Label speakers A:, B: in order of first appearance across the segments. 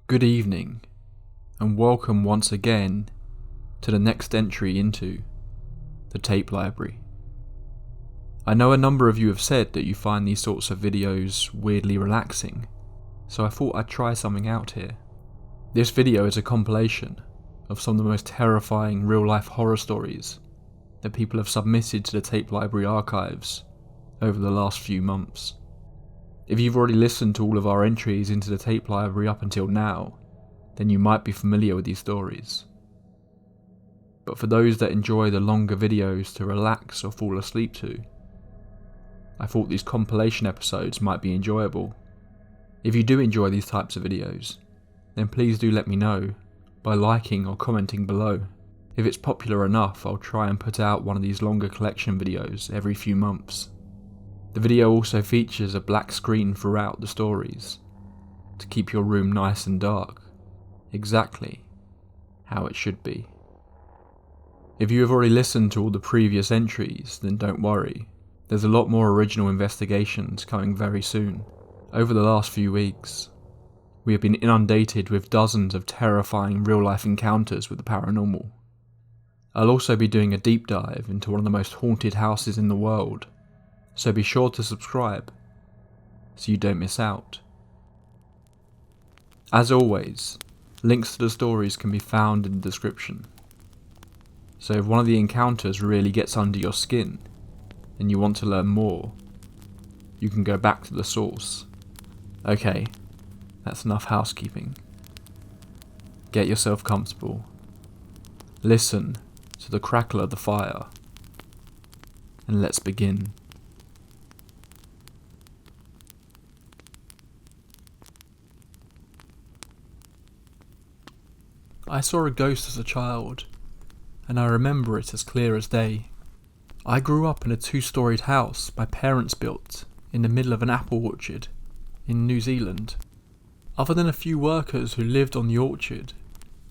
A: Good evening, and welcome once again to the next entry into the tape library. I know a number of you have said that you find these sorts of videos weirdly relaxing, so I thought I'd try something out here. This video is a compilation of some of the most terrifying real-life horror stories that people have submitted to the tape library archives over the last few months. If you've already listened to all of our entries into the tape library up until now, then you might be familiar with these stories. But for those that enjoy the longer videos to relax or fall asleep to, I thought these compilation episodes might be enjoyable. If you do enjoy these types of videos, then please do let me know by liking or commenting below. If it's popular enough, I'll try and put out one of these longer collection videos every few months. The video also features a black screen throughout the stories to keep your room nice and dark, exactly how it should be. If you have already listened to all the previous entries, then don't worry, there's a lot more original investigations coming very soon. Over the last few weeks, we have been inundated with dozens of terrifying real-life encounters with the paranormal. I'll also be doing a deep dive into one of the most haunted houses in the world, so be sure to subscribe so you don't miss out. As always, links to the stories can be found in the description. So if one of the encounters really gets under your skin and you want to learn more, you can go back to the source. Okay, that's enough housekeeping. Get yourself comfortable. Listen to the crackle of the fire. And let's begin. I saw a ghost as a child, and I remember it as clear as day. I grew up in a 2-storied house my parents built in the middle of an apple orchard in New Zealand. Other than a few workers who lived on the orchard,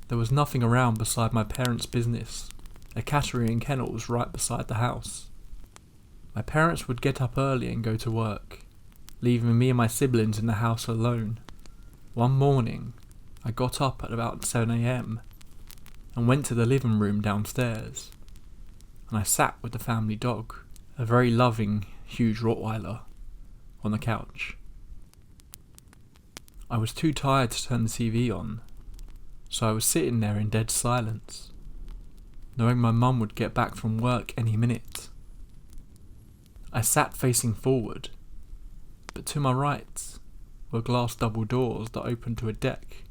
A: there was nothing around beside my parents' business, a cattery and kennels right beside the house. My parents would get up early and go to work, leaving me and my siblings in the house alone. One morning, I got up at about 7 AM and went to the living room downstairs, and I sat with the family dog, a very loving, huge Rottweiler, on the couch. I was too tired to turn the TV on, so I was sitting there in dead silence, knowing my mum would get back from work any minute. I sat facing forward, but to my right were glass double doors that opened to a deck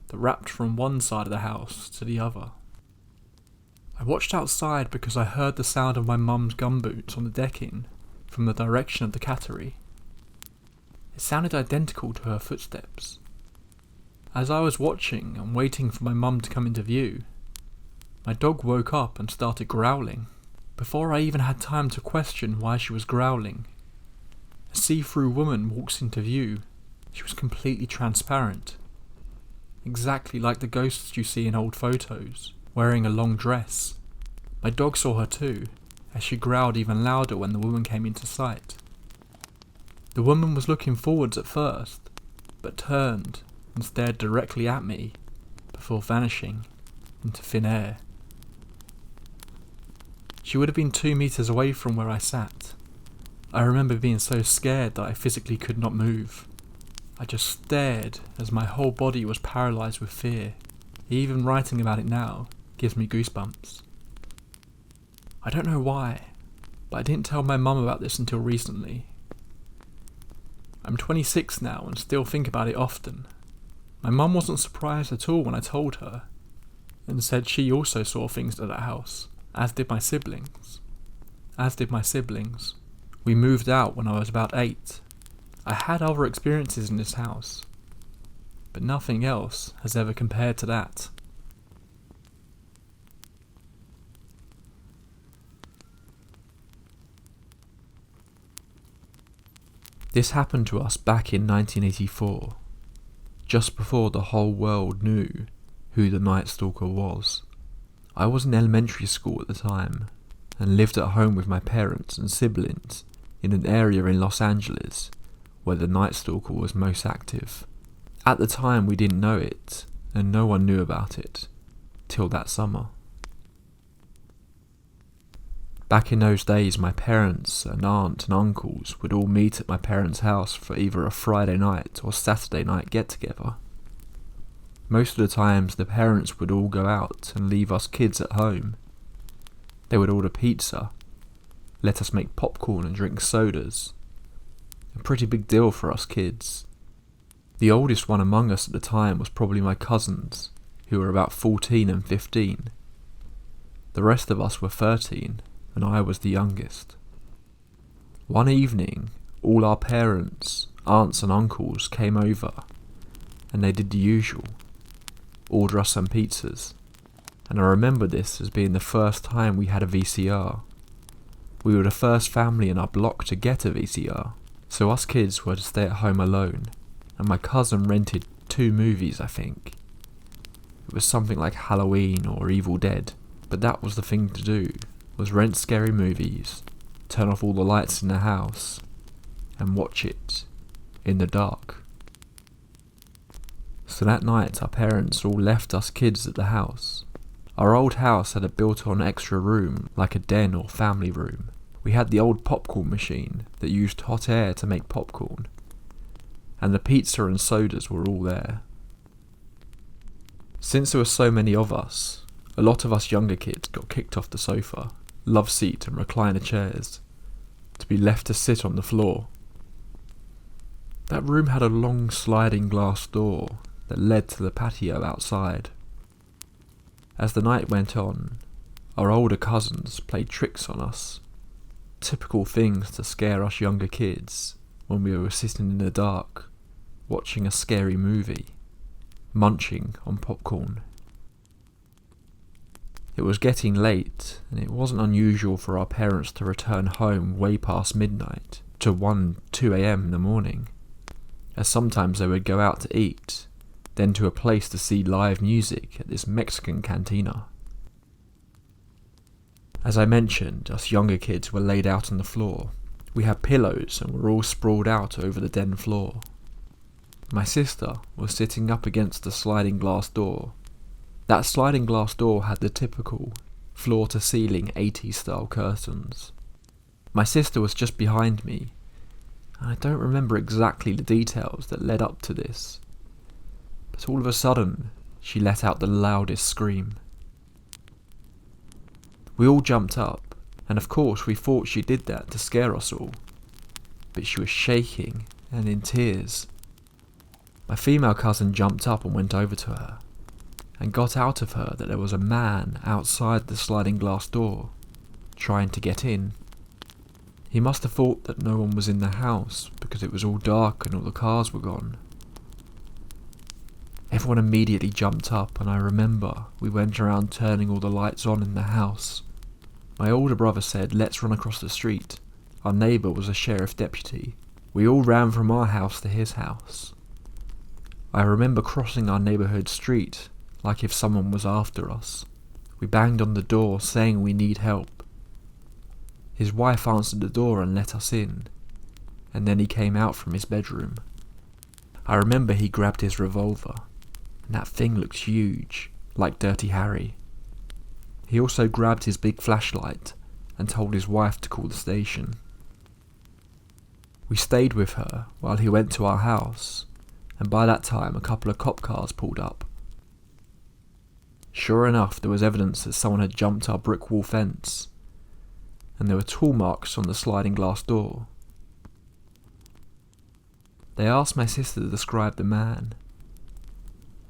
A: that wrapped from one side of the house to the other. I watched outside because I heard the sound of my mum's gumboots on the decking from the direction of the cattery. It sounded identical to her footsteps. As I was watching and waiting for my mum to come into view, my dog woke up and started growling. Before I even had time to question why she was growling, a see-through woman walks into view. She was completely transparent, exactly like the ghosts you see in old photos, wearing a long dress. My dog saw her too, as she growled even louder when the woman came into sight. The woman was looking forwards at first, but turned and stared directly at me before vanishing into thin air. She would have been 2 meters away from where I sat. I remember being so scared that I physically could not move. I just stared as my whole body was paralysed with fear. Even writing about it now gives me goosebumps. I don't know why, but I didn't tell my mum about this until recently. I'm 26 now and still think about it often. My mum wasn't surprised at all when I told her, and said she also saw things at that house, as did my siblings. We moved out when I was about 8. I had other experiences in this house, but nothing else has ever compared to that. This happened to us back in 1984, just before the whole world knew who the Night Stalker was. I was in elementary school at the time, and lived at home with my parents and siblings in an area in Los Angeles where the Night Stalker was most active. At the time we didn't know it, and no one knew about it, till that summer. Back in those days, my parents and aunt and uncles would all meet at my parents' house for either a Friday night or Saturday night get-together. Most of the times the parents would all go out and leave us kids at home. They would order pizza, let us make popcorn and drink sodas. A pretty big deal for us kids. The oldest one among us at the time was probably my cousins, who were about 14 and 15. The rest of us were 13, and I was the youngest. One evening, all our parents, aunts and uncles came over, and they did the usual, order us some pizzas, and I remember this as being the first time we had a VCR. We were the first family in our block to get a VCR, so us kids were to stay at home alone, and my cousin rented 2 movies, I think. It was something like Halloween or Evil Dead, but that was the thing to do, was rent scary movies, turn off all the lights in the house, and watch it in the dark. So that night our parents all left us kids at the house. Our old house had a built-on extra room, like a den or family room. We had the old popcorn machine that used hot air to make popcorn, and the pizza and sodas were all there. Since there were so many of us, a lot of us younger kids got kicked off the sofa, love seat and recliner chairs, to be left to sit on the floor. That room had a long sliding glass door that led to the patio outside. As the night went on, our older cousins played tricks on us, typical things to scare us younger kids when we were sitting in the dark, watching a scary movie, munching on popcorn. It was getting late, and it wasn't unusual for our parents to return home way past midnight, to 1, 2 a.m. in the morning, as sometimes they would go out to eat, then to a place to see live music at this Mexican cantina. As I mentioned, us younger kids were laid out on the floor. We had pillows and were all sprawled out over the den floor. My sister was sitting up against the sliding glass door. That sliding glass door had the typical floor-to-ceiling 80s style curtains. My sister was just behind me, and I don't remember exactly the details that led up to this, but all of a sudden she let out the loudest scream. We all jumped up, and of course we thought she did that to scare us all, but she was shaking and in tears. My female cousin jumped up and went over to her, and got out of her that there was a man outside the sliding glass door, trying to get in. He must have thought that no one was in the house because it was all dark and all the cars were gone. Everyone immediately jumped up, and I remember we went around turning all the lights on in the house. My older brother said, "Let's run across the street." Our neighbour was a sheriff deputy. We all ran from our house to his house. I remember crossing our neighbourhood street like if someone was after us. We banged on the door saying we need help. His wife answered the door and let us in, and then he came out from his bedroom. I remember he grabbed his revolver, and that thing looked huge, like Dirty Harry. He also grabbed his big flashlight and told his wife to call the station. We stayed with her while he went to our house, and by that time a couple of cop cars pulled up. Sure enough, there was evidence that someone had jumped our brick wall fence, and there were tool marks on the sliding glass door. They asked my sister to describe the man,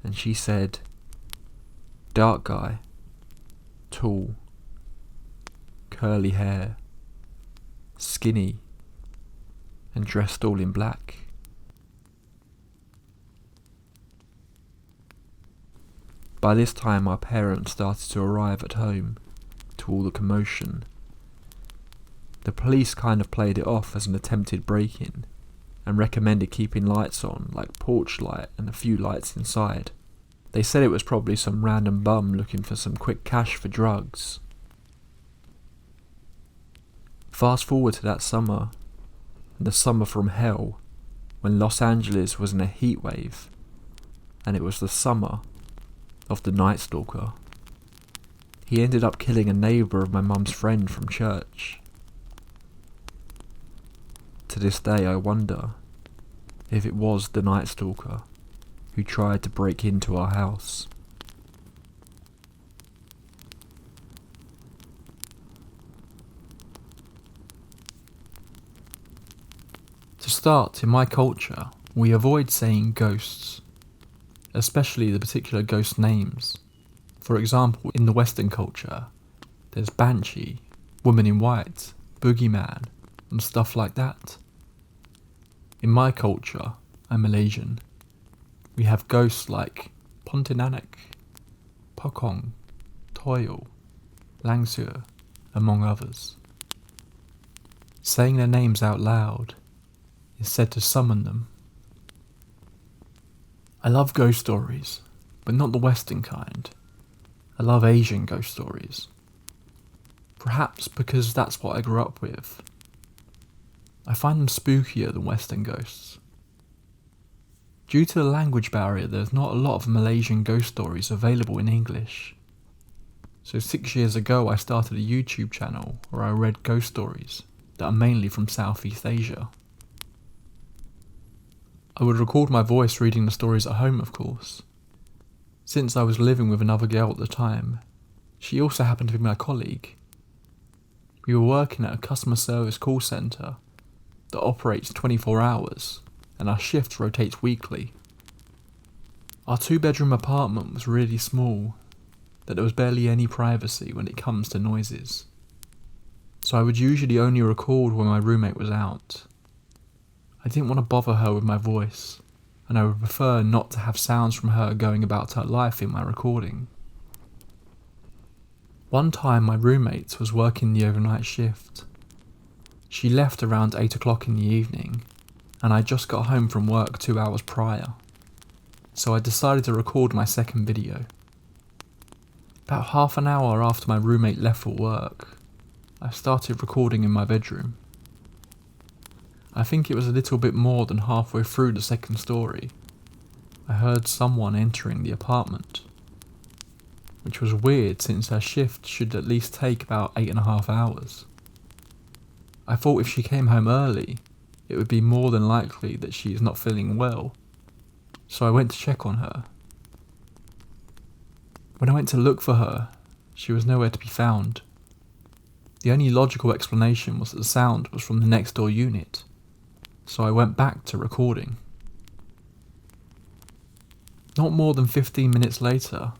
A: and she said, "Dark guy, tall, curly hair, skinny, and dressed all in black." By this time our parents started to arrive at home, to all the commotion. The police kind of played it off as an attempted break-in, and recommended keeping lights on, like porch light and a few lights inside. They said it was probably some random bum looking for some quick cash for drugs. Fast forward to that summer, and the summer from hell, when Los Angeles was in a heat wave, and it was the summer of the Night Stalker. He ended up killing a neighbour of my mum's friend from church. To this day I wonder if it was the Night Stalker who tried to break into our house. To start, in my culture, we avoid saying ghosts, especially the particular ghost names. For example, in the Western culture, there's Banshee, Woman in White, Boogeyman, and stuff like that. In my culture, I'm Malaysian, we have ghosts like Pontianak, Pokong, Toil, Langsur, among others. Saying their names out loud is said to summon them. I love ghost stories, but not the Western kind. I love Asian ghost stories. Perhaps because that's what I grew up with. I find them spookier than Western ghosts. Due to the language barrier, there's not a lot of Malaysian ghost stories available in English. So 6 years ago I started a YouTube channel where I read ghost stories that are mainly from Southeast Asia. I would record my voice reading the stories at home, of course. Since I was living with another girl at the time, she also happened to be my colleague. We were working at a customer service call centre that operates 24 hours, and our shift rotates weekly. Our 2-bedroom apartment was really small, that there was barely any privacy when it comes to noises. So I would usually only record when my roommate was out. I didn't want to bother her with my voice, and I would prefer not to have sounds from her going about her life in my recording. One time my roommate was working the overnight shift. She left around 8 o'clock in the evening, and I just got home from work 2 hours prior, so I decided to record my second video. About half an hour after my roommate left for work, I started recording in my bedroom. I think it was a little bit more than halfway through the second story. I heard someone entering the apartment, which was weird since her shift should at least take about 8.5 hours. I thought if she came home early, it would be more than likely that she is not feeling well, so I went to check on her. When I went to look for her, she was nowhere to be found. The only logical explanation was that the sound was from the next door unit, so I went back to recording. Not more than 15 minutes later,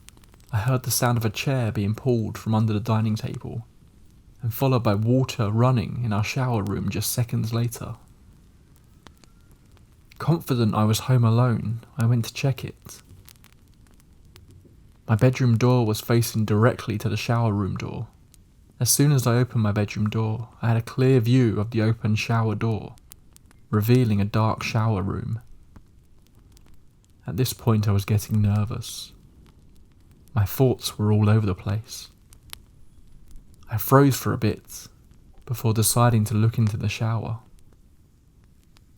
A: I heard the sound of a chair being pulled from under the dining table, and followed by water running in our shower room just seconds later. Confident I was home alone, I went to check it. My bedroom door was facing directly to the shower room door. As soon as I opened my bedroom door, I had a clear view of the open shower door, revealing a dark shower room. At this point I was getting nervous. My thoughts were all over the place. I froze for a bit, before deciding to look into the shower.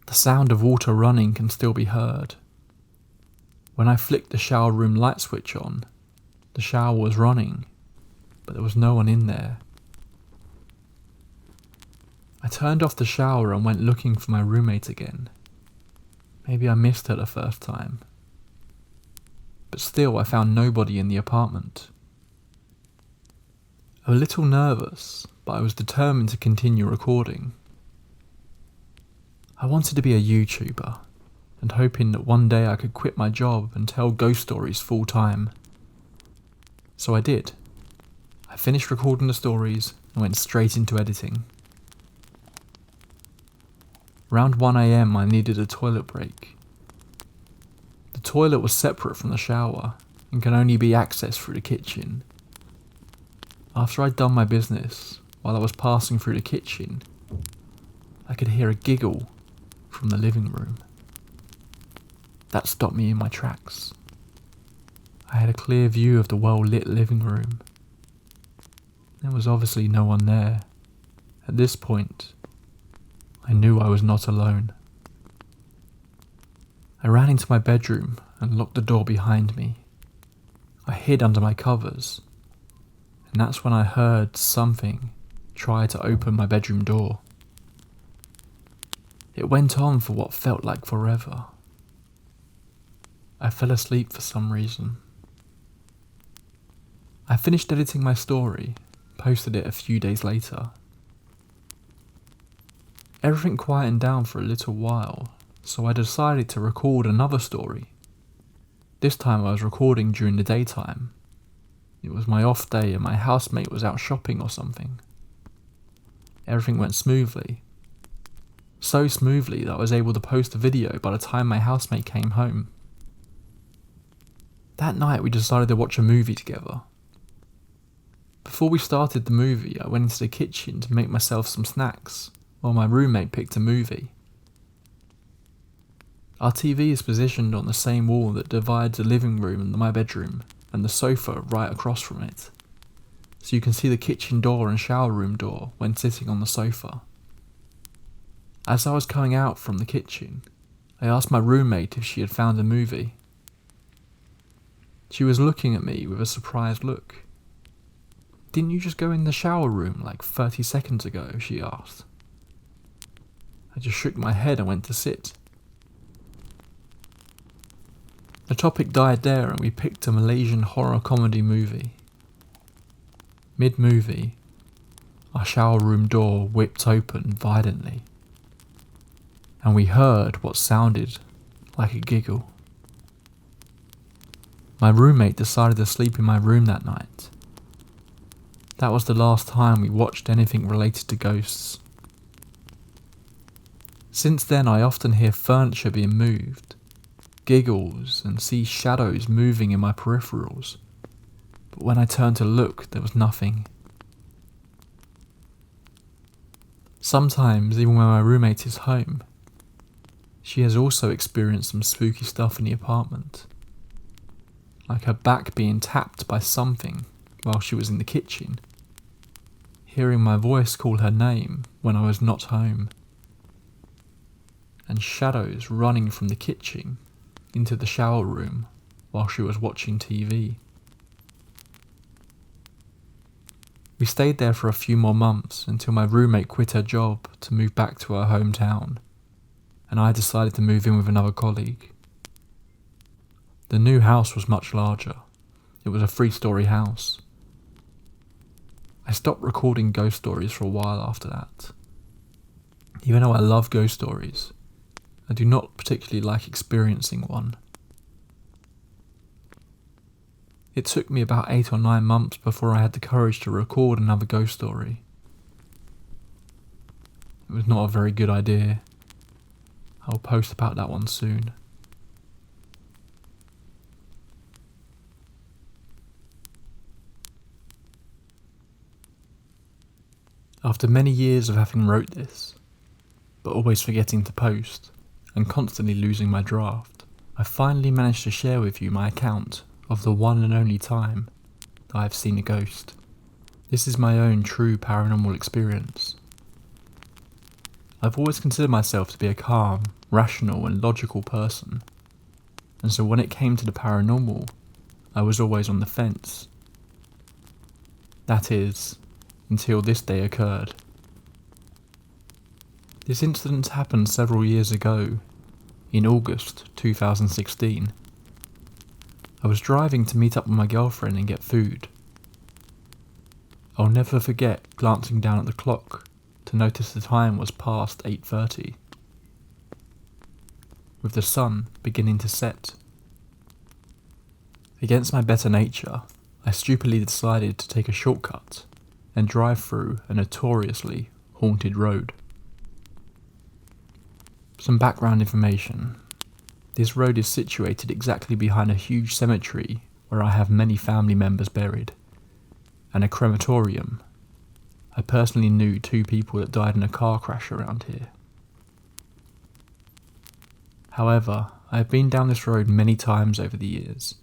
A: The sound of water running can still be heard. When I flicked the shower room light switch on, the shower was running, but there was no one in there. I turned off the shower and went looking for my roommate again. Maybe I missed her the first time. But still I found nobody in the apartment. I was a little nervous, but I was determined to continue recording. I wanted to be a YouTuber, and hoping that one day I could quit my job and tell ghost stories full time. So I did. I finished recording the stories and went straight into editing. Around 1 AM I needed a toilet break. The toilet was separate from the shower and can only be accessed through the kitchen. After I'd done my business, while I was passing through the kitchen, I could hear a giggle from the living room. That stopped me in my tracks. I had a clear view of the well-lit living room. There was obviously no one there. At this point, I knew I was not alone. I ran into my bedroom and locked the door behind me. I hid under my covers, and that's when I heard something try to open my bedroom door. It went on for what felt like forever. I fell asleep for some reason. I finished editing my story, posted it a few days later. Everything quietened down for a little while, so I decided to record another story. This time I was recording during the daytime. It was my off day and my housemate was out shopping or something. Everything went smoothly. So smoothly that I was able to post a video by the time my housemate came home. That night we decided to watch a movie together. Before we started the movie, I went into the kitchen to make myself some snacks, while my roommate picked a movie. Our TV is positioned on the same wall that divides the living room and my bedroom, and the sofa right across from it, so you can see the kitchen door and shower room door when sitting on the sofa. As I was coming out from the kitchen, I asked my roommate if she had found a movie. She was looking at me with a surprised look. "Didn't you just go in the shower room like 30 seconds ago?" she asked. I just shook my head and went to sit. The topic died there and we picked a Malaysian horror comedy movie. Mid-movie, our shower room door whipped open violently, and we heard what sounded like a giggle. My roommate decided to sleep in my room that night. That was the last time we watched anything related to ghosts. Since then I often hear furniture being moved, giggles, and see shadows moving in my peripherals, but when I turned to look there was nothing. Sometimes, even when my roommate is home, she has also experienced some spooky stuff in the apartment, like her back being tapped by something while she was in the kitchen, hearing my voice call her name when I was not home, and shadows running from the kitchen into the shower room while she was watching TV. We stayed there for a few more months until my roommate quit her job to move back to her hometown, and I decided to move in with another colleague. The new house was much larger. It was a 3-story house. I stopped recording ghost stories for a while after that. Even though I love ghost stories, I do not particularly like experiencing one. It took me about 8 or 9 months before I had the courage to record another ghost story. It was not a very good idea. I'll post about that one soon. After many years of having wrote this, but always forgetting to post, and constantly losing my draft, I finally managed to share with you my account of the one and only time that I have seen a ghost. This is my own true paranormal experience. I've always considered myself to be a calm, rational and logical person, and so when it came to the paranormal, I was always on the fence. That is, until this day occurred. This incident happened several years ago, in August 2016. I was driving to meet up with my girlfriend and get food. I'll never forget glancing down at the clock to notice the time was past 8:30, with the sun beginning to set. Against my better nature, I stupidly decided to take a shortcut and drive through a notoriously haunted road. Some background information. This road is situated exactly behind a huge cemetery where I have many family members buried, and a crematorium. I personally knew 2 people that died in a car crash around here. However, I have been down this road many times over the years,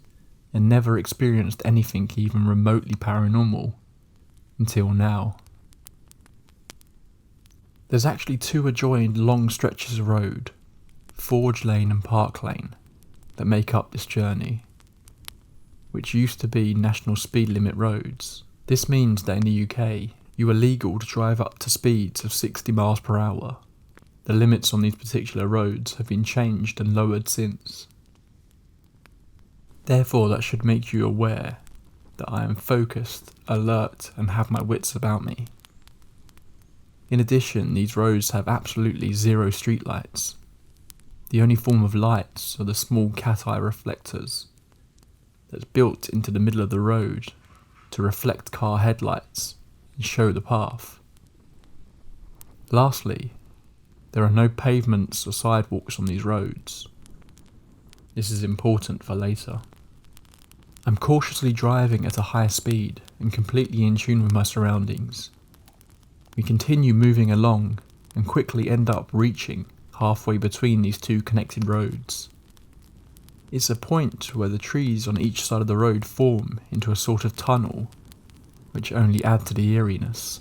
A: and never experienced anything even remotely paranormal until now. There's actually 2 adjoined long stretches of road, Forge Lane and Park Lane, that make up this journey, which used to be national speed limit roads. This means that in the UK, you are legal to drive up to speeds of 60 miles per hour. The limits on these particular roads have been changed and lowered since. Therefore, that should make you aware that I am focused, alert, and have my wits about me. In addition, these roads have absolutely zero streetlights. The only form of lights are the small cat-eye reflectors that's built into the middle of the road to reflect car headlights and show the path. Lastly, there are no pavements or sidewalks on these roads. This is important for later. I'm cautiously driving at a high speed and completely in tune with my surroundings. We continue moving along and quickly end up reaching halfway between these two connected roads. It's a point where the trees on each side of the road form into a sort of tunnel, which only add to the eeriness.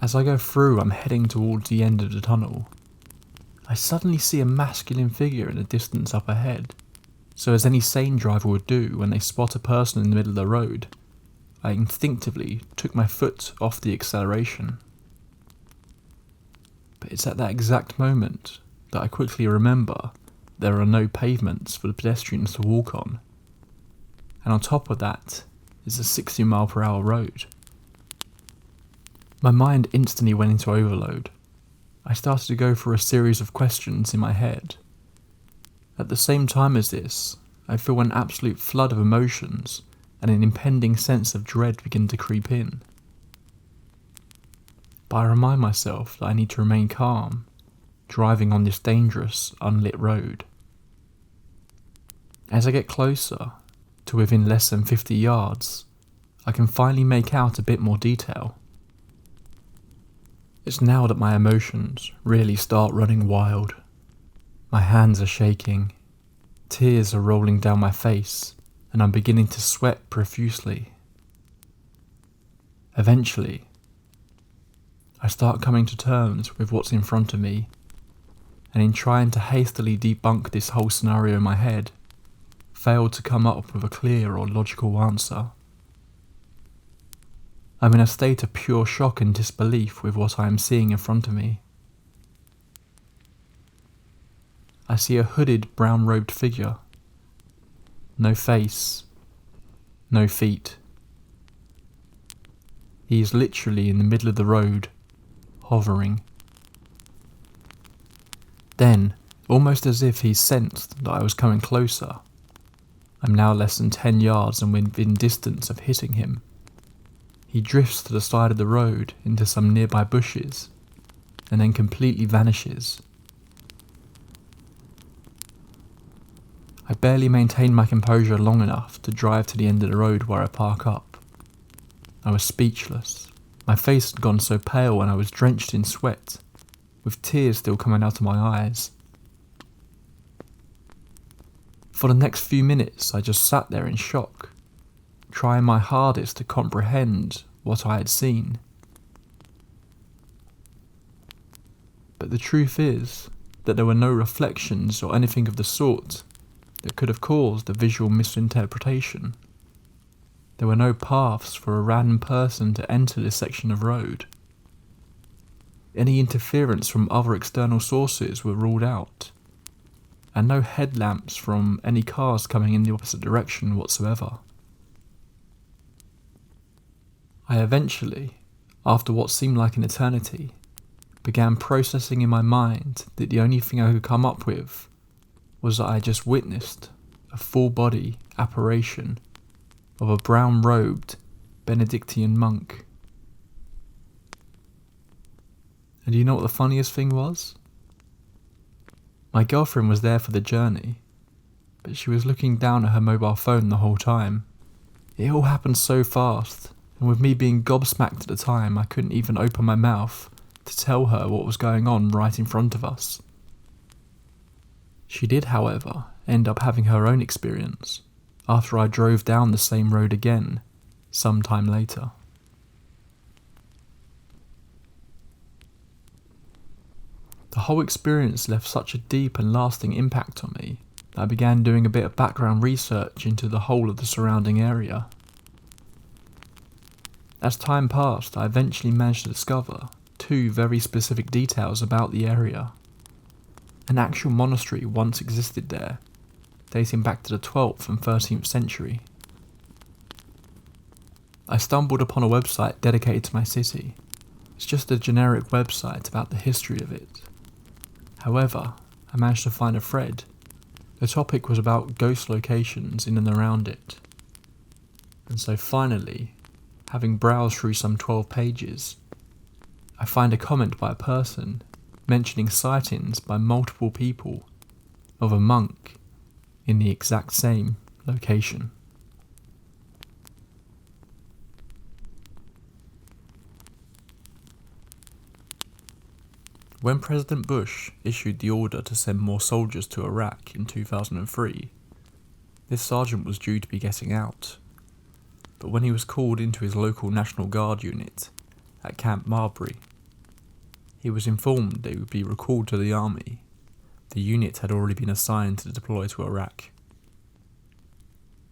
A: As I go through, I'm heading towards the end of the tunnel. I suddenly see a masculine figure in the distance up ahead. So as any sane driver would do when they spot a person in the middle of the road, I instinctively took my foot off the acceleration. But it's at that exact moment that I quickly remember there are no pavements for the pedestrians to walk on. And on top of that is a 60 mile per hour road. My mind instantly went into overload. I started to go through a series of questions in my head. At the same time as this, I feel an absolute flood of emotions and an impending sense of dread begin to creep in. But I remind myself that I need to remain calm, driving on this dangerous, unlit road. As I get closer, to within less than 50 yards, I can finally make out a bit more detail. It's now that my emotions really start running wild. My hands are shaking, tears are rolling down my face, and I'm beginning to sweat profusely. Eventually, I start coming to terms with what's in front of me, and in trying to hastily debunk this whole scenario in my head, failed to come up with a clear or logical answer. I'm in a state of pure shock and disbelief with what I am seeing in front of me. I see a hooded, brown-robed figure. No face, no feet. He is literally in the middle of the road, hovering. Then, almost as if he sensed that I was coming closer, I'm now less than 10 yards and within distance of hitting him. He drifts to the side of the road into some nearby bushes, and then completely vanishes. I barely maintained my composure long enough to drive to the end of the road where I park up. I was speechless. My face had gone so pale and I was drenched in sweat, with tears still coming out of my eyes. For the next few minutes I just sat there in shock, trying my hardest to comprehend what I had seen. But the truth is that there were no reflections or anything of the sort that could have caused a visual misinterpretation. There were no paths for a random person to enter this section of road. Any interference from other external sources were ruled out, and no headlamps from any cars coming in the opposite direction whatsoever. I eventually, after what seemed like an eternity, began processing in my mind that the only thing I could come up with was that I just witnessed a full-body apparition of a brown-robed Benedictine monk. And do you know what the funniest thing was? My girlfriend was there for the journey, but she was looking down at her mobile phone the whole time. It all happened so fast, and with me being gobsmacked at the time, I couldn't even open my mouth to tell her what was going on right in front of us. She did, however, end up having her own experience after I drove down the same road again some time later. The whole experience left such a deep and lasting impact on me that I began doing a bit of background research into the whole of the surrounding area. As time passed, I eventually managed to discover two very specific details about the area. An actual monastery once existed there, dating back to the 12th and 13th century. I stumbled upon a website dedicated to my city. It's just a generic website about the history of it. However, I managed to find a thread. The topic was about ghost locations in and around it. And so finally, having browsed through some 12 pages, I find a comment by a person mentioning sightings by multiple people of a monk in the exact same location. When President Bush issued the order to send more soldiers to Iraq in 2003, this sergeant was due to be getting out. But when he was called into his local National Guard unit at Camp Marbury, he was informed that he would be recalled to the army. The unit had already been assigned to deploy to Iraq.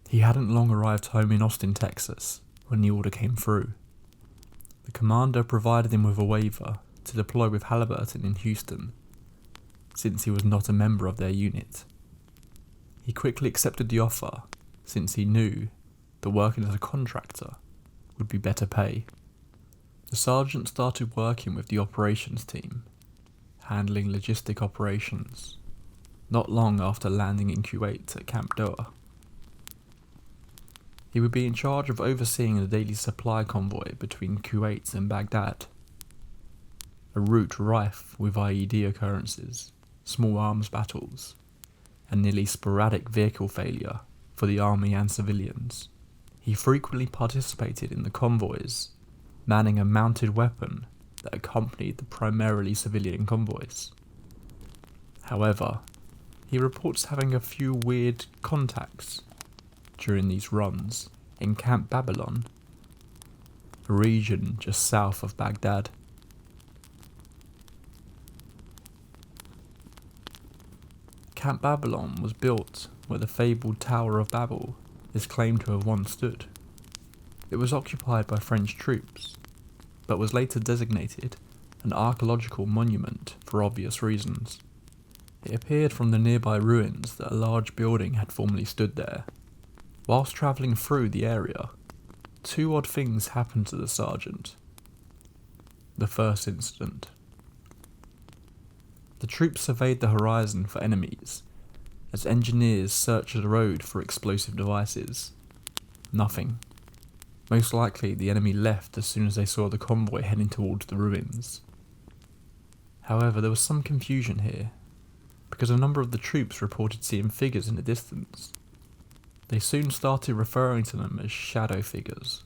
A: He hadn't long arrived home in Austin, Texas, when the order came through. The commander provided him with a waiver to deploy with Halliburton in Houston, since he was not a member of their unit. He quickly accepted the offer, since he knew that working as a contractor would be better pay. The sergeant started working with the operations team, handling logistic operations, not long after landing in Kuwait at Camp Doha. He would be in charge of overseeing the daily supply convoy between Kuwait and Baghdad, a route rife with IED occurrences, small arms battles, and nearly sporadic vehicle failure for the army and civilians. He frequently participated in the convoys, manning a mounted weapon that accompanied the primarily civilian convoys. However, he reports having a few weird contacts during these runs in Camp Babylon, a region just south of Baghdad. Camp Babylon was built where the fabled Tower of Babel is claimed to have once stood. It was occupied by French troops, but was later designated an archaeological monument for obvious reasons. It appeared from the nearby ruins that a large building had formerly stood there. Whilst travelling through the area, two odd things happened to the sergeant. The first incident. The troops surveyed the horizon for enemies, as engineers searched the road for explosive devices. Nothing. Most likely the enemy left as soon as they saw the convoy heading towards the ruins. However, there was some confusion here, because a number of the troops reported seeing figures in the distance. They soon started referring to them as shadow figures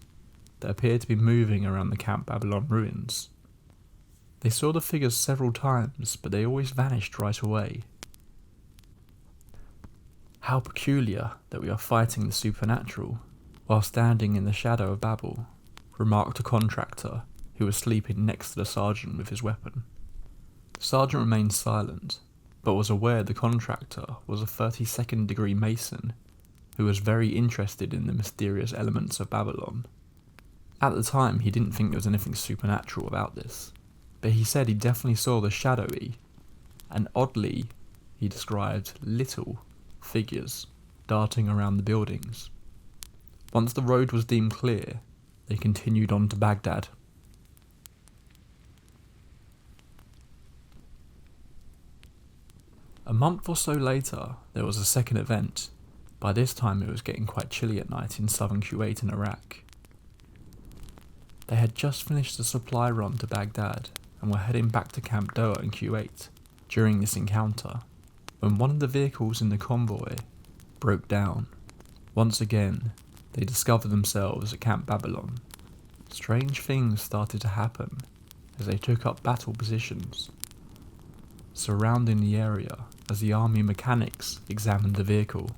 A: that appeared to be moving around the Camp Babylon ruins. They saw the figures several times, but they always vanished right away. How peculiar that we are fighting the supernatural while standing in the shadow of Babel, remarked a contractor who was sleeping next to the sergeant with his weapon. The sergeant remained silent, but was aware the contractor was a 32nd degree Mason who was very interested in the mysterious elements of Babylon. At the time, he didn't think there was anything supernatural about this, but he said he definitely saw the shadowy, and oddly, he described little figures darting around the buildings. Once the road was deemed clear, they continued on to Baghdad. A month or so later, there was a second event. By this time, it was getting quite chilly at night in southern Kuwait and Iraq. They had just finished the supply run to Baghdad and were heading back to Camp Doha in Kuwait during this encounter, when one of the vehicles in the convoy broke down. Once again, they discovered themselves at Camp Babylon. Strange things started to happen as they took up battle positions, surrounding the area as the army mechanics examined the vehicle.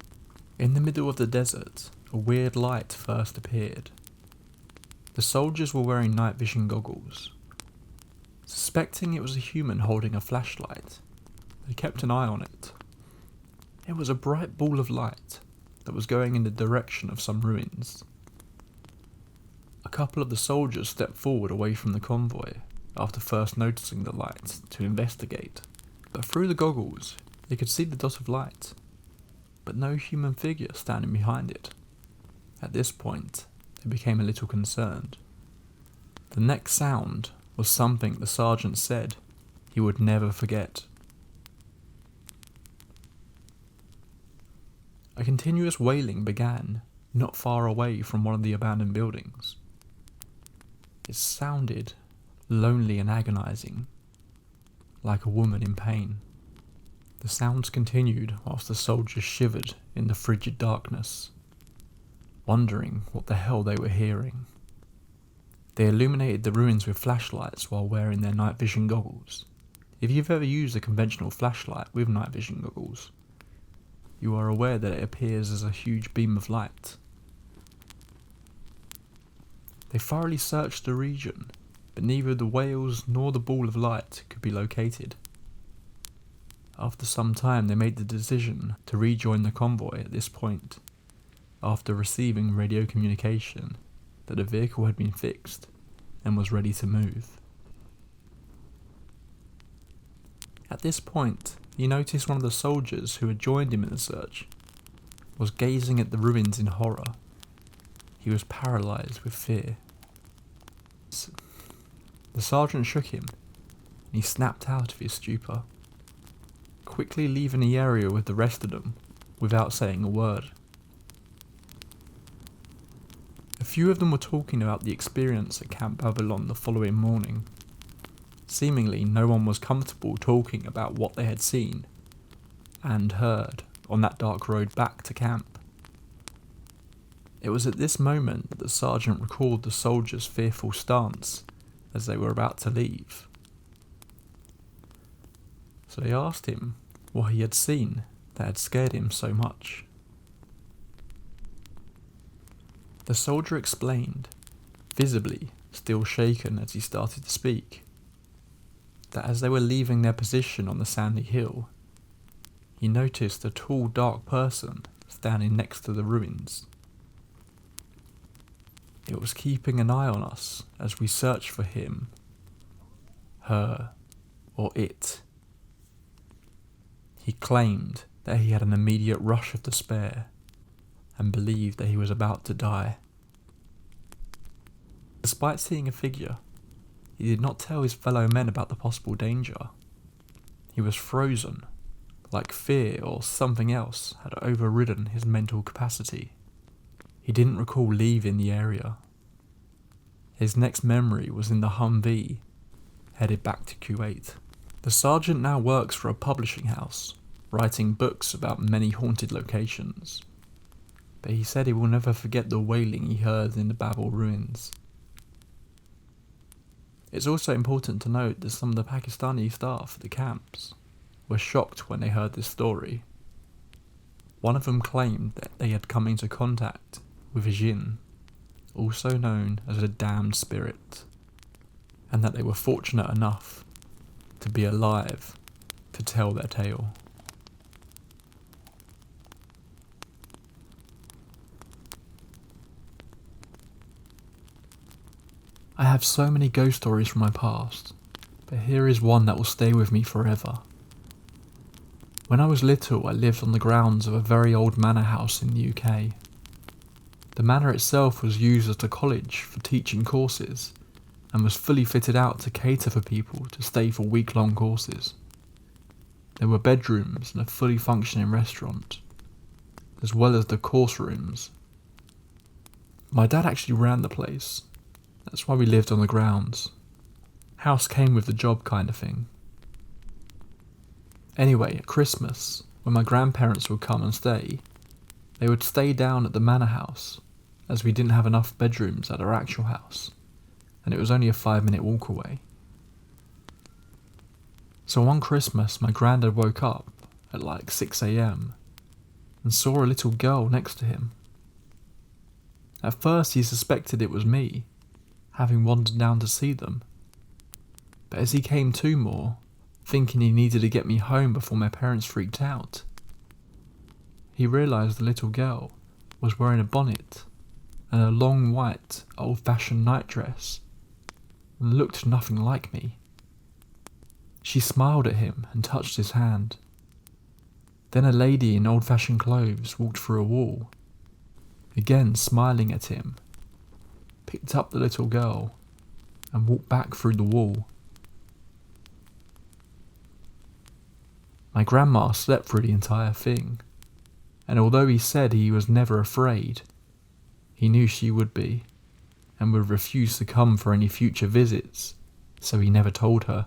A: In the middle of the desert, a weird light first appeared. The soldiers were wearing night vision goggles. Suspecting it was a human holding a flashlight, they kept an eye on it. It was a bright ball of light that was going in the direction of some ruins. A couple of the soldiers stepped forward away from the convoy after first noticing the light to investigate, but through the goggles they could see the dot of light, but no human figure standing behind it. At this point, they became a little concerned. The next sound was something the sergeant said he would never forget. A continuous wailing began not far away from one of the abandoned buildings. It sounded lonely and agonizing, like a woman in pain. The sounds continued whilst the soldiers shivered in the frigid darkness, wondering what the hell they were hearing. They illuminated the ruins with flashlights while wearing their night vision goggles. If you've ever used a conventional flashlight with night vision goggles, you are aware that it appears as a huge beam of light. They thoroughly searched the region, but neither the whales nor the ball of light could be located. After some time, they made the decision to rejoin the convoy at this point, after receiving radio communication that the vehicle had been fixed and was ready to move. At this point, he noticed one of the soldiers who had joined him in the search was gazing at the ruins in horror. He was paralysed with fear. The sergeant shook him, and he snapped out of his stupor, quickly leaving the area with the rest of them without saying a word. A few of them were talking about the experience at Camp Babylon the following morning. Seemingly no one was comfortable talking about what they had seen and heard on that dark road back to camp. It was at this moment that the sergeant recalled the soldiers' fearful stance as they were about to leave. So they asked him what he had seen that had scared him so much. The soldier explained, visibly still shaken as he started to speak, that as they were leaving their position on the sandy hill, he noticed a tall, dark person standing next to the ruins. It was keeping an eye on us as we searched for him, her, or it. He claimed that he had an immediate rush of despair and believed that he was about to die. Despite seeing a figure, he did not tell his fellow men about the possible danger. He was frozen, like fear or something else had overridden his mental capacity. He didn't recall leaving the area. His next memory was in the Humvee, headed back to Kuwait. The sergeant now works for a publishing house, writing books about many haunted locations. But he said he will never forget the wailing he heard in the Babel ruins. It's also important to note that some of the Pakistani staff at the camps were shocked when they heard this story. One of them claimed that they had come into contact with a jinn, also known as a damned spirit, and that they were fortunate enough to be alive to tell their tale. I have so many ghost stories from my past, but here is one that will stay with me forever. When I was little, I lived on the grounds of a very old manor house in the UK. The manor itself was used as a college for teaching courses and was fully fitted out to cater for people to stay for week-long courses. There were bedrooms and a fully functioning restaurant, as well as the course rooms. My dad actually ran the place. That's why we lived on the grounds. House came with the job kind of thing. Anyway, at Christmas, when my grandparents would come and stay, they would stay down at the manor house, as we didn't have enough bedrooms at our actual house, and it was only a 5-minute walk away. So one Christmas, my granddad woke up at like 6 AM and saw a little girl next to him. At first he suspected it was me, having wandered down to see them, But as he came to more, thinking he needed to get me home before my parents freaked out, he realised the little girl was wearing a bonnet and a long white, old-fashioned nightdress, and looked nothing like me. She smiled at him and touched his hand. Then a lady in old-fashioned clothes walked through a wall, again smiling at him, picked up the little girl, and walked back through the wall. My grandma slept through the entire thing, and although he said he was never afraid, he knew she would be, and would refuse to come for any future visits, so he never told her.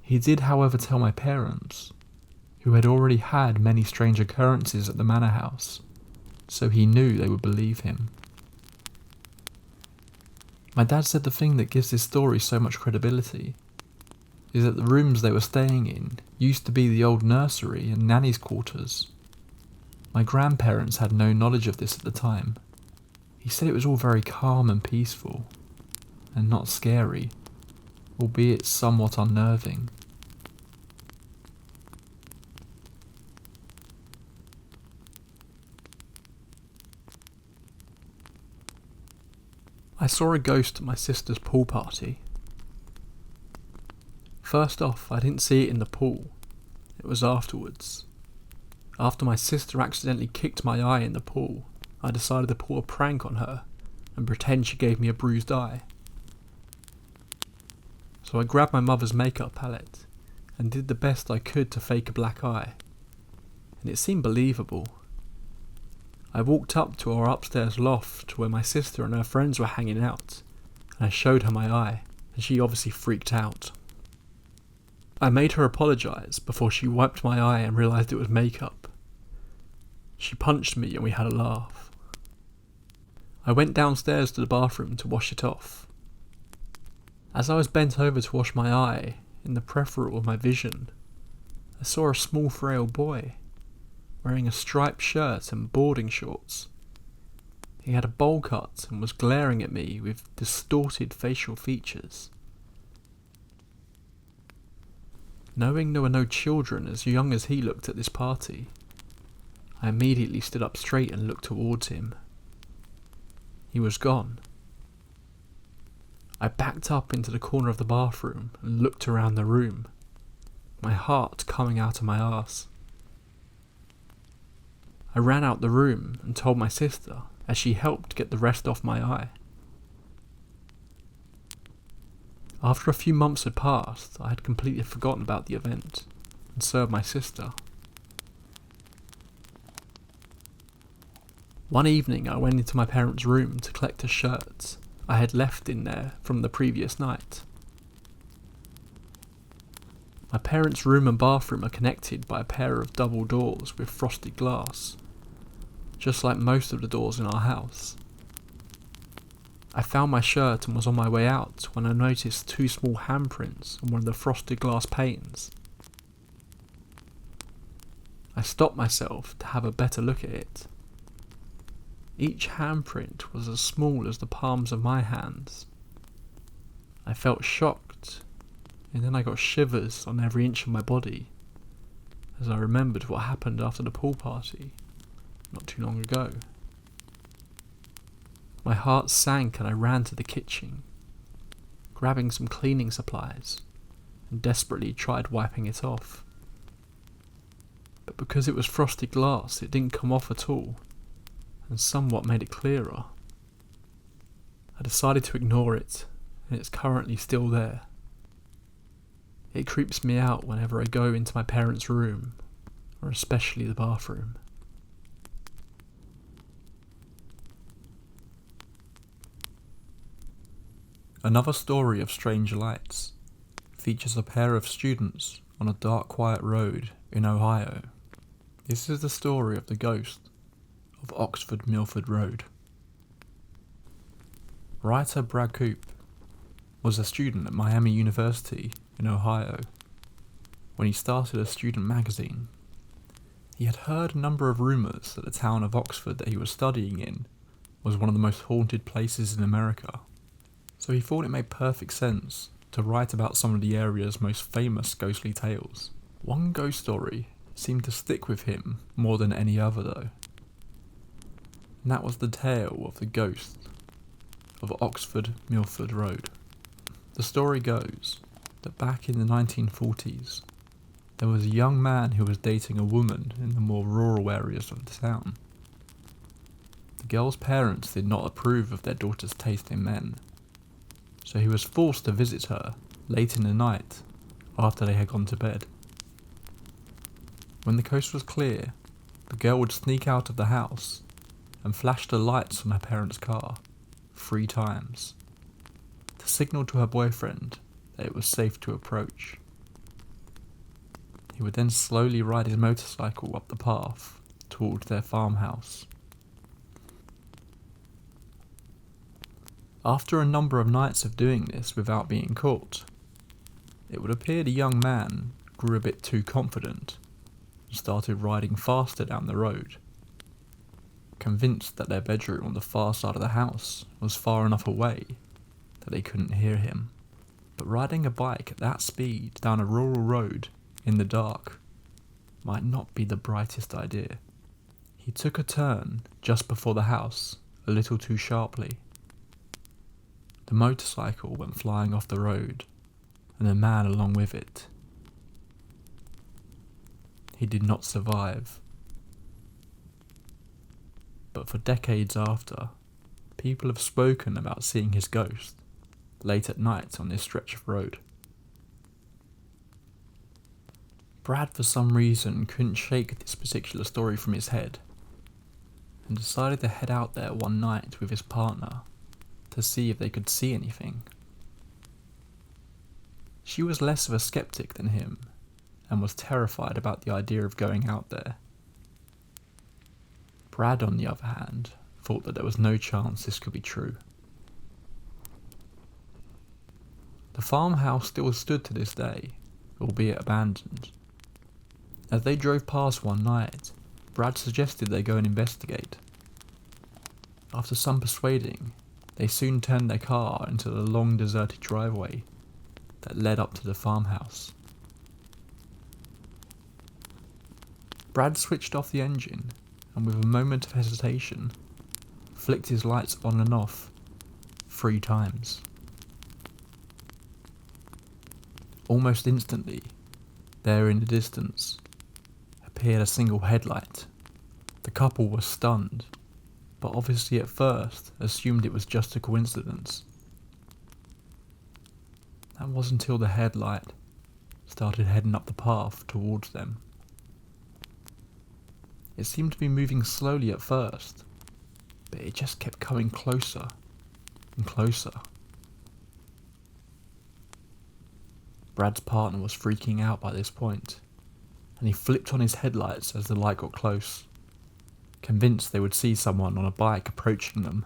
A: He did, however, tell my parents, who had already had many strange occurrences at the Manor house, so he knew they would believe him. My dad said the thing that gives this story so much credibility is that the rooms they were staying in used to be the old nursery and nanny's quarters. My grandparents had no knowledge of this at the time. He said it was all very calm and peaceful, and not scary, albeit somewhat unnerving. I saw a ghost at my sister's pool party. First off, I didn't see it in the pool. It was afterwards. After my sister accidentally kicked my eye in the pool, I decided to pull a prank on her and pretend she gave me a bruised eye. So I grabbed my mother's makeup palette and did the best I could to fake a black eye, and it seemed believable. I walked up to our upstairs loft where my sister and her friends were hanging out, and I showed her my eye, and she obviously freaked out. I made her apologise before she wiped my eye and realised it was makeup. She punched me and we had a laugh. I went downstairs to the bathroom to wash it off. As I was bent over to wash my eye, in the peripheral of my vision, I saw a small frail boy, wearing a striped shirt and boarding shorts. He had a bowl cut and was glaring at me with distorted facial features. Knowing there were no children as young as he looked at this party, I immediately stood up straight and looked towards him. He was gone. I backed up into the corner of the bathroom and looked around the room, my heart coming out of my arse. I ran out the room and told my sister as she helped get the rest off my eye. After a few months had passed, I had completely forgotten about the event and so had my sister. One evening I went into my parents' room to collect a shirt I had left in there from the previous night. My parents' room and bathroom are connected by a pair of double doors with frosted glass, just like most of the doors in our house. I found my shirt and was on my way out when I noticed two small handprints on one of the frosted glass panes. I stopped myself to have a better look at it. Each handprint was as small as the palms of my hands. I felt shocked, and then I got shivers on every inch of my body as I remembered what happened after the pool party not too long ago. My heart sank and I ran to the kitchen, grabbing some cleaning supplies, and desperately tried wiping it off. But because it was frosted glass, it didn't come off at all, and somewhat made it clearer. I decided to ignore it, and it's currently still there. It creeps me out whenever I go into my parents' room, or especially the bathroom. Another story of strange lights features a pair of students on a dark, quiet road in Ohio. This is the story of the ghost of Oxford Milford Road. Writer Brad Coop was a student at Miami University in Ohio when he started a student magazine. He had heard a number of rumours that the town of Oxford that he was studying in was one of the most haunted places in America. So he thought it made perfect sense to write about some of the area's most famous ghostly tales. One ghost story seemed to stick with him more than any other though, and that was the tale of the ghost of Oxford Milford Road. The story goes that back in the 1940s, there was a young man who was dating a woman in the more rural areas of the town. The girl's parents did not approve of their daughter's taste in men, so he was forced to visit her late in the night after they had gone to bed. When the coast was clear, the girl would sneak out of the house and flash the lights on her parents' car 3 times to signal to her boyfriend that it was safe to approach. He would then slowly ride his motorcycle up the path towards their farmhouse. After a number of nights of doing this without being caught, it would appear the young man grew a bit too confident and started riding faster down the road, convinced that their bedroom on the far side of the house was far enough away that they couldn't hear him. But riding a bike at that speed down a rural road in the dark might not be the brightest idea. He took a turn just before the house a little too sharply. The motorcycle went flying off the road, and the man along with it. He did not survive. But for decades after, people have spoken about seeing his ghost late at night on this stretch of road. Brad for some reason couldn't shake this particular story from his head, and decided to head out there one night with his partner to see if they could see anything. She was less of a skeptic than him, and was terrified about the idea of going out there. Brad, on the other hand, thought that there was no chance this could be true. The farmhouse still stood to this day, albeit abandoned. As they drove past one night, Brad suggested they go and investigate. After some persuading, they soon turned their car into the long deserted driveway that led up to the farmhouse. Brad switched off the engine and with a moment of hesitation, flicked his lights on and off 3 times. Almost instantly, there in the distance, appeared a single headlight. The couple was stunned, but obviously at first assumed it was just a coincidence. That wasn't until the headlight started heading up the path towards them. It seemed to be moving slowly at first, but it just kept coming closer and closer. Brad's partner was freaking out by this point, and he flipped on his headlights as the light got close, convinced they would see someone on a bike approaching them.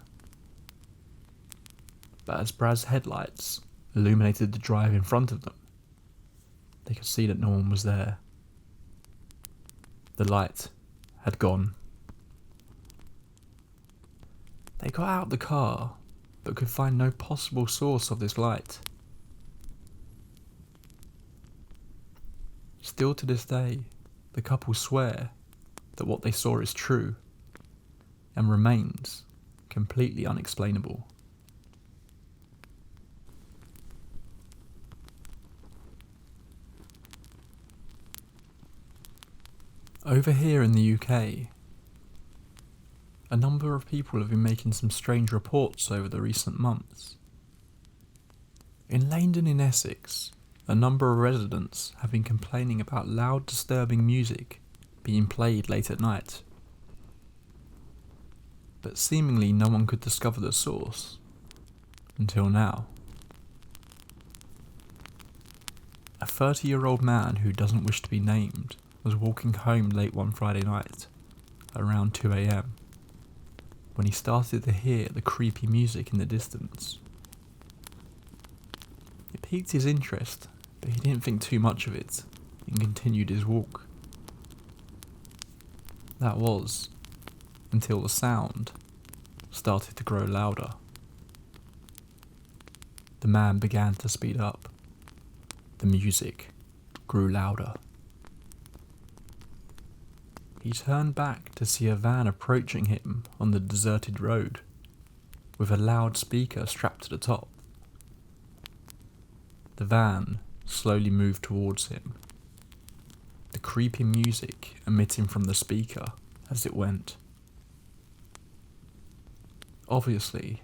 A: But as Brad's headlights illuminated the drive in front of them, they could see that no one was there. The light had gone. They got out of the car, but could find no possible source of this light. Still to this day, the couple swear that what they saw is true and remains completely unexplainable. Over here in the UK, a number of people have been making some strange reports over the recent months. In Leindon in Essex, a number of residents have been complaining about loud, disturbing music being played late at night. But seemingly no one could discover the source until now. A 30-year-old man who doesn't wish to be named was walking home late one Friday night, around 2 AM, when he started to hear the creepy music in the distance. It piqued his interest, but he didn't think too much of it and continued his walk. That was until the sound started to grow louder. The man began to speed up. The music grew louder. He turned back to see a van approaching him on the deserted road, with a loudspeaker strapped to the top. The van slowly moved towards him, the creepy music emitting from the speaker as it went. Obviously,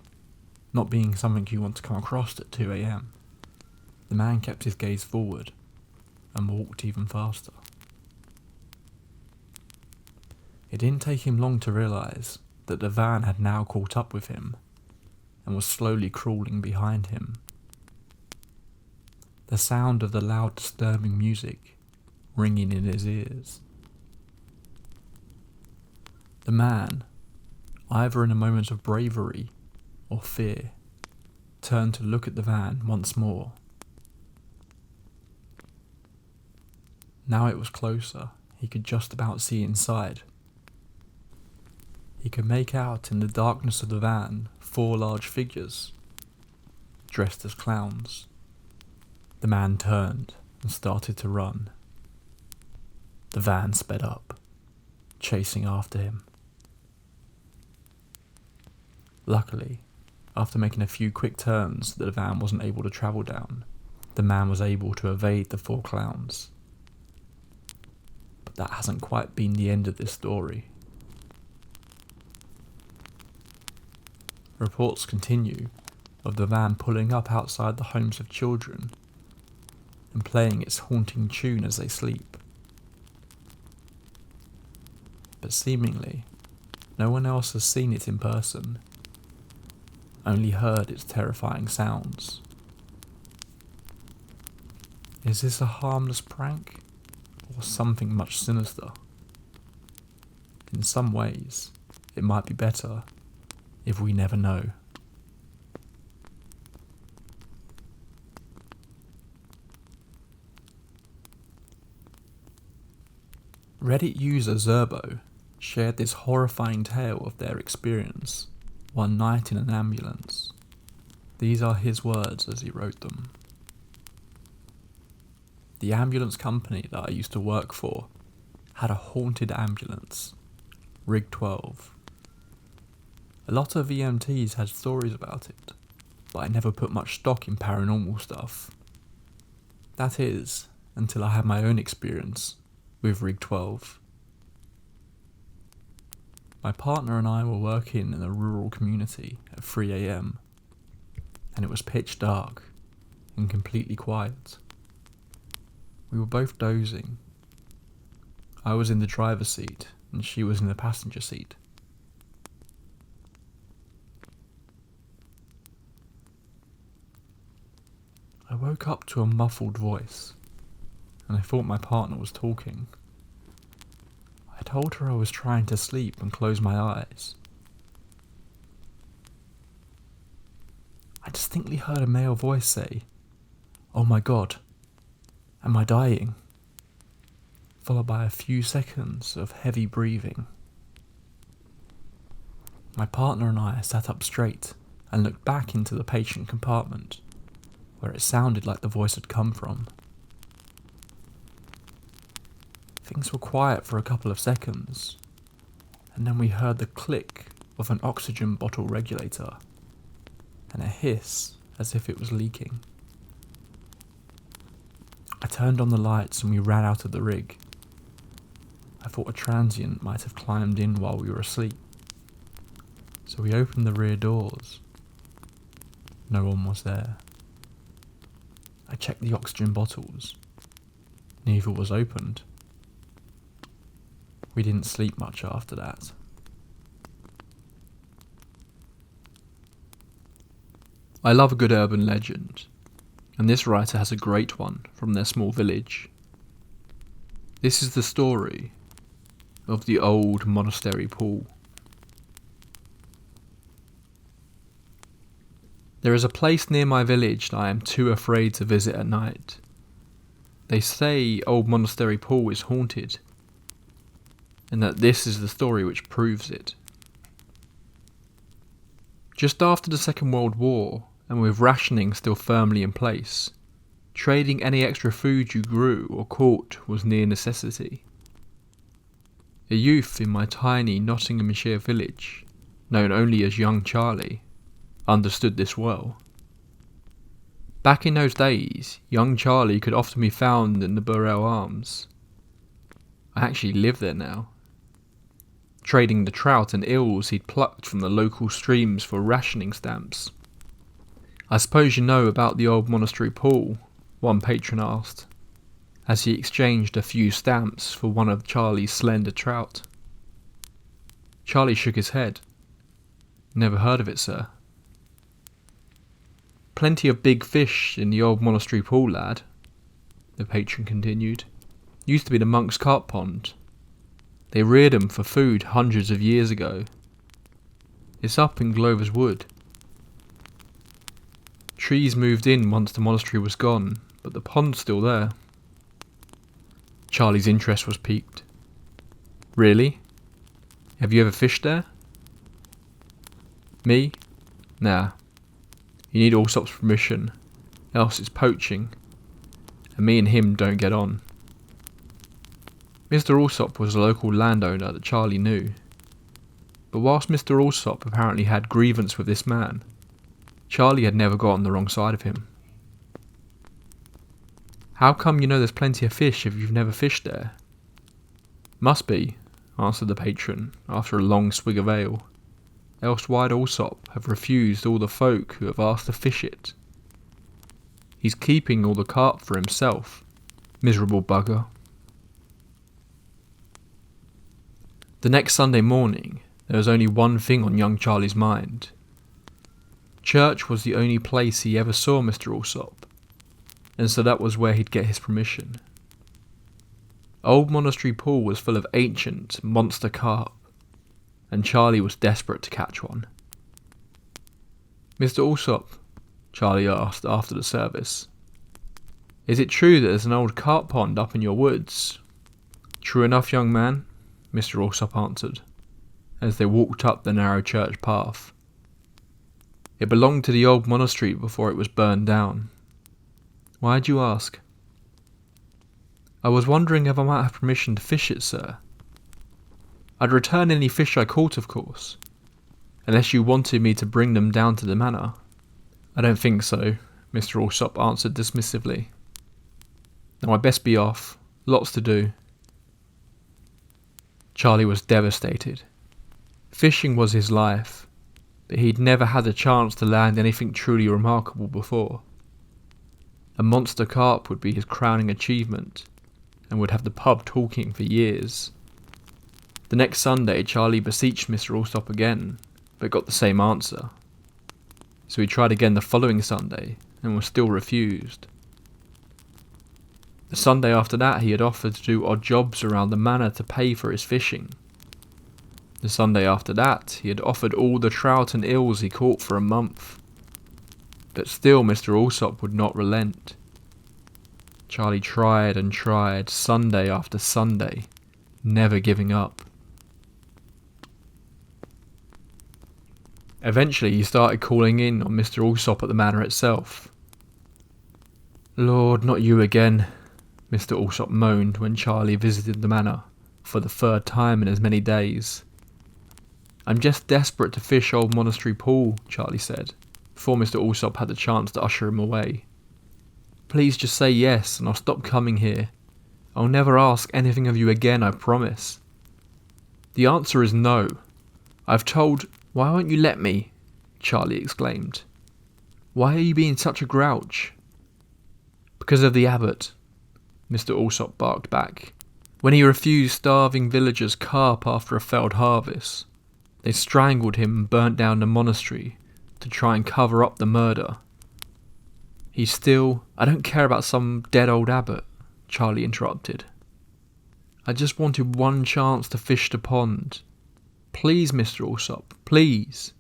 A: not being something you want to come across at 2 a.m, the man kept his gaze forward and walked even faster. It didn't take him long to realise that the van had now caught up with him and was slowly crawling behind him. The sound of the loud, disturbing music ringing in his ears. The man, either in a moment of bravery or fear, turned to look at the van once more. Now it was closer, he could just about see inside. He could make out in the darkness of the van 4 large figures, dressed as clowns. The man turned and started to run. The van sped up, chasing after him. Luckily, after making a few quick turns that the van wasn't able to travel down, the man was able to evade the 4 clowns. But that hasn't quite been the end of this story. Reports continue of the van pulling up outside the homes of children and playing its haunting tune as they sleep. But seemingly, no one else has seen it in person, only heard its terrifying sounds. Is this a harmless prank, or something much sinister? In some ways, it might be better if we never know. Reddit user Zerbo shared this horrifying tale of their experience one night in an ambulance. These are his words as he wrote them. The ambulance company that I used to work for had a haunted ambulance, Rig 12. A lot of EMTs had stories about it, but I never put much stock in paranormal stuff. That is, until I had my own experience with Rig 12. My partner and I were working in a rural community at 3 a.m, and it was pitch dark and completely quiet. We were both dozing. I was in the driver's seat and she was in the passenger seat. I woke up to a muffled voice, and I thought my partner was talking. I told her I was trying to sleep and close my eyes. I distinctly heard a male voice say, "Oh my God, am I dying?" Followed by a few seconds of heavy breathing. My partner and I sat up straight and looked back into the patient compartment, where it sounded like the voice had come from. Things were quiet for a couple of seconds, and then we heard the click of an oxygen bottle regulator, and a hiss as if it was leaking. I turned on the lights and we ran out of the rig. I thought a transient might have climbed in while we were asleep, so we opened the rear doors. No one was there. I checked the oxygen bottles. Neither was opened. We didn't sleep much after that. I love a good urban legend, and this writer has a great one from their small village. This is the story of the old monastery pool. There is a place near my village that I am too afraid to visit at night. They say old monastery pool is haunted, and that this is the story which proves it. Just after the Second World War, and with rationing still firmly in place, Trading any extra food you grew or caught was near necessity. A youth in my tiny Nottinghamshire village, known only as young Charlie, understood this well. Back in those days, young Charlie could often be found in the Muriel Arms. I actually live there now, trading the trout and eels he'd plucked from the local streams for rationing stamps. I suppose you know about the old monastery pool, one patron asked, as he exchanged a few stamps for one of Charlie's slender trout. Charlie shook his head. Never heard of it, sir. Plenty of big fish in the old monastery pool, lad, the patron continued. Used to be the monks' carp pond. They reared 'em for food hundreds of years ago. It's up in Glover's Wood. Trees moved in once the monastery was gone, but the pond's still there. Charlie's interest was piqued. Really? Have you ever fished there? Me? Nah. You need Allsop's permission, else it's poaching, and me and him don't get on. Mr. Allsop was a local landowner that Charlie knew, but whilst Mr. Allsop apparently had grievance with this man, Charlie had never got on the wrong side of him. How come you know there's plenty of fish if you've never fished there? Must be, answered the patron after a long swig of ale. Else why'd Allsop have refused all the folk who have asked to fish it? He's keeping all the carp for himself, miserable bugger. The next Sunday morning, there was only one thing on young Charlie's mind. Church was the only place he ever saw Mr. Allsop, and so that was where he'd get his permission. Old Monastery Pool was full of ancient, monster carp, and Charlie was desperate to catch one. Mr. Allsop, Charlie asked after the service, is it true that there's an old carp pond up in your woods? True enough, young man, Mr. Allsop answered, as they walked up the narrow church path. It belonged to the old monastery before it was burned down. Why'd you ask? I was wondering if I might have permission to fish it, sir. I'd return any fish I caught, of course, unless you wanted me to bring them down to the manor. I don't think so, Mr. Allsop answered dismissively. Now I'd best be off. Lots to do. Charlie was devastated. Fishing was his life, but he'd never had a chance to land anything truly remarkable before. A monster carp would be his crowning achievement, and would have the pub talking for years. The next Sunday, Charlie beseeched Mr. Allsop again, but got the same answer. So he tried again the following Sunday, and was still refused. The Sunday after that, he had offered to do odd jobs around the manor to pay for his fishing. The Sunday after that, he had offered all the trout and eels he caught for a month. But still Mr. Allsop would not relent. Charlie tried and tried, Sunday after Sunday, never giving up. Eventually he started calling in on Mr. Allsop at the manor itself. Lord, not you again, Mr. Allsop moaned when Charlie visited the manor for the third time in as many days. I'm just desperate to fish Old Monastery Pool, Charlie said, before Mr. Allsop had the chance to usher him away. Please just say yes and I'll stop coming here. I'll never ask anything of you again, I promise. The answer is no. I've told... Why won't you let me? Charlie exclaimed. Why are you being such a grouch? Because of the abbot, Mr. Allsop barked back. When he refused starving villagers carp after a failed harvest, they strangled him and burnt down the monastery to try and cover up the murder. I don't care about some dead old abbot, Charlie interrupted. I just wanted one chance to fish the pond. Please, Mr. Allsop, please.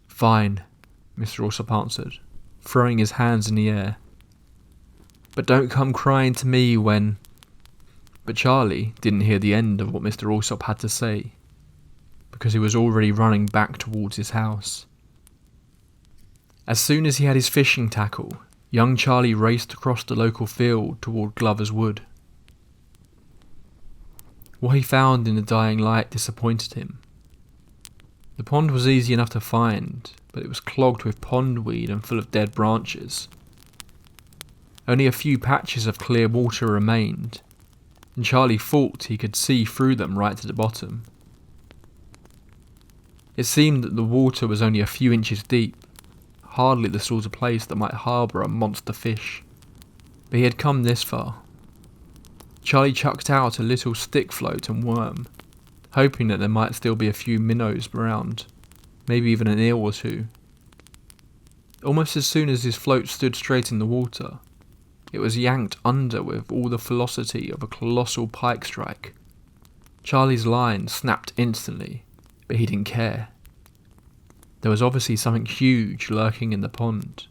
A: Fine, Mr. Allsop answered, throwing his hands in the air. But don't come crying to me when... But Charlie didn't hear the end of what Mr. Allsop had to say, because he was already running back towards his house. As soon as he had his fishing tackle, young Charlie raced across the local field toward Glover's Wood. What he found in the dying light disappointed him. The pond was easy enough to find, but it was clogged with pondweed and full of dead branches. Only a few patches of clear water remained, and Charlie thought he could see through them right to the bottom. It seemed that the water was only a few inches deep, hardly the sort of place that might harbour a monster fish. But he had come this far. Charlie chucked out a little stick float and worm, hoping that there might still be a few minnows around, maybe even an eel or two. Almost as soon as his float stood straight in the water, it was yanked under with all the velocity of a colossal pike strike. Charlie's line snapped instantly, but he didn't care. There was obviously something huge lurking in the pond.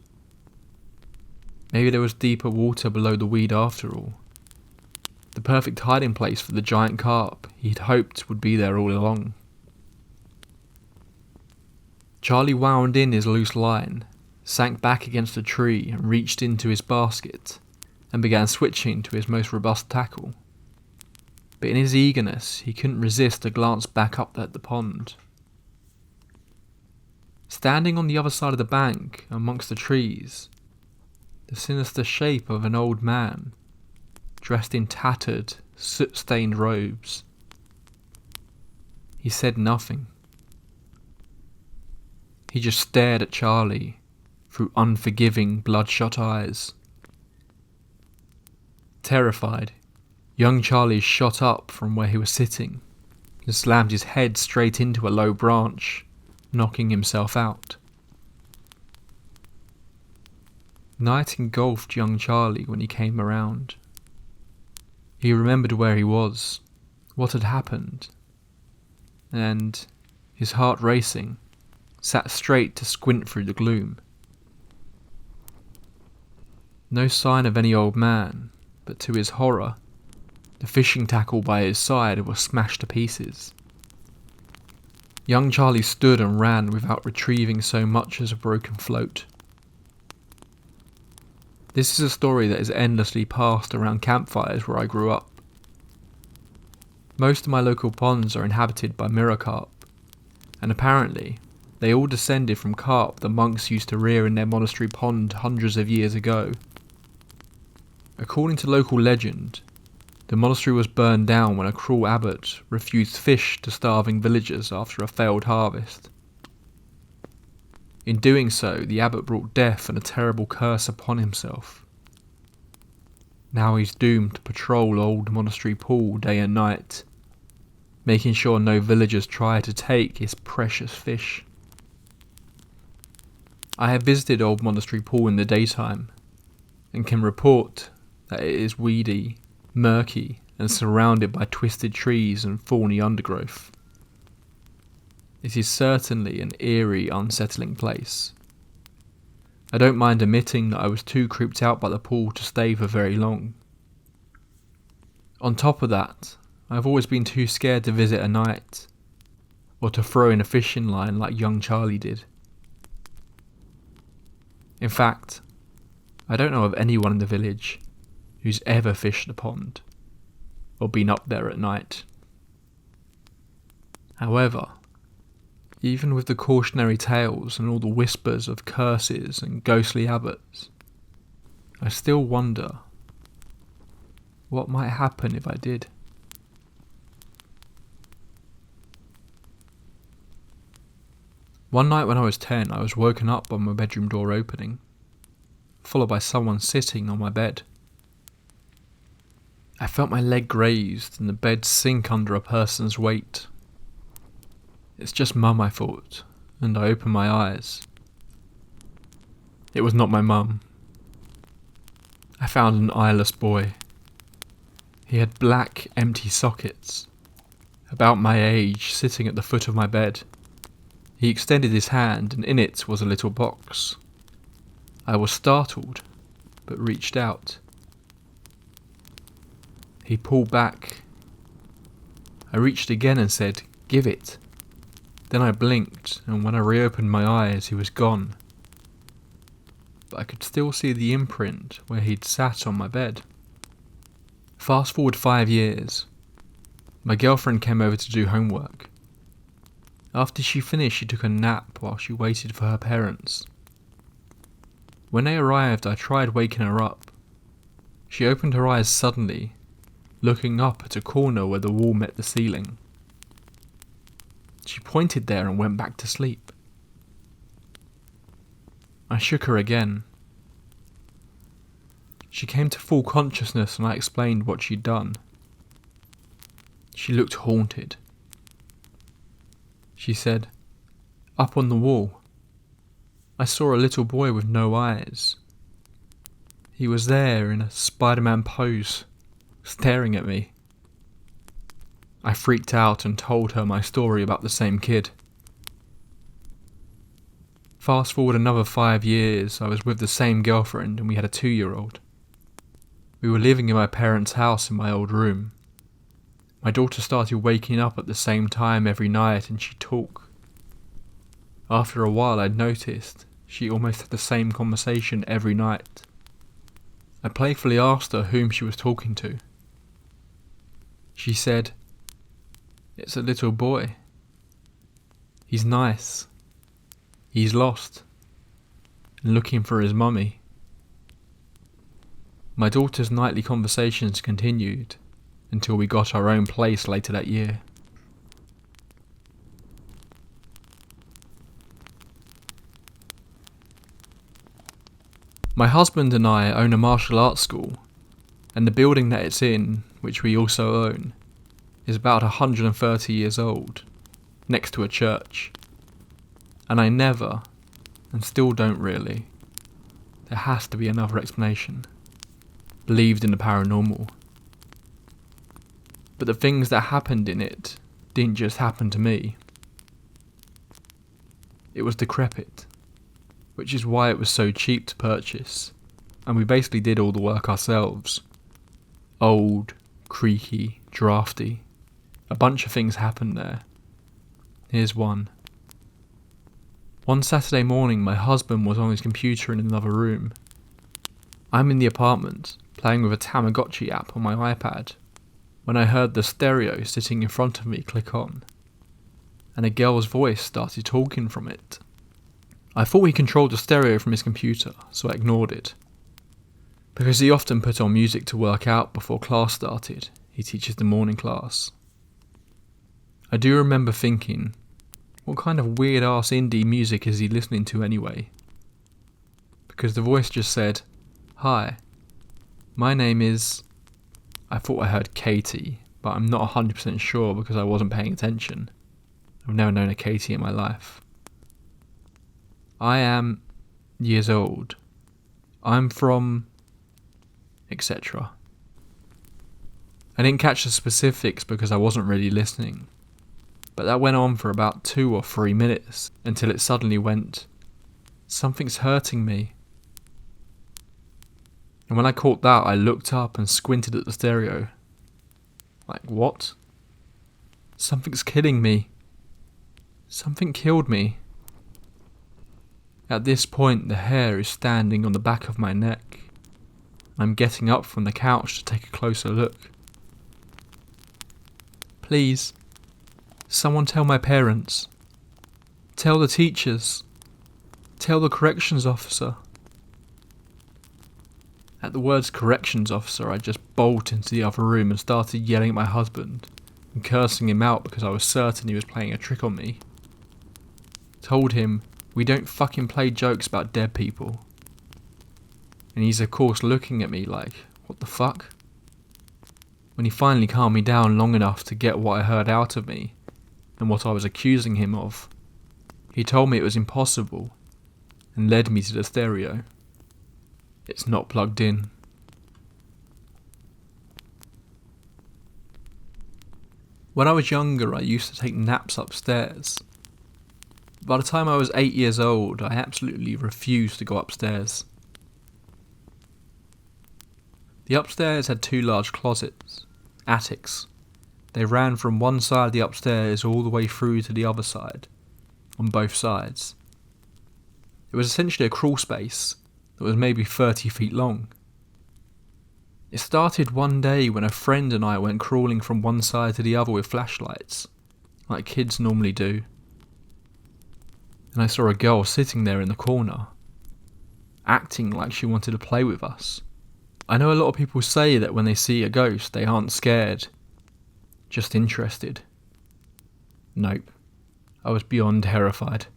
A: Maybe there was deeper water below the weed after all. The perfect hiding place for the giant carp he'd hoped would be there all along. Charlie wound in his loose line, sank back against a tree and reached into his basket and began switching to his most robust tackle. But in his eagerness, he couldn't resist a glance back up at the pond. Standing on the other side of the bank, amongst the trees, the sinister shape of an old man, dressed in tattered, soot-stained robes. He said nothing. He just stared at Charlie through unforgiving, bloodshot eyes. Terrified, young Charlie shot up from where he was sitting and slammed his head straight into a low branch, knocking himself out. Night engulfed young Charlie when he came around. He remembered where he was, what had happened, and, his heart racing, sat straight to squint through the gloom. No sign of any old man, but to his horror, the fishing tackle by his side was smashed to pieces. Young Charlie stood and ran without retrieving so much as a broken float. This is a story that is endlessly passed around campfires where I grew up. Most of my local ponds are inhabited by mirror carp, and apparently they all descended from carp the monks used to rear in their monastery pond hundreds of years ago. According to local legend, the monastery was burned down when a cruel abbot refused fish to starving villagers after a failed harvest. In doing so, the abbot brought death and a terrible curse upon himself. Now he's doomed to patrol old monastery pool day and night, making sure no villagers try to take his precious fish. I have visited old monastery pool in the daytime, and can report that it is weedy, murky, and surrounded by twisted trees and thorny undergrowth. It is certainly an eerie, unsettling place. I don't mind admitting that I was too creeped out by the pool to stay for very long. On top of that, I've always been too scared to visit at night, or to throw in a fishing line like young Charlie did. In fact, I don't know of anyone in the village who's ever fished the pond, or been up there at night. However, even with the cautionary tales and all the whispers of curses and ghostly abbots, I still wonder what might happen if I did. One night when I was 10, I was woken up by my bedroom door opening, followed by someone sitting on my bed. I felt my leg grazed and the bed sink under a person's weight. It's just Mum, I thought, and I opened my eyes. It was not my mum. I found an eyeless boy. He had black, empty sockets, about my age, sitting at the foot of my bed. He extended his hand, and in it was a little box. I was startled, but reached out. He pulled back. I reached again and said, "Give it." Then I blinked, and when I reopened my eyes, he was gone. but I could still see the imprint where he'd sat on my bed. Fast forward 5 years. My girlfriend came over to do homework. After she finished, she took a nap while she waited for her parents. When they arrived, I tried waking her up. She opened her eyes suddenly, looking up at a corner where the wall met the ceiling. She pointed there and went back to sleep. I shook her again. She came to full consciousness and I explained what she'd done. She looked haunted. She said, "Up on the wall, I saw a little boy with no eyes. He was there in a Spider-Man pose, staring at me." I freaked out and told her my story about the same kid. Fast forward another 5 years, I was with the same girlfriend and we had a 2-year-old. We were living in my parents' house in my old room. My daughter started waking up at the same time every night and she'd talk. After a while I'd noticed she almost had the same conversation every night. I playfully asked her whom she was talking to. She said, "It's a little boy. He's nice. He's lost and looking for his mummy." My daughter's nightly conversations continued until we got our own place later that year. My husband and I own a martial arts school, and the building that it's in, which we also own, is about 130 years old, next to a church. And I never, and still don't really, there has to be another explanation, believed in the paranormal. But the things that happened in it didn't just happen to me. It was decrepit, which is why it was so cheap to purchase, and we basically did all the work ourselves. Old, creaky, drafty. A bunch of things happened there. Here's one. One Saturday morning, my husband was on his computer in another room. I'm in the apartment, playing with a Tamagotchi app on my iPad, when I heard the stereo sitting in front of me click on, and a girl's voice started talking from it. I thought he controlled the stereo from his computer, so I ignored it. Because he often put on music to work out before class started. He teaches the morning class. I do remember thinking, what kind of weird ass indie music is he listening to anyway? Because the voice just said, "Hi, my name is..." I thought I heard Katie, but I'm not 100% sure because I wasn't paying attention. I've never known a Katie in my life. "I am years old. I'm from..." etc. I didn't catch the specifics because I wasn't really listening. But that went on for about 2 or 3 minutes until it suddenly went, "Something's hurting me." And when I caught that, I looked up and squinted at the stereo. Like, what? Something's killing me. Something killed me. At this point, the hair is standing on the back of my neck. I'm getting up from the couch to take a closer look. "Please, someone tell my parents. Tell the teachers. Tell the corrections officer." At the words corrections officer, I just bolted into the other room and started yelling at my husband and cursing him out because I was certain he was playing a trick on me. Told him, we don't fucking play jokes about dead people. And he's of course looking at me like, what the fuck? When he finally calmed me down long enough to get what I heard out of me and what I was accusing him of, he told me it was impossible and led me to the stereo. It's not plugged in. When I was younger, I used to take naps upstairs. By the time I was 8 years old, I absolutely refused to go upstairs. The upstairs had 2 large closets, attics. They ran from one side of the upstairs all the way through to the other side, on both sides. It was essentially a crawl space, that was maybe 30 feet long. It started one day when a friend and I went crawling from one side to the other with flashlights, like kids normally do. And I saw a girl sitting there in the corner, acting like she wanted to play with us. I know a lot of people say that when they see a ghost they aren't scared, just interested. Nope, I was beyond terrified.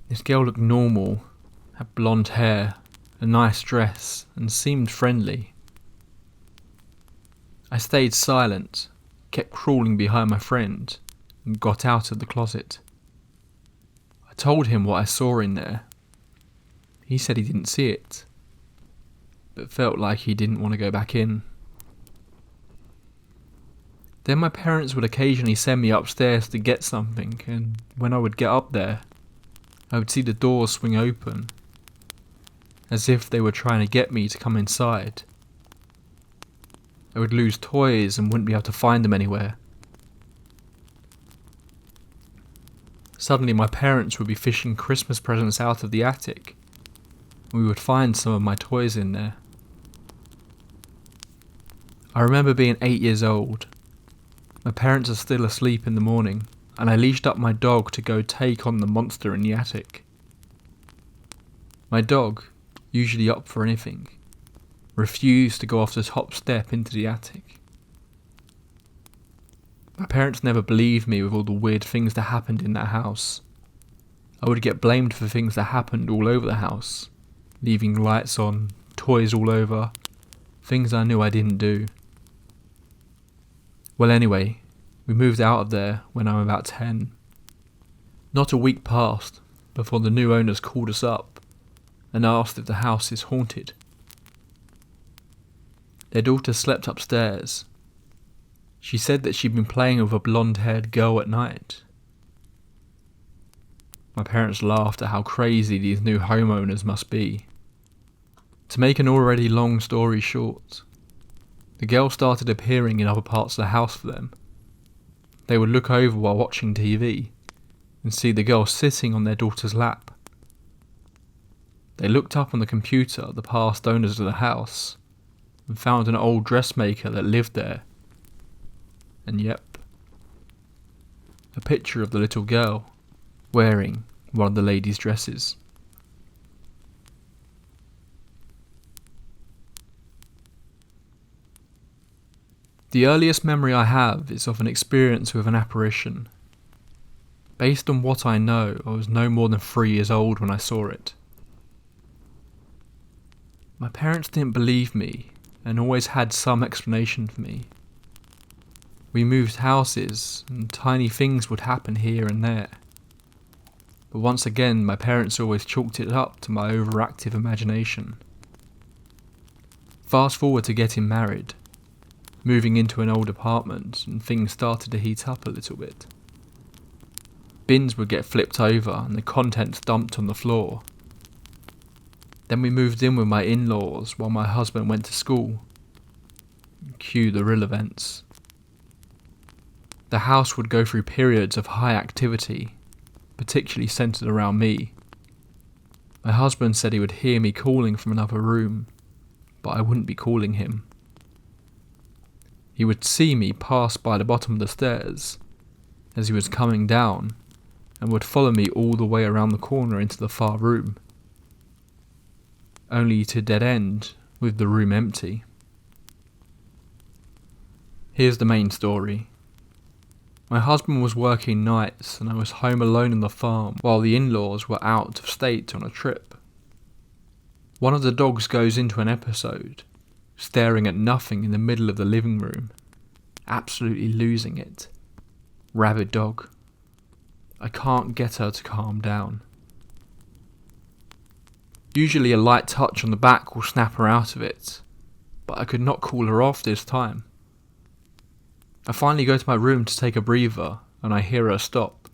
A: This girl looked normal, had blonde hair, a nice dress, and seemed friendly. I stayed silent, kept crawling behind my friend, and got out of the closet. I told him what I saw in there. He said he didn't see it, but felt like he didn't want to go back in. Then my parents would occasionally send me upstairs to get something, and when I would get up there, I would see the doors swing open, as if they were trying to get me to come inside. I would lose toys and wouldn't be able to find them anywhere. Suddenly my parents would be fishing Christmas presents out of the attic. We would find some of my toys in there. I remember being 8 years old. My parents are still asleep in the morning, and I leashed up my dog to go take on the monster in the attic. My dog, usually up for anything, refused to go off the top step into the attic. My parents never believed me with all the weird things that happened in that house. I would get blamed for things that happened all over the house, leaving lights on, toys all over, things I knew I didn't do. Well, anyway, we moved out of there when I was about 10. Not a week passed before the new owners called us up and asked if the house is haunted. Their daughter slept upstairs. She said that she'd been playing with a blonde-haired girl at night. My parents laughed at how crazy these new homeowners must be. To make an already long story short, the girl started appearing in other parts of the house for them. They would look over while watching TV and see the girl sitting on their daughter's lap. They looked up on the computer at the past owners of the house and found an old dressmaker that lived there. And yep, a picture of the little girl wearing one of the ladies' dresses. The earliest memory I have is of an experience with an apparition. Based on what I know, I was no more than 3 years old when I saw it. My parents didn't believe me and always had some explanation for me. We moved houses and tiny things would happen here and there. But once again, my parents always chalked it up to my overactive imagination. Fast forward to getting married, moving into an old apartment, and things started to heat up a little bit. Bins would get flipped over and the contents dumped on the floor. Then we moved in with my in-laws while my husband went to school. Cue the real events. The house would go through periods of high activity, particularly centred around me. My husband said he would hear me calling from another room, but I wouldn't be calling him. He would see me pass by the bottom of the stairs as he was coming down and would follow me all the way around the corner into the far room, only to dead end with the room empty. Here's the main story. My husband was working nights and I was home alone on the farm while the in-laws were out of state on a trip. One of the dogs goes into an episode, staring at nothing in the middle of the living room, absolutely losing it. Rabid dog. I can't get her to calm down. Usually a light touch on the back will snap her out of it, but I could not cool her off this time. I finally go to my room to take a breather and I hear her stop.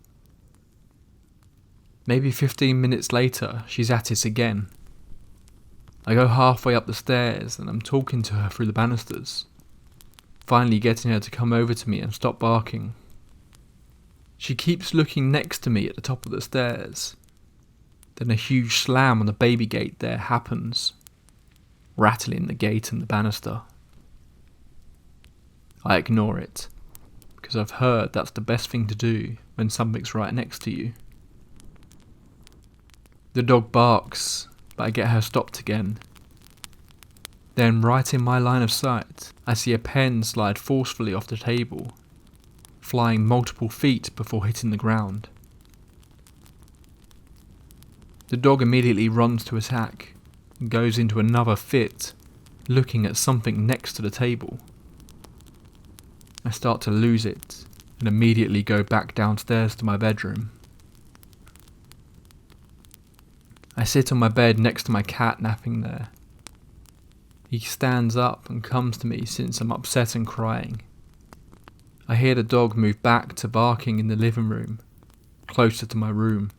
A: Maybe 15 minutes later, she's at it again. I go halfway up the stairs and I'm talking to her through the banisters, finally getting her to come over to me and stop barking. She keeps looking next to me at the top of the stairs, Then a huge slam on the baby gate there happens, rattling the gate and the banister. I ignore it, because I've heard that's the best thing to do when something's right next to you. The dog barks, but I get her stopped again. Then, right in my line of sight, I see a pen slide forcefully off the table, flying multiple feet before hitting the ground. The dog immediately runs to attack, and goes into another fit, looking at something next to the table. I start to lose it, and immediately go back downstairs to my bedroom. I sit on my bed next to my cat napping there. He stands up and comes to me since I'm upset and crying. I hear the dog move back to barking in the living room, closer to my room.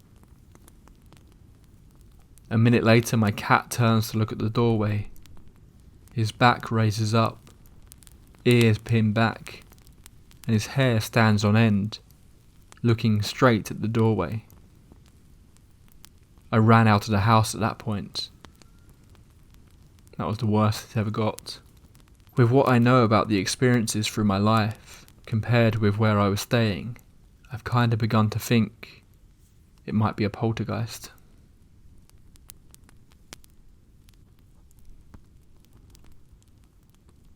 A: A minute later, my cat turns to look at the doorway. His back raises up, ears pinned back, and his hair stands on end, looking straight at the doorway. I ran out of the house at that point. That was the worst it ever got. With what I know about the experiences through my life, compared with where I was staying, I've kind of begun to think it might be a poltergeist.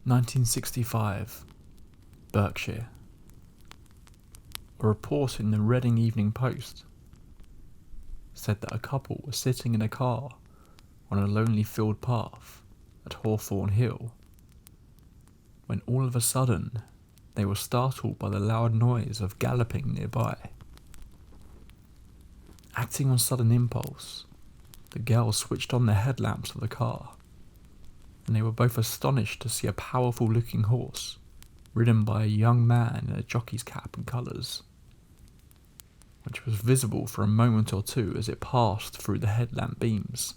A: (1965) Berkshire. A report in the Reading Evening Post said that a couple was sitting in a car on a lonely field path at Hawthorne Hill when all of a sudden they were startled by the loud noise of galloping nearby. Acting on sudden impulse, the girls switched on the headlamps of the car, and they were both astonished to see a powerful looking horse ridden by a young man in a jockey's cap and colours, which was visible for a moment or two as it passed through the headlamp beams.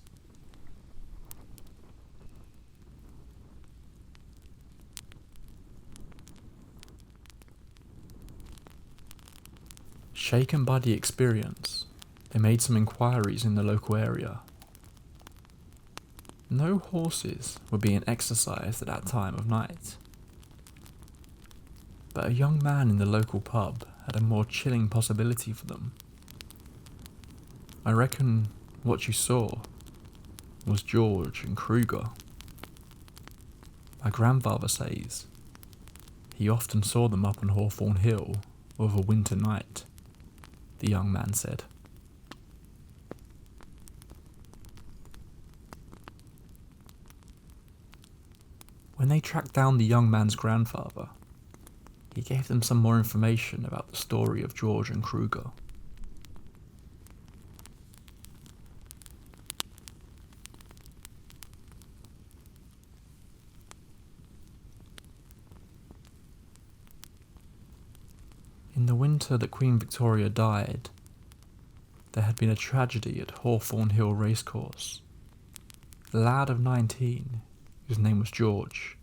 A: Shaken by the experience, they made some inquiries in the local area. No horses were being exercised at that time of night, but a young man in the local pub had a more chilling possibility for them. I reckon what you saw was George and Kruger. My grandfather says he often saw them up on Hawthorne Hill of a winter night, the young man said. When they tracked down the young man's grandfather, he gave them some more information about the story of George and Kruger. In the winter that Queen Victoria died, there had been a tragedy at Hawthorne Hill Racecourse. A lad of 19, whose name was George,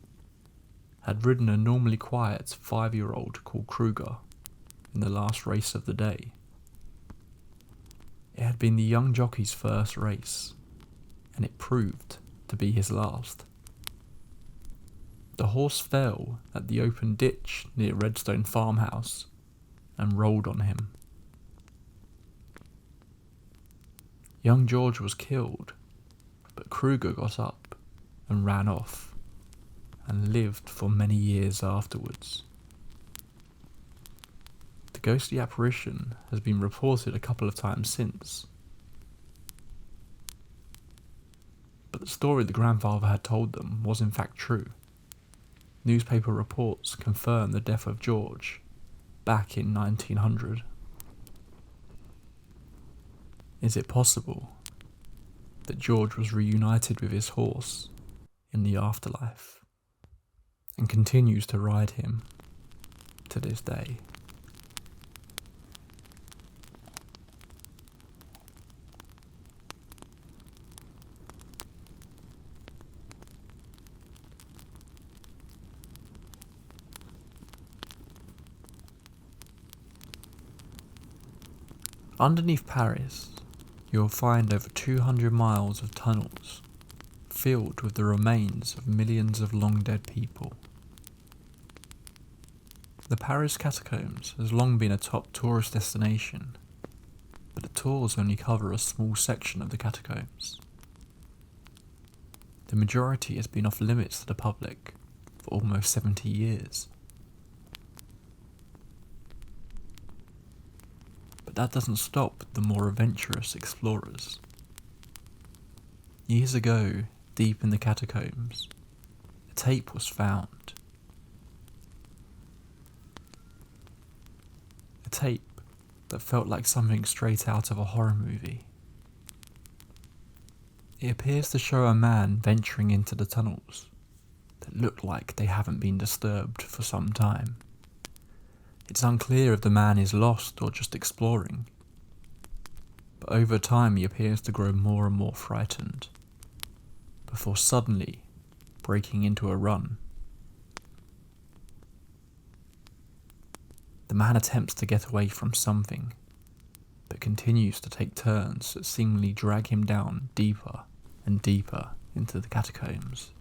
A: had ridden a normally quiet 5-year-old called Kruger in the last race of the day. It had been the young jockey's first race, and it proved to be his last. The horse fell at the open ditch near Redstone Farmhouse and rolled on him. Young George was killed, but Kruger got up and ran off, and lived for many years afterwards. The ghostly apparition has been reported a couple of times since, but the story the grandfather had told them was in fact true. Newspaper reports confirmed the death of George back in 1900. Is it possible that George was reunited with his horse in the afterlife and continues to ride him to this day? Underneath Paris, you will find over 200 miles of tunnels filled with the remains of millions of long-dead people. The Paris Catacombs has long been a top tourist destination, but the tours only cover a small section of the catacombs. The majority has been off limits to the public for almost 70 years. But that doesn't stop the more adventurous explorers. Years ago, deep in the catacombs, a tape was found. A tape that felt like something straight out of a horror movie. It appears to show a man venturing into the tunnels that look like they haven't been disturbed for some time. It's unclear if the man is lost or just exploring, but over time he appears to grow more and more frightened, before suddenly breaking into a run. The man attempts to get away from something, but continues to take turns that seemingly drag him down deeper and deeper into the catacombs.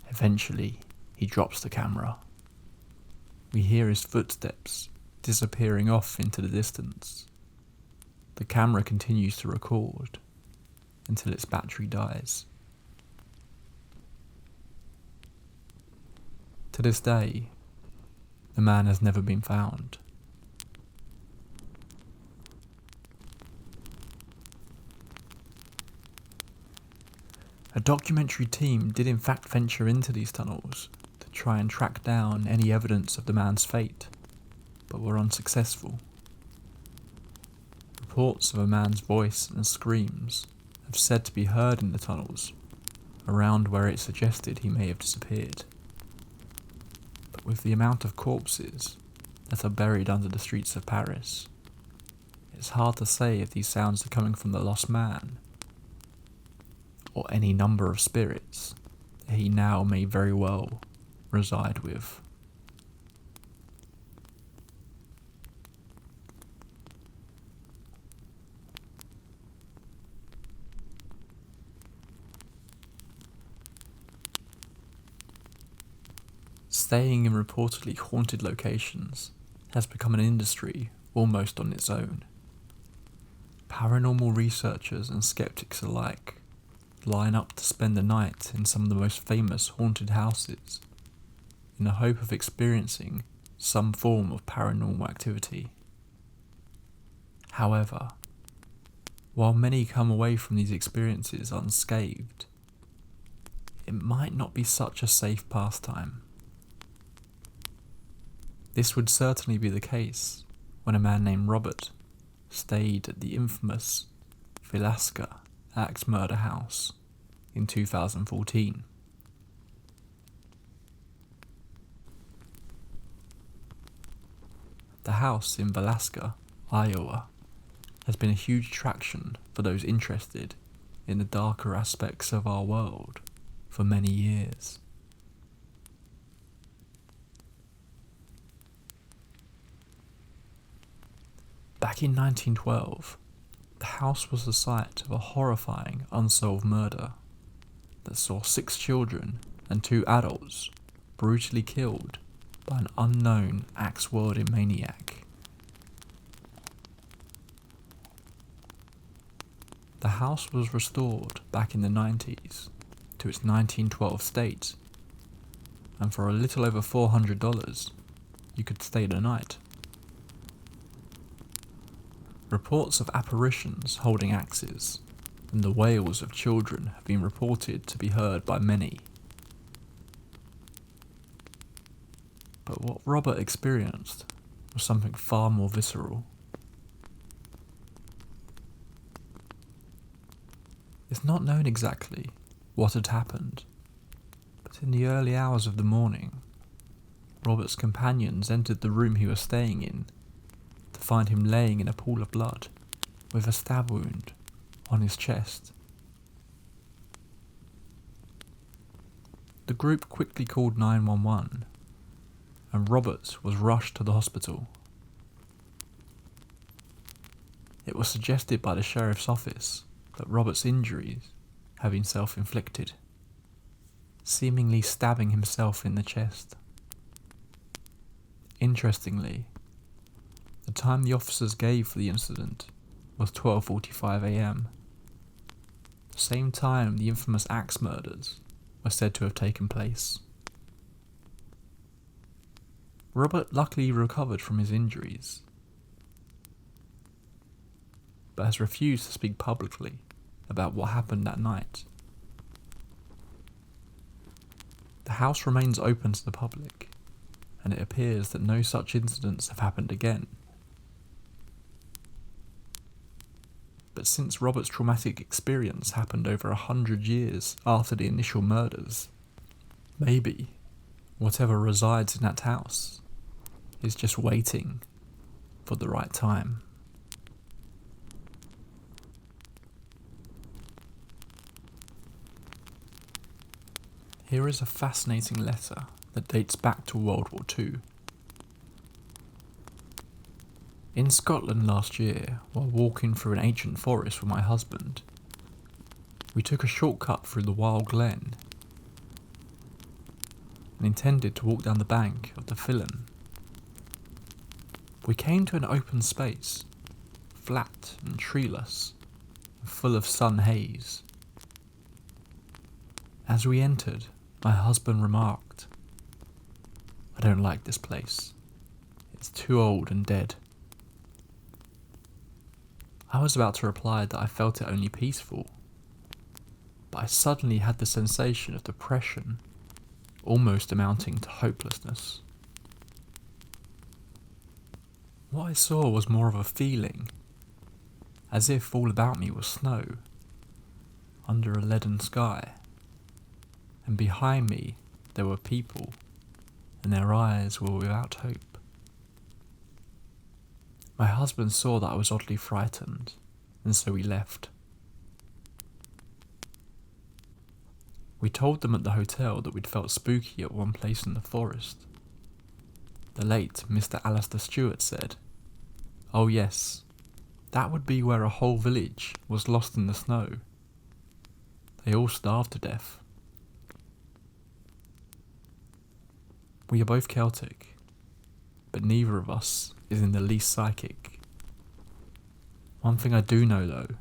A: Eventually, he drops the camera. We hear his footsteps disappearing off into the distance. The camera continues to record until its battery dies. To this day, the man has never been found. A documentary team did in fact venture into these tunnels to try and track down any evidence of the man's fate, but were unsuccessful. Reports of a man's voice and screams have said to be heard in the tunnels, around where it suggested he may have disappeared. But with the amount of corpses that are buried under the streets of Paris, it's hard to say if these sounds are coming from the lost man, or any number of spirits that he now may very well reside with. Staying in reportedly haunted locations has become an industry almost on its own. Paranormal researchers and skeptics alike line up to spend the night in some of the most famous haunted houses in the hope of experiencing some form of paranormal activity. However, while many come away from these experiences unscathed, it might not be such a safe pastime. This would certainly be the case when a man named Robert stayed at the infamous Velasca axe murder house in 2014. The house in Velasca, Iowa, has been a huge attraction for those interested in the darker aspects of our world for many years. Back in 1912, the house was the site of a horrifying unsolved murder that saw 6 children and 2 adults brutally killed by an unknown axe-wielding maniac. The house was restored back in the 90s to its 1912 state, and for a little over $400, you could stay the night. Reports of apparitions holding axes and the wails of children have been reported to be heard by many. But what Robert experienced was something far more visceral. It's not known exactly what had happened, but in the early hours of the morning, Robert's companions entered the room he was staying in to find him laying in a pool of blood with a stab wound on his chest. The group quickly called 911 and Robert was rushed to the hospital. It was suggested by the sheriff's office that Robert's injuries had been self-inflicted, seemingly stabbing himself in the chest. Interestingly, the time the officers gave for the incident was 12:45 a.m, the same time the infamous axe murders were said to have taken place. Robert luckily recovered from his injuries, but has refused to speak publicly about what happened that night. The house remains open to the public, and it appears that no such incidents have happened again. But since Robert's traumatic experience happened over 100 years after the initial murders, maybe whatever resides in that house is just waiting for the right time. Here is a fascinating letter that dates back to World War II. In Scotland last year, while walking through an ancient forest with my husband, we took a shortcut through the wild glen and intended to walk down the bank of the Fillen. We came to an open space, flat and treeless, and full of sun haze. As we entered, my husband remarked, "I don't like this place. It's too old and dead." I was about to reply that I felt it only peaceful, but I suddenly had the sensation of depression, almost amounting to hopelessness. What I saw was more of a feeling, as if all about me was snow, under a leaden sky, and behind me there were people, and their eyes were without hope. My husband saw that I was oddly frightened, and so we left. We told them at the hotel that we'd felt spooky at one place in the forest. The late Mr. Alistair Stewart said, "Oh yes, that would be where a whole village was lost in the snow. They all starved to death." We are both Celtic, but neither of us is in the least psychic. One thing I do know though,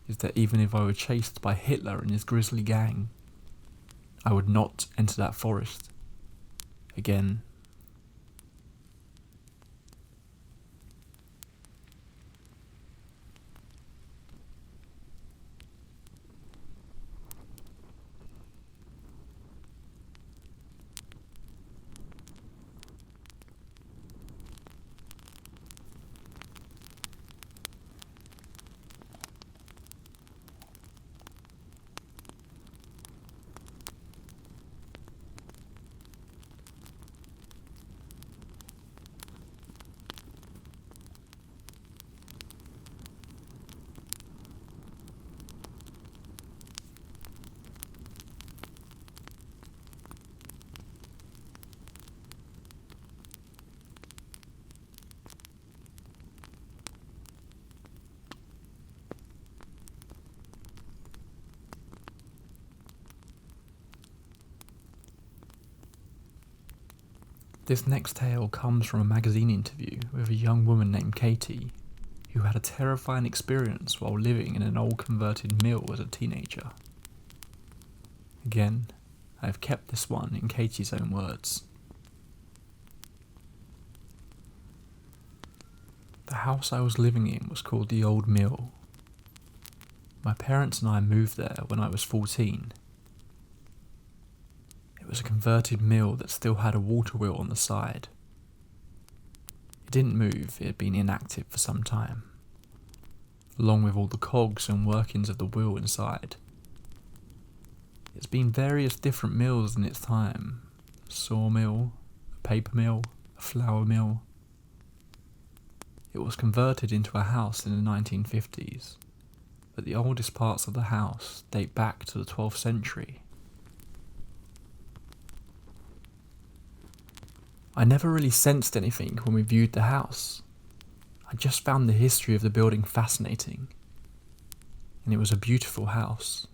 A: is that even if I were chased by Hitler and his grisly gang, I would not enter that forest again. This next tale comes from a magazine interview with a young woman named Katie, who had a terrifying experience while living in an old converted mill as a teenager. Again, I have kept this one in Katie's own words. The house I was living in was called the Old Mill. My parents and I moved there when I was 14. It was a converted mill that still had a water wheel on the side. It didn't move, it had been inactive for some time, along with all the cogs and workings of the wheel inside. It's been various different mills in its time: a sawmill, a paper mill, a flour mill. It was converted into a house in the 1950s, but the oldest parts of the house date back to the 12th century. I never really sensed anything when we viewed the house. I just found the history of the building fascinating, and it was a beautiful house,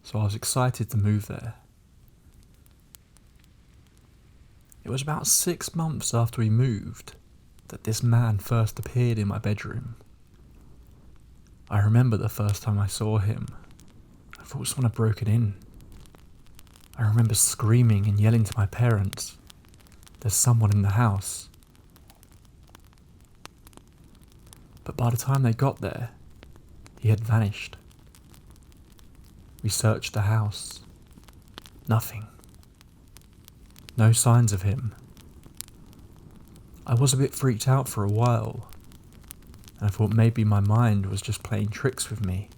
A: so I was excited to move there. It was about 6 months after we moved that this man first appeared in my bedroom. I remember the first time I saw him. I thought someone had broken in. I remember screaming and yelling to my parents, "There's someone in the house." But by the time they got there, he had vanished. We searched the house. Nothing. No signs of him. I was a bit freaked out for a while, and I thought maybe my mind was just playing tricks with me.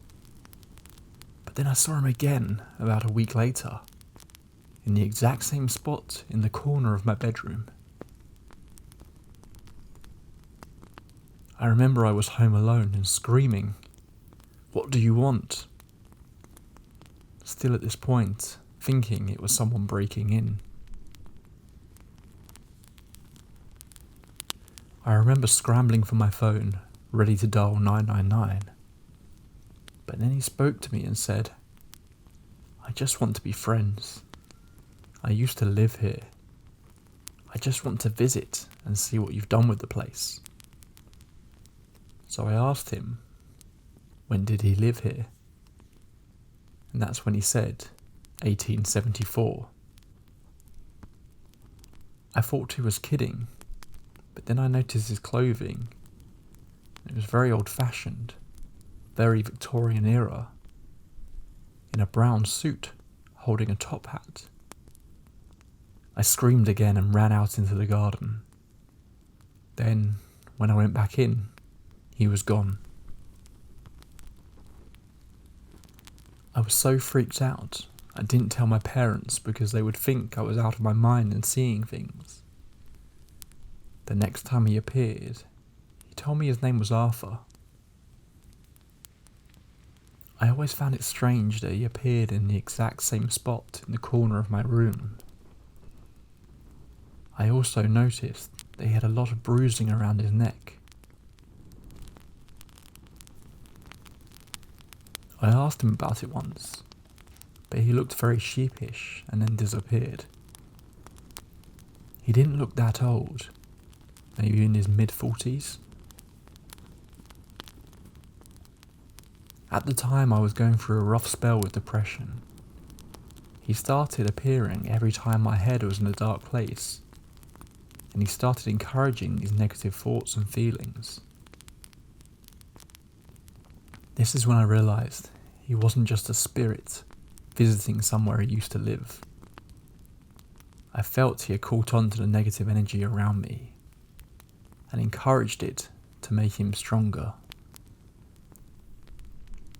A: But then I saw him again about a week later, in the exact same spot in the corner of my bedroom. I remember I was home alone and screaming, "What do you want?" Still at this point, thinking it was someone breaking in. I remember scrambling for my phone, ready to dial 999. But then he spoke to me and said, "I just want to be friends. I used to live here. I just want to visit and see what you've done with the place." So I asked him, when did he live here? And that's when he said, 1874. I thought he was kidding, but then I noticed his clothing. It was very old-fashioned, very Victorian era, in a brown suit, holding a top hat. I screamed again and ran out into the garden. Then, when I went back in, he was gone. I was so freaked out, I didn't tell my parents because they would think I was out of my mind and seeing things. The next time he appeared, he told me his name was Arthur. I always found it strange that he appeared in the exact same spot in the corner of my room. I also noticed that he had a lot of bruising around his neck. I asked him about it once, but he looked very sheepish and then disappeared. He didn't look that old, maybe in his mid-40s. At the time I was going through a rough spell with depression. He started appearing every time my head was in a dark place, and he started encouraging these negative thoughts and feelings. This is when I realised he wasn't just a spirit visiting somewhere he used to live. I felt he had caught on to the negative energy around me and encouraged it to make him stronger.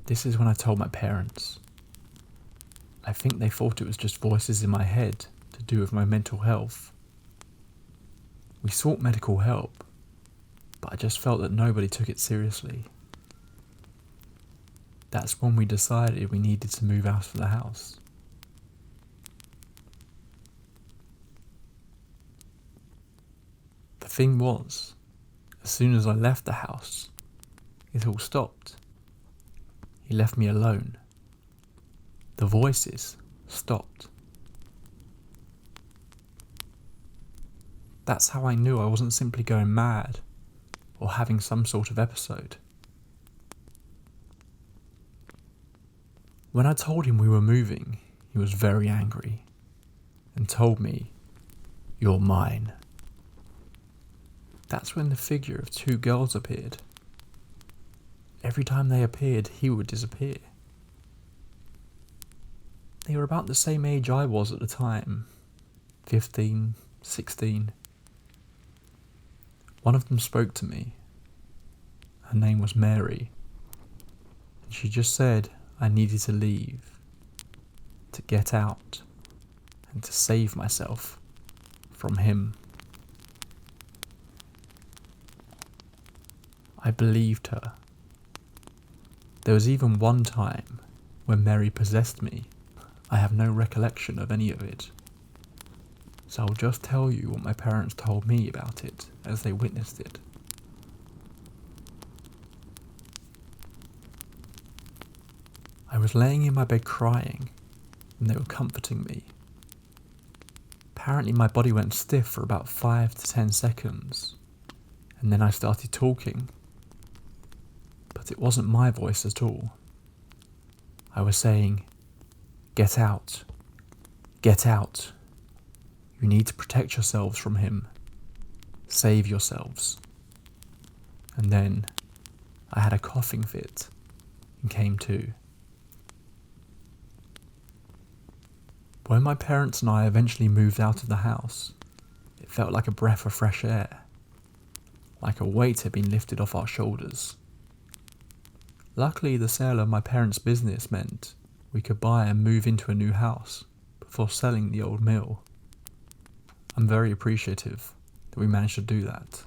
A: This is when I told my parents. I think they thought it was just voices in my head to do with my mental health. We sought medical help, but I just felt that nobody took it seriously. That's when we decided we needed to move out of the house. The thing was, as soon as I left the house, it all stopped. He left me alone. The voices stopped. That's how I knew I wasn't simply going mad or having some sort of episode. When I told him we were moving, he was very angry and told me, "You're mine." That's when the figure of two girls appeared. Every time they appeared, he would disappear. They were about the same age I was at the time, 15, 16. One of them spoke to me. Her name was Mary, and she just said I needed to leave, to get out, and to save myself from him. I believed her. There was even one time when Mary possessed me. I have no recollection of any of it, so I'll just tell you what my parents told me about it as they witnessed it. I was laying in my bed crying, and they were comforting me. Apparently my body went stiff for about 5 to 10 seconds, and then I started talking. But it wasn't my voice at all. I was saying, "Get out. Get out. You need to protect yourselves from him. Save yourselves." And then I had a coughing fit and came to. When my parents and I eventually moved out of the house, it felt like a breath of fresh air, like a weight had been lifted off our shoulders. Luckily, the sale of my parents' business meant we could buy and move into a new house before selling the old mill. I'm very appreciative that we managed to do that,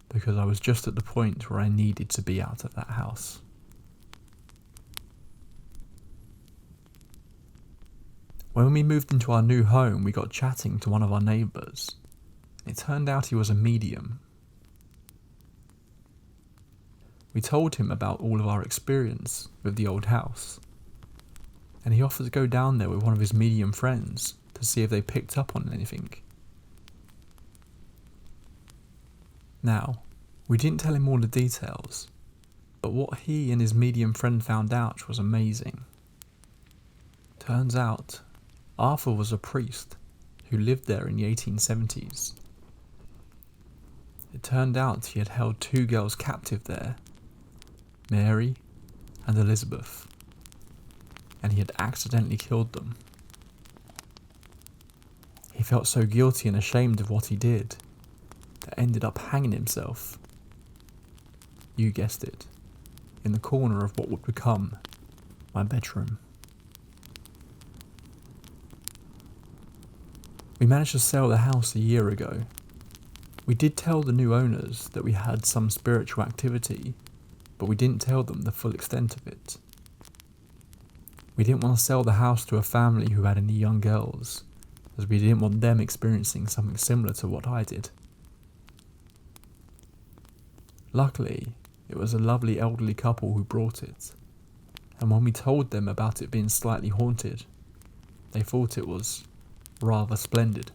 A: because I was just at the point where I needed to be out of that house. When we moved into our new home, we got chatting to one of our neighbours. It turned out he was a medium. We told him about all of our experience with the old house, and he offered to go down there with one of his medium friends to see if they picked up on anything. Now, we didn't tell him all the details, but what he and his medium friend found out was amazing. Turns out, Arthur was a priest who lived there in the 1870s. It turned out he had held 2 girls captive there, Mary and Elizabeth, and he had accidentally killed them. He felt so guilty and ashamed of what he did that ended up hanging himself. You guessed it, in the corner of what would become my bedroom. We managed to sell the house a year ago. We did tell the new owners that we had some spiritual activity, but we didn't tell them the full extent of it. We didn't want to sell the house to a family who had any young girls, as we didn't want them experiencing something similar to what I did. Luckily, it was a lovely elderly couple who brought it, and when we told them about it being slightly haunted, they thought it was rather splendid.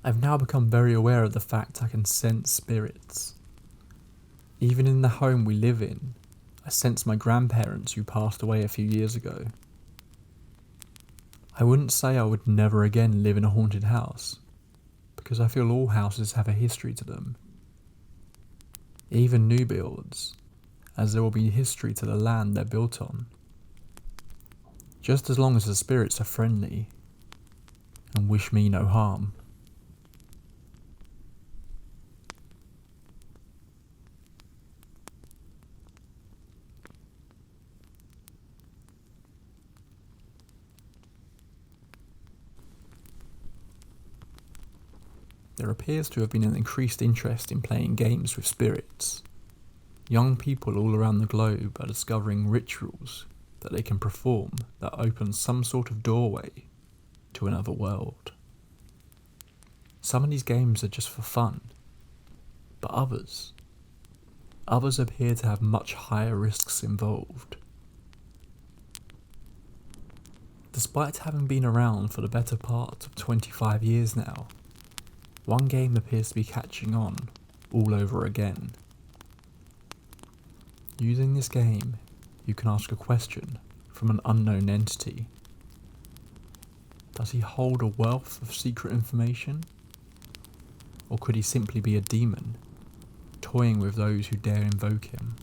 A: I've now become very aware of the fact I can sense spirits. Even in the home we live in, I sense my grandparents who passed away a few years ago. I wouldn't say I would never again live in a haunted house, because I feel all houses have a history to them. Even new builds, as there will be history to the land they're built on. Just as long as the spirits are friendly and wish me no harm. There appears to have been an increased interest in playing games with spirits. Young people all around the globe are discovering rituals that they can perform that open some sort of doorway to another world. Some of these games are just for fun, but others appear to have much higher risks involved. Despite having been around for the better part of 25 years now, one game appears to be catching on all over again. Using this game, you can ask a question from an unknown entity. Does he hold a wealth of secret information? Or could he simply be a demon, toying with those who dare invoke him?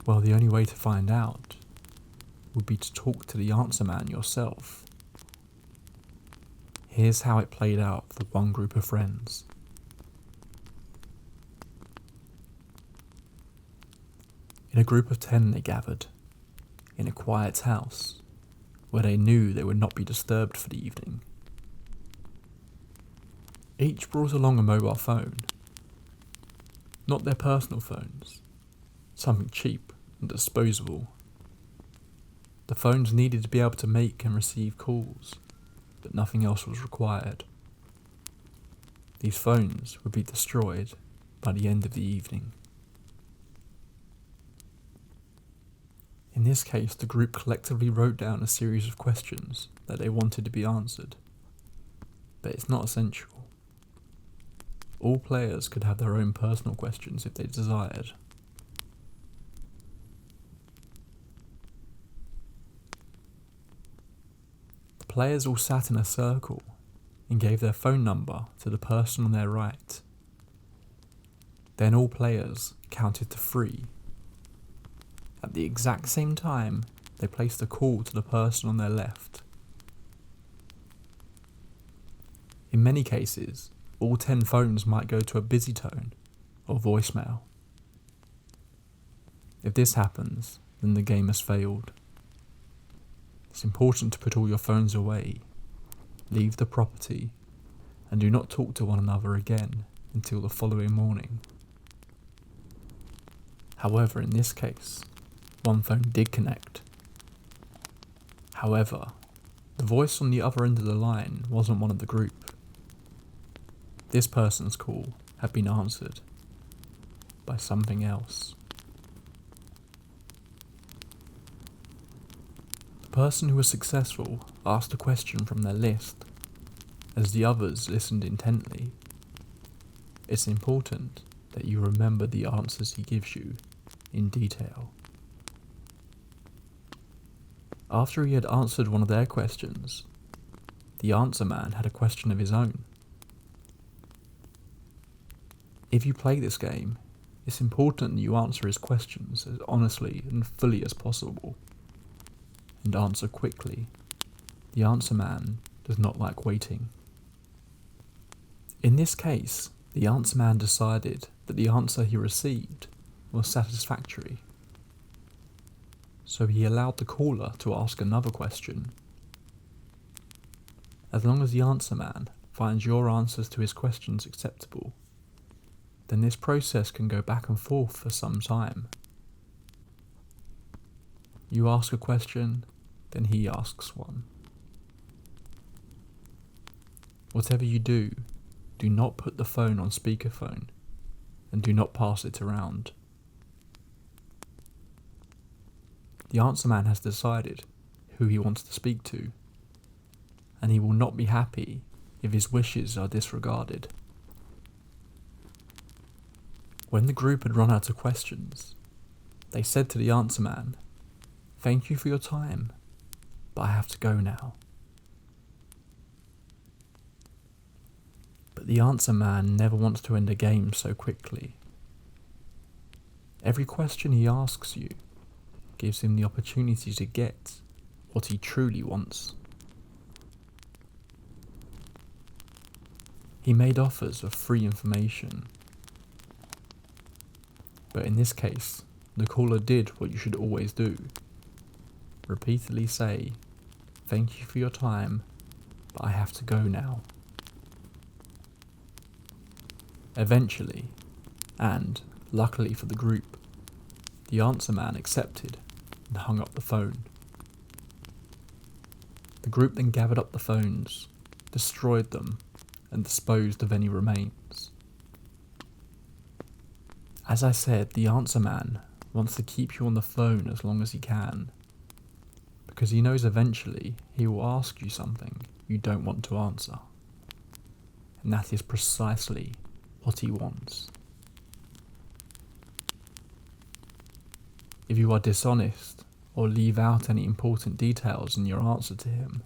A: Well, the only way to find out would be to talk to the answer man yourself. Here's how it played out for one group of friends. In a group of 10 they gathered, in a quiet house, where they knew they would not be disturbed for the evening. Each brought along a mobile phone. Not their personal phones, something cheap and disposable. The phones needed to be able to make and receive calls, but nothing else was required. These phones would be destroyed by the end of the evening. In this case, the group collectively wrote down a series of questions that they wanted to be answered, but it's not essential. All players could have their own personal questions if they desired. The players all sat in a circle and gave their phone number to the person on their right. Then all players counted to 3. At the exact same time, they placed a call to the person on their left. In many cases, all 10 phones might go to a busy tone or voicemail. If this happens, then the game has failed. It's important to put all your phones away, leave the property, and do not talk to one another again until the following morning. However, in this case, one phone did connect. However, the voice on the other end of the line wasn't one of the group. This person's call had been answered by something else. The person who was successful asked a question from their list, as the others listened intently. It's important that you remember the answers he gives you in detail. After he had answered one of their questions, the answer man had a question of his own. If you play this game, it's important that you answer his questions as honestly and fully as possible, and answer quickly. The answer man does not like waiting. In this case, the answer man decided that the answer he received was satisfactory, so he allowed the caller to ask another question. As long as the answer man finds your answers to his questions acceptable, then this process can go back and forth for some time. You ask a question, then he asks one. Whatever you do, do not put the phone on speakerphone, and do not pass it around. The answer man has decided who he wants to speak to, and he will not be happy if his wishes are disregarded. When the group had run out of questions, they said to the answer man, "Thank you for your time, but I have to go now." But the answer man never wants to end a game so quickly. Every question he asks you gives him the opportunity to get what he truly wants. He made offers of free information, but in this case, the caller did what you should always do. Repeatedly say, "Thank you for your time, but I have to go now." Eventually, and luckily for the group, the answer man accepted and hung up the phone. The group then gathered up the phones, destroyed them, and disposed of any remains. As I said, the answer man wants to keep you on the phone as long as he can, because he knows eventually he will ask you something you don't want to answer. And that is precisely what he wants. If you are dishonest or leave out any important details in your answer to him,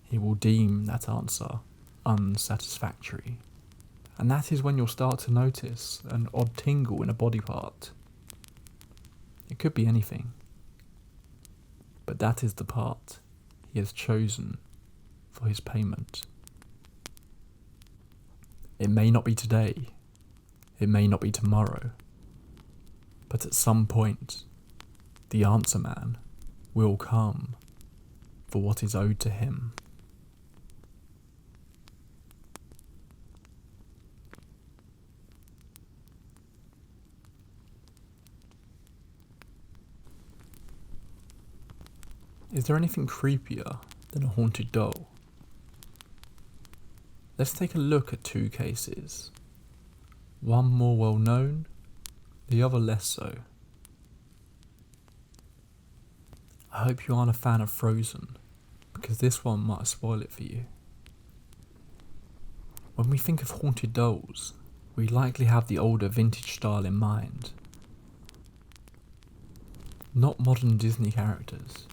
A: he will deem that answer unsatisfactory. And that is when you'll start to notice an odd tingle in a body part. It could be anything, but that is the part he has chosen for his payment. It may not be today, it may not be tomorrow, but at some point, the answer man will come for what is owed to him. Is there anything creepier than a haunted doll? Let's take a look at two cases. One more well known, the other less so. I hope you aren't a fan of Frozen, because this one might spoil it for you. When we think of haunted dolls, we likely have the older vintage style in mind. Not modern Disney characters.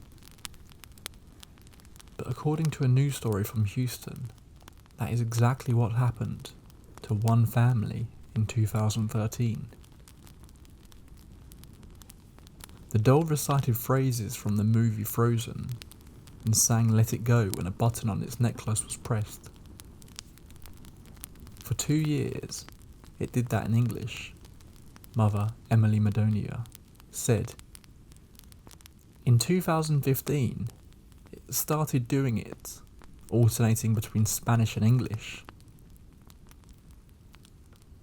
A: But according to a news story from Houston, that is exactly what happened to one family in 2013. The doll recited phrases from the movie Frozen and sang Let It Go when a button on its necklace was pressed. For 2 years, it did that in English. Mother Emily Madonia said. In 2015, it started doing it, alternating between Spanish and English.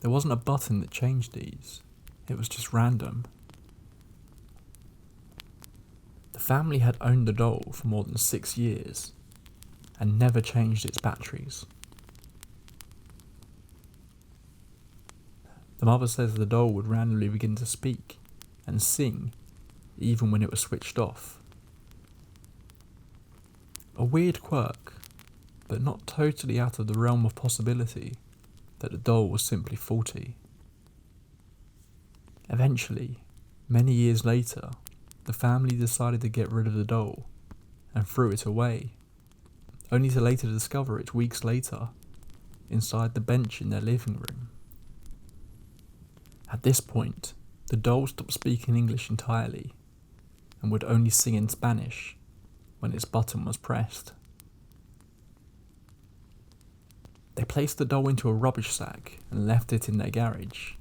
A: There wasn't a button that changed these, it was just random. The family had owned the doll for more than 6 years and never changed its batteries. The mother says the doll would randomly begin to speak and sing even when it was switched off. A weird quirk, but not totally out of the realm of possibility that the doll was simply faulty. Eventually, many years later, the family decided to get rid of the doll and threw it away, only to later discover it weeks later inside the bench in their living room. At this point, the doll stopped speaking English entirely and would only sing in Spanish when its button was pressed. They placed the doll into a rubbish sack and left it in their garage.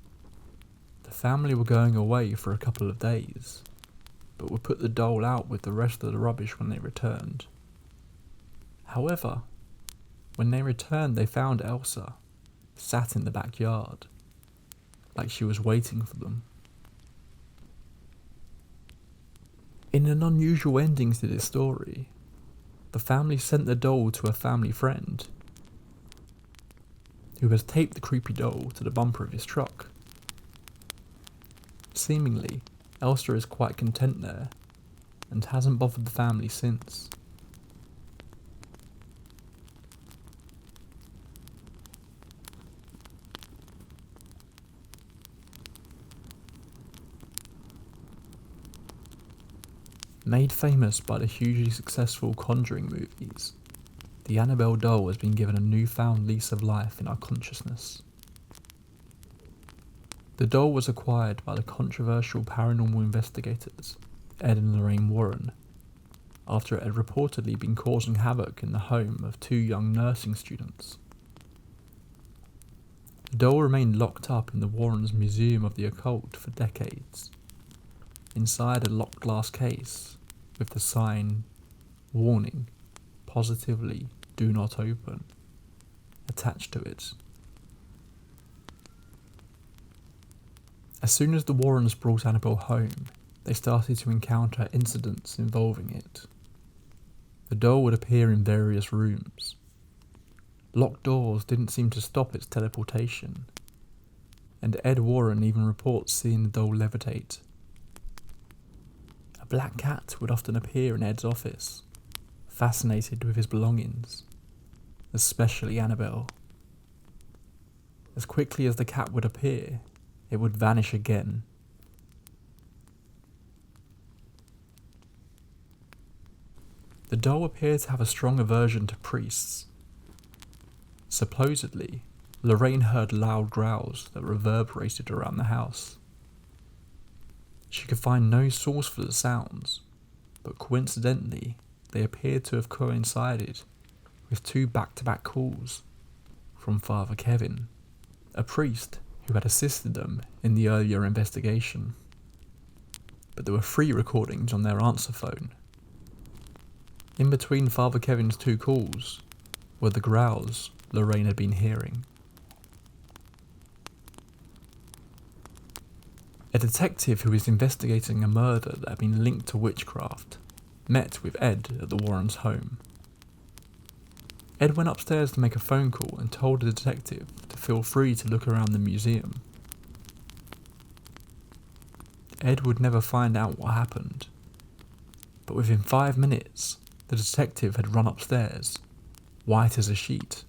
A: The family were going away for a couple of days, but would put the doll out with the rest of the rubbish when they returned. However, when they returned, they found Elsa sat in the backyard, like she was waiting for them. In an unusual ending to this story, the family sent the doll to a family friend who has taped the creepy doll to the bumper of his truck. Seemingly, Elsa is quite content there and hasn't bothered the family since. Made famous by the hugely successful Conjuring movies, the Annabelle doll has been given a newfound lease of life in our consciousness. The doll was acquired by the controversial paranormal investigators Ed and Lorraine Warren after it had reportedly been causing havoc in the home of 2 young nursing students. The doll remained locked up in the Warrens' Museum of the Occult for decades, inside a locked glass case with the sign, "Warning, positively do not open," attached to it. As soon as the Warrens brought Annabelle home, they started to encounter incidents involving it. The doll would appear in various rooms. Locked doors didn't seem to stop its teleportation, and Ed Warren even reports seeing the doll levitate. A black cat would often appear in Ed's office, fascinated with his belongings, especially Annabelle. As quickly as the cat would appear, it would vanish again. The doll appeared to have a strong aversion to priests. Supposedly, Lorraine heard loud growls that reverberated around the house. She could find no source for the sounds, but coincidentally, they appeared to have coincided with 2 back-to-back calls from Father Kevin, a priest who had assisted them in the earlier investigation. But there were 3 recordings on their answer phone. In between Father Kevin's 2 calls were the growls Lorraine had been hearing. A detective who was investigating a murder that had been linked to witchcraft met with Ed at the Warrens' home. Ed went upstairs to make a phone call and told the detective to feel free to look around the museum. Ed would never find out what happened, but within 5 minutes, the detective had run upstairs, white as a sheet.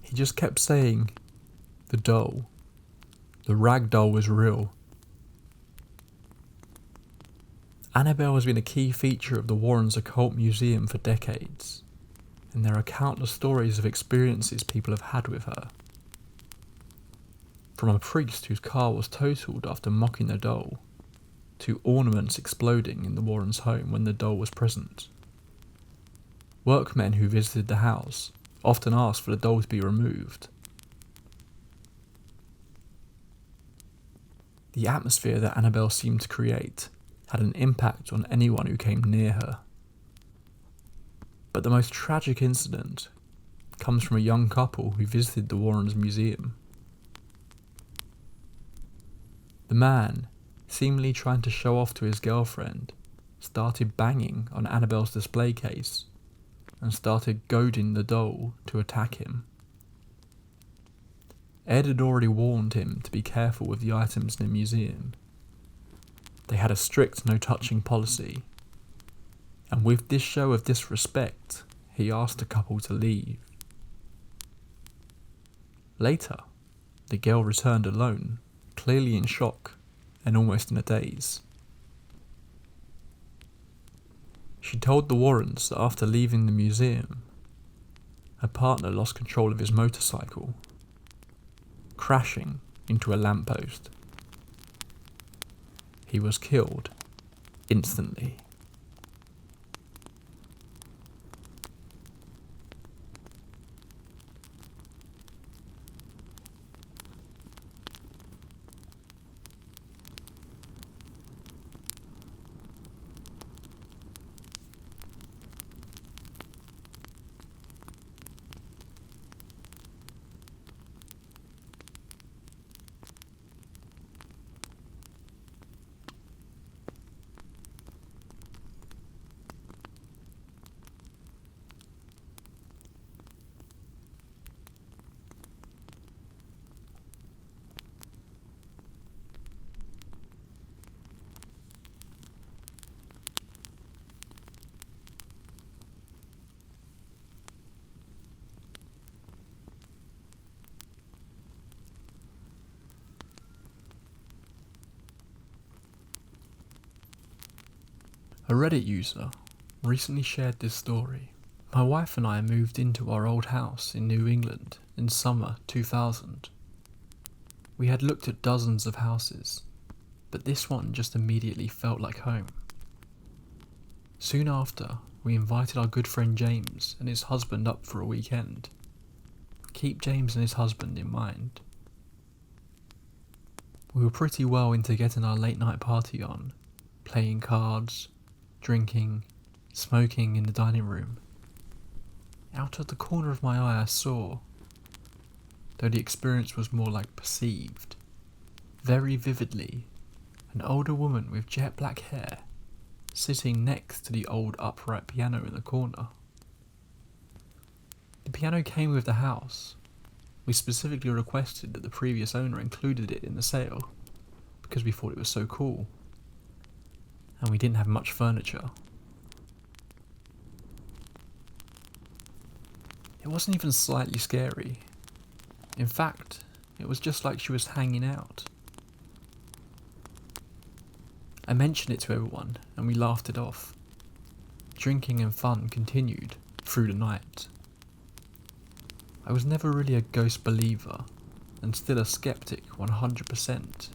A: He just kept saying, "The doll. The rag doll was real." Annabelle has been a key feature of the Warrens' occult museum for decades, and there are countless stories of experiences people have had with her. From a priest whose car was totaled after mocking the doll, to ornaments exploding in the Warrens' home when the doll was present. Workmen who visited the house often asked for the doll to be removed. The atmosphere that Annabelle seemed to create had an impact on anyone who came near her. But the most tragic incident comes from a young couple who visited the Warrens' museum. The man, seemingly trying to show off to his girlfriend, started banging on Annabelle's display case and started goading the doll to attack him. Ed had already warned him to be careful with the items in the museum. They had a strict no-touching policy, and with this show of disrespect, he asked the couple to leave. Later, the girl returned alone, clearly in shock and almost in a daze. She told the Warrens that after leaving the museum, her partner lost control of his motorcycle, crashing into a lamppost. He was killed instantly. A Reddit user recently shared this story. My wife and I moved into our old house in New England in summer 2000. We had looked at dozens of houses, but this one just immediately felt like home. Soon after, we invited our good friend James and his husband up for a weekend. Keep James and his husband in mind. We were pretty well into getting our late night party on, playing cards, drinking, smoking in the dining room. Out of the corner of my eye I saw, though the experience was more like perceived, very vividly, an older woman with jet black hair sitting next to the old upright piano in the corner. The piano came with the house. We specifically requested that the previous owner included it in the sale because we thought it was so cool. And we didn't have much furniture. It wasn't even slightly scary. In fact, it was just like she was hanging out. I mentioned it to everyone and we laughed it off. Drinking and fun continued through the night. I was never really a ghost believer and still a skeptic 100%.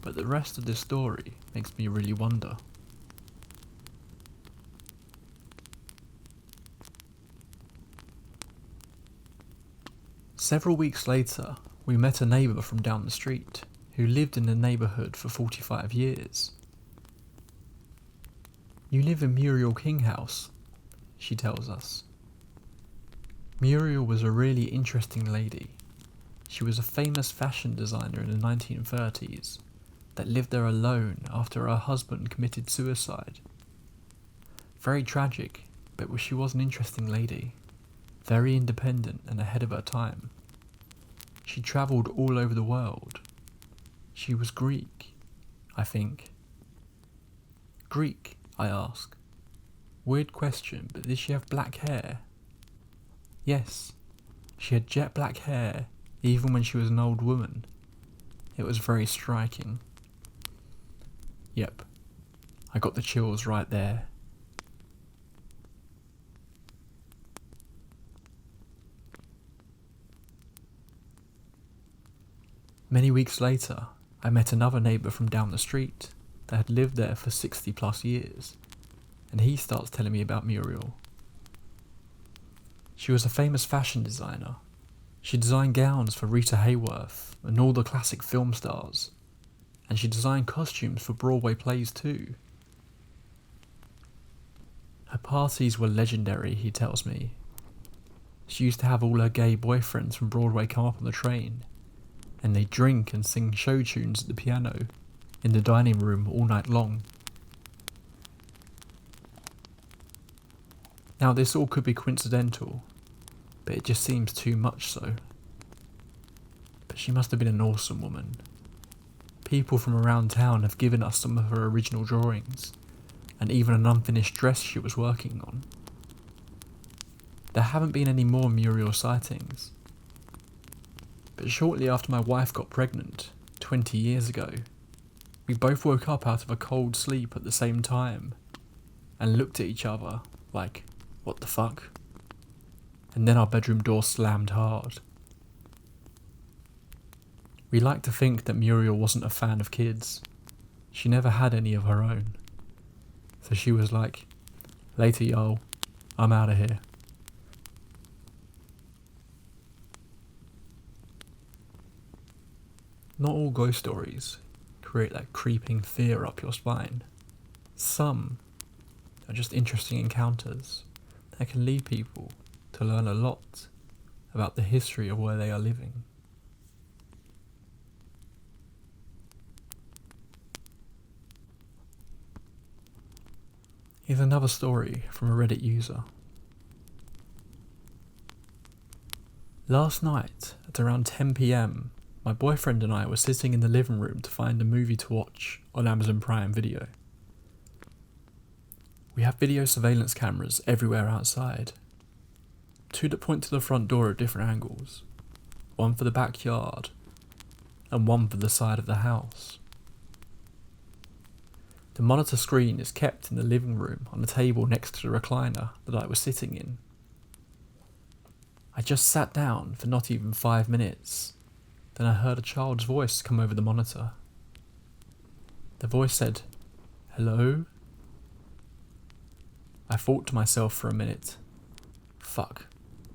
A: But the rest of this story makes me really wonder. Several weeks later, we met a neighbour from down the street who lived in the neighbourhood for 45 years. "You live in Muriel King House," she tells us. Muriel was a really interesting lady. She was a famous fashion designer in the 1930s that lived there alone after her husband committed suicide. Very tragic, but she was an interesting lady, very independent and ahead of her time. She travelled all over the world. She was Greek, I think. Greek, I ask. Weird question, but did she have black hair? Yes, she had jet black hair, even when she was an old woman. It was very striking. Yep, I got the chills right there. Many weeks later, I met another neighbour from down the street that had lived there for 60 plus years, and he starts telling me about Muriel. She was a famous fashion designer. She designed gowns for Rita Hayworth and all the classic film stars, and she designed costumes for Broadway plays too. Her parties were legendary, he tells me. She used to have all her gay boyfriends from Broadway come up on the train, and they'd drink and sing show tunes at the piano in the dining room all night long. Now this all could be coincidental, but it just seems too much so. But she must have been an awesome woman. People from around town have given us some of her original drawings, and even an unfinished dress she was working on. There haven't been any more Muriel sightings, but shortly after my wife got pregnant, 20 years ago, we both woke up out of a cold sleep at the same time, and looked at each other like, what the fuck? And then our bedroom door slammed hard. We like to think that Muriel wasn't a fan of kids. She never had any of her own. So she was like, later y'all, I'm out of here. Not all ghost stories create that creeping fear up your spine. Some are just interesting encounters that can lead people to learn a lot about the history of where they are living. Here's another story from a Reddit user. Last night, at around 10 PM, my boyfriend and I were sitting in the living room to find a movie to watch on Amazon Prime Video. We have video surveillance cameras everywhere outside. 2 that point to the front door at different angles, 1 for the backyard, and 1 for the side of the house. The monitor screen is kept in the living room on the table next to the recliner that I was sitting in. I just sat down for not even 5 minutes, then I heard a child's voice come over the monitor. The voice said, "Hello?" I thought to myself for a minute, fuck,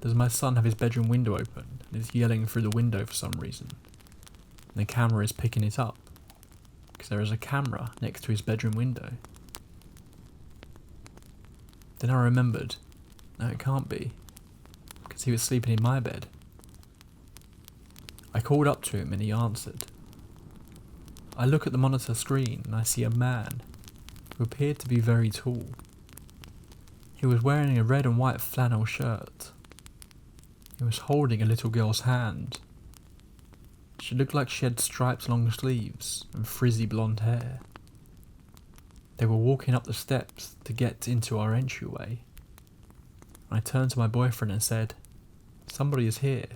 A: does my son have his bedroom window open and is yelling through the window for some reason? And the camera is picking it up, because there is a camera next to his bedroom window. Then I remembered, no it can't be, because he was sleeping in my bed. I called up to him and he answered. I look at the monitor screen and I see a man who appeared to be very tall. He was wearing a red and white flannel shirt. He was holding a little girl's hand. She looked like she had striped long sleeves and frizzy blonde hair. They were walking up the steps to get into our entryway. I turned to my boyfriend and said, "Somebody is here."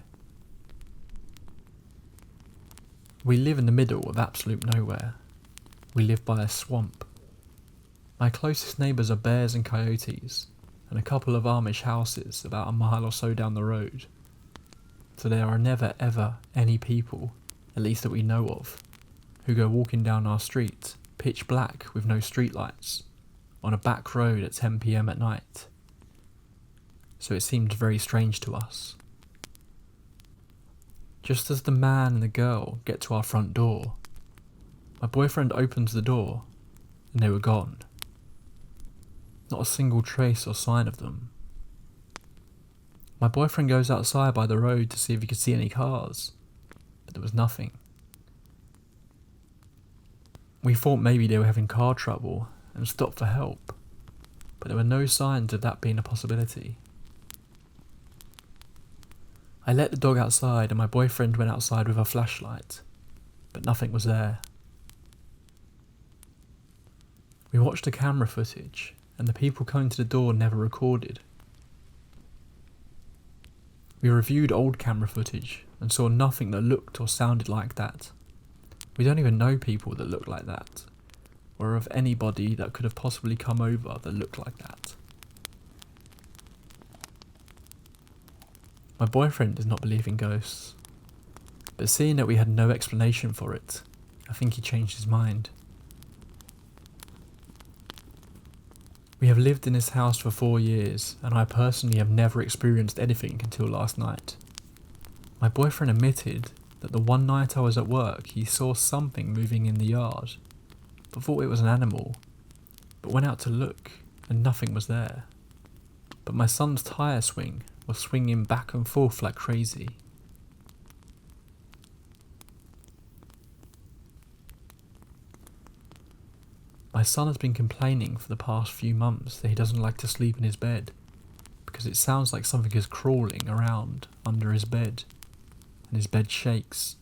A: We live in the middle of absolute nowhere. We live by a swamp. My closest neighbours are bears and coyotes, and a couple of Amish houses about a mile or so down the road. So there are never ever any people, at least that we know of, who go walking down our street, pitch black with no streetlights, on a back road at 10 PM at night. So it seemed very strange to us. Just as the man and the girl get to our front door, my boyfriend opens the door and they were gone. Not a single trace or sign of them. My boyfriend goes outside by the road to see if he could see any cars, but there was nothing. We thought maybe they were having car trouble and stopped for help, but there were no signs of that being a possibility. I let the dog outside and my boyfriend went outside with a flashlight. but nothing was there. We watched the camera footage, and the people coming to the door never recorded. We reviewed old camera footage and saw nothing that looked or sounded like that. We don't even know people that look like that, or of anybody that could have possibly come over that looked like that. My boyfriend does not believe in ghosts, but seeing that we had no explanation for it, I think he changed his mind. We have lived in this house for 4 years, and I personally have never experienced anything until last night. My boyfriend admitted that the one night I was at work he saw something moving in the yard, but thought it was an animal, but went out to look and nothing was there. But my son's tyre swing was swinging back and forth like crazy. My son has been complaining for the past few months that he doesn't like to sleep in his bed because it sounds like something is crawling around under his bed and his bed shakes.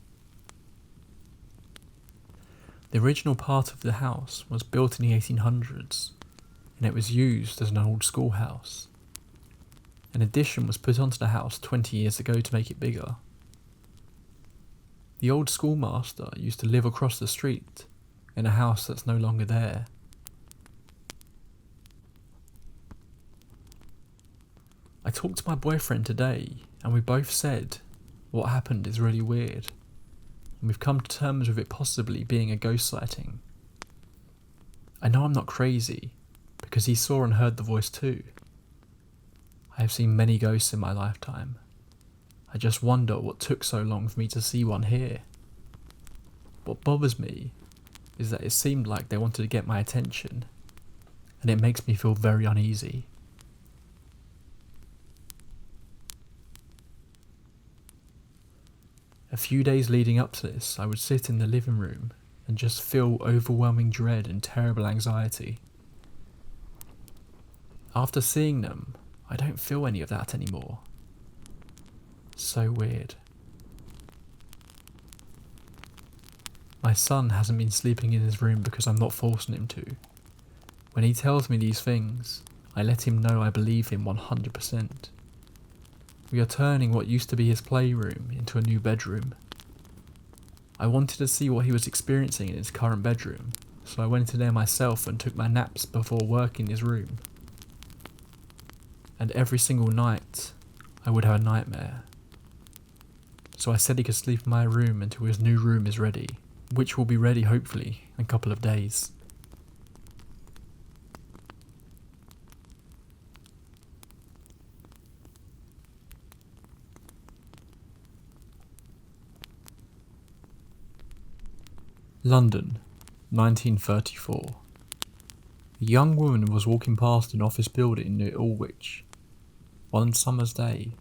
A: The original part of the house was built in the 1800s and it was used as an old schoolhouse. An addition was put onto the house 20 years ago to make it bigger. The old schoolmaster used to live across the street in a house that's no longer there. I talked to my boyfriend today and we both said what happened is really weird and we've come to terms with it possibly being a ghost sighting. I know I'm not crazy because he saw and heard the voice too. I have seen many ghosts in my lifetime. I just wonder what took so long for me to see one here. What bothers me is that it seemed like they wanted to get my attention, and it makes me feel very uneasy. A few days leading up to this, I would sit in the living room and just feel overwhelming dread and terrible anxiety. After seeing them, I don't feel any of that anymore. So weird. My son hasn't been sleeping in his room because I'm not forcing him to. When he tells me these things, I let him know I believe him 100%. We are turning what used to be his playroom into a new bedroom. I wanted to see what he was experiencing in his current bedroom, so I went in there myself and took my naps before work in his room. And every single night, I would have a nightmare. So I said he could sleep in my room until his new room is ready, which will be ready hopefully in a couple of days. London, 1934. A young woman was walking past an office building near Aldwych one summer's day,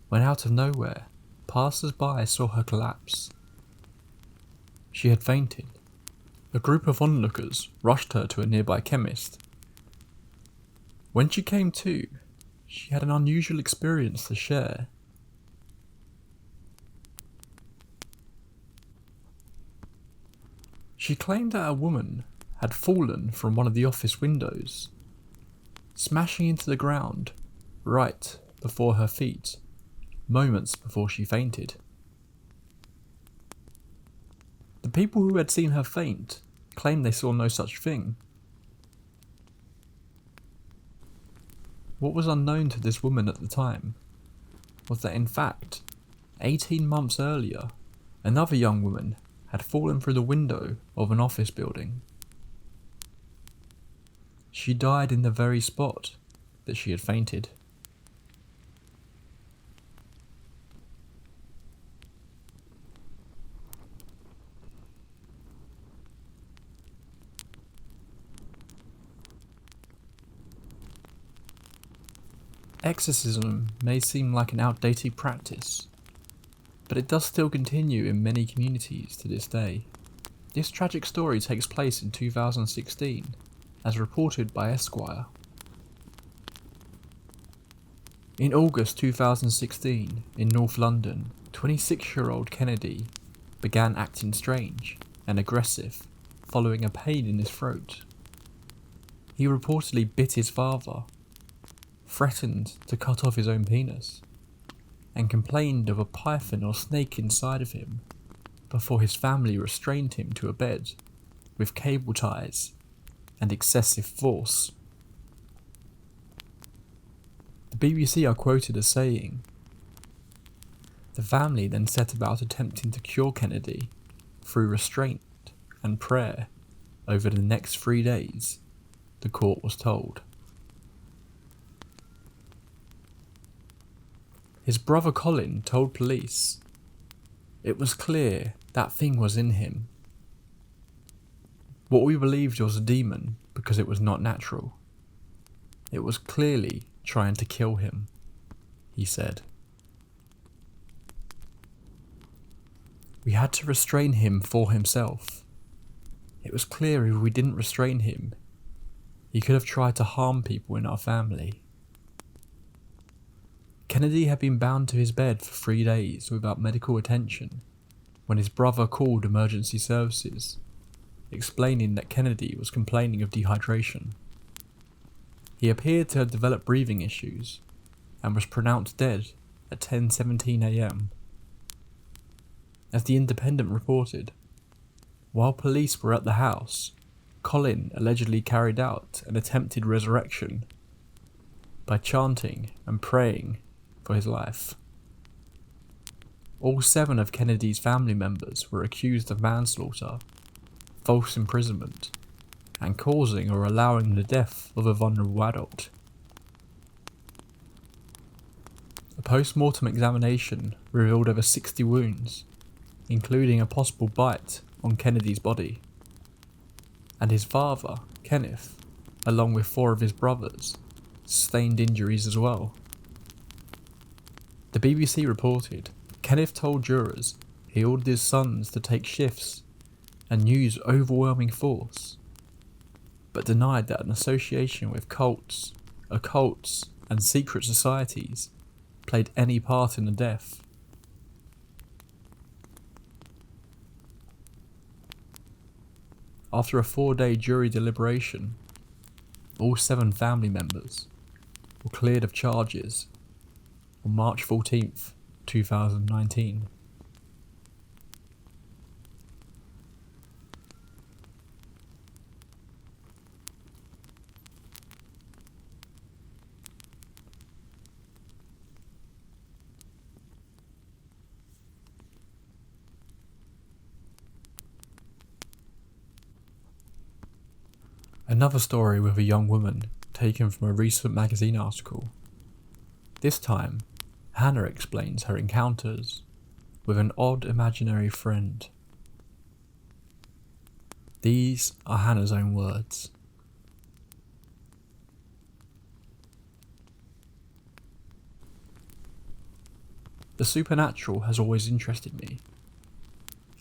A: when out of nowhere, passers-by saw her collapse. She had fainted. A group of onlookers rushed her to a nearby chemist. When she came to, she had an unusual experience to share. She claimed that a woman had fallen from one of the office windows, smashing into the ground right before her feet, moments before she fainted. The people who had seen her faint claimed they saw no such thing. What was unknown to this woman at the time was that in fact, 18 months earlier, another young woman had fallen through the window of an office building. She died in the very spot that she had fainted. Exorcism may seem like an outdated practice, but it does still continue in many communities to this day. This tragic story takes place in 2016, as reported by Esquire. In August 2016, in North London, 26-year-old Kennedy began acting strange and aggressive following a pain in his throat. He reportedly bit his father, threatened to cut off his own penis, and complained of a python or snake inside of him before his family restrained him to a bed with cable ties and excessive force. The BBC are quoted as saying, "The family then set about attempting to cure Kennedy through restraint and prayer over the next 3 days," the court was told. His brother Colin told police, "It was clear that thing was in him. What we believed was a demon because it was not natural. It was clearly trying to kill him," he said. "We had to restrain him for himself. It was clear if we didn't restrain him, he could have tried to harm people in our family." Kennedy had been bound to his bed for 3 days without medical attention when his brother called emergency services, explaining that Kennedy was complaining of dehydration. He appeared to have developed breathing issues and was pronounced dead at 10:17 a.m. As the Independent reported, while police were at the house, Colin allegedly carried out an attempted resurrection by chanting and praying for his life. All 7 of Kennedy's family members were accused of manslaughter, false imprisonment, and causing or allowing the death of a vulnerable adult. A post-mortem examination revealed over 60 wounds, including a possible bite on Kennedy's body. And his father, Kenneth, along with 4 of his brothers, sustained injuries as well. The BBC reported Kenneth told jurors he ordered his sons to take shifts and use overwhelming force, but denied that an association with cults, occults, and secret societies played any part in the death. After a 4-day jury deliberation, all 7 family members were cleared of charges on March 14th, 2019. Another story with a young woman taken from a recent magazine article. This time, Hannah explains her encounters with an odd imaginary friend. These are Hannah's own words. The supernatural has always interested me.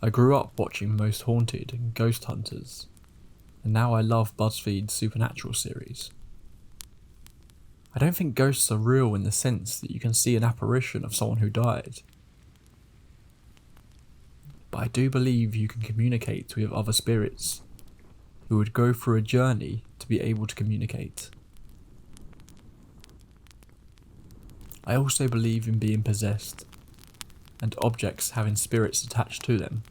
A: I grew up watching Most Haunted and Ghost Hunters, and now I love BuzzFeed's Supernatural series. I don't think ghosts are real in the sense that you can see an apparition of someone who died, but I do believe you can communicate with other spirits who would go through a journey to be able to communicate. I also believe in being possessed and objects having spirits attached to them.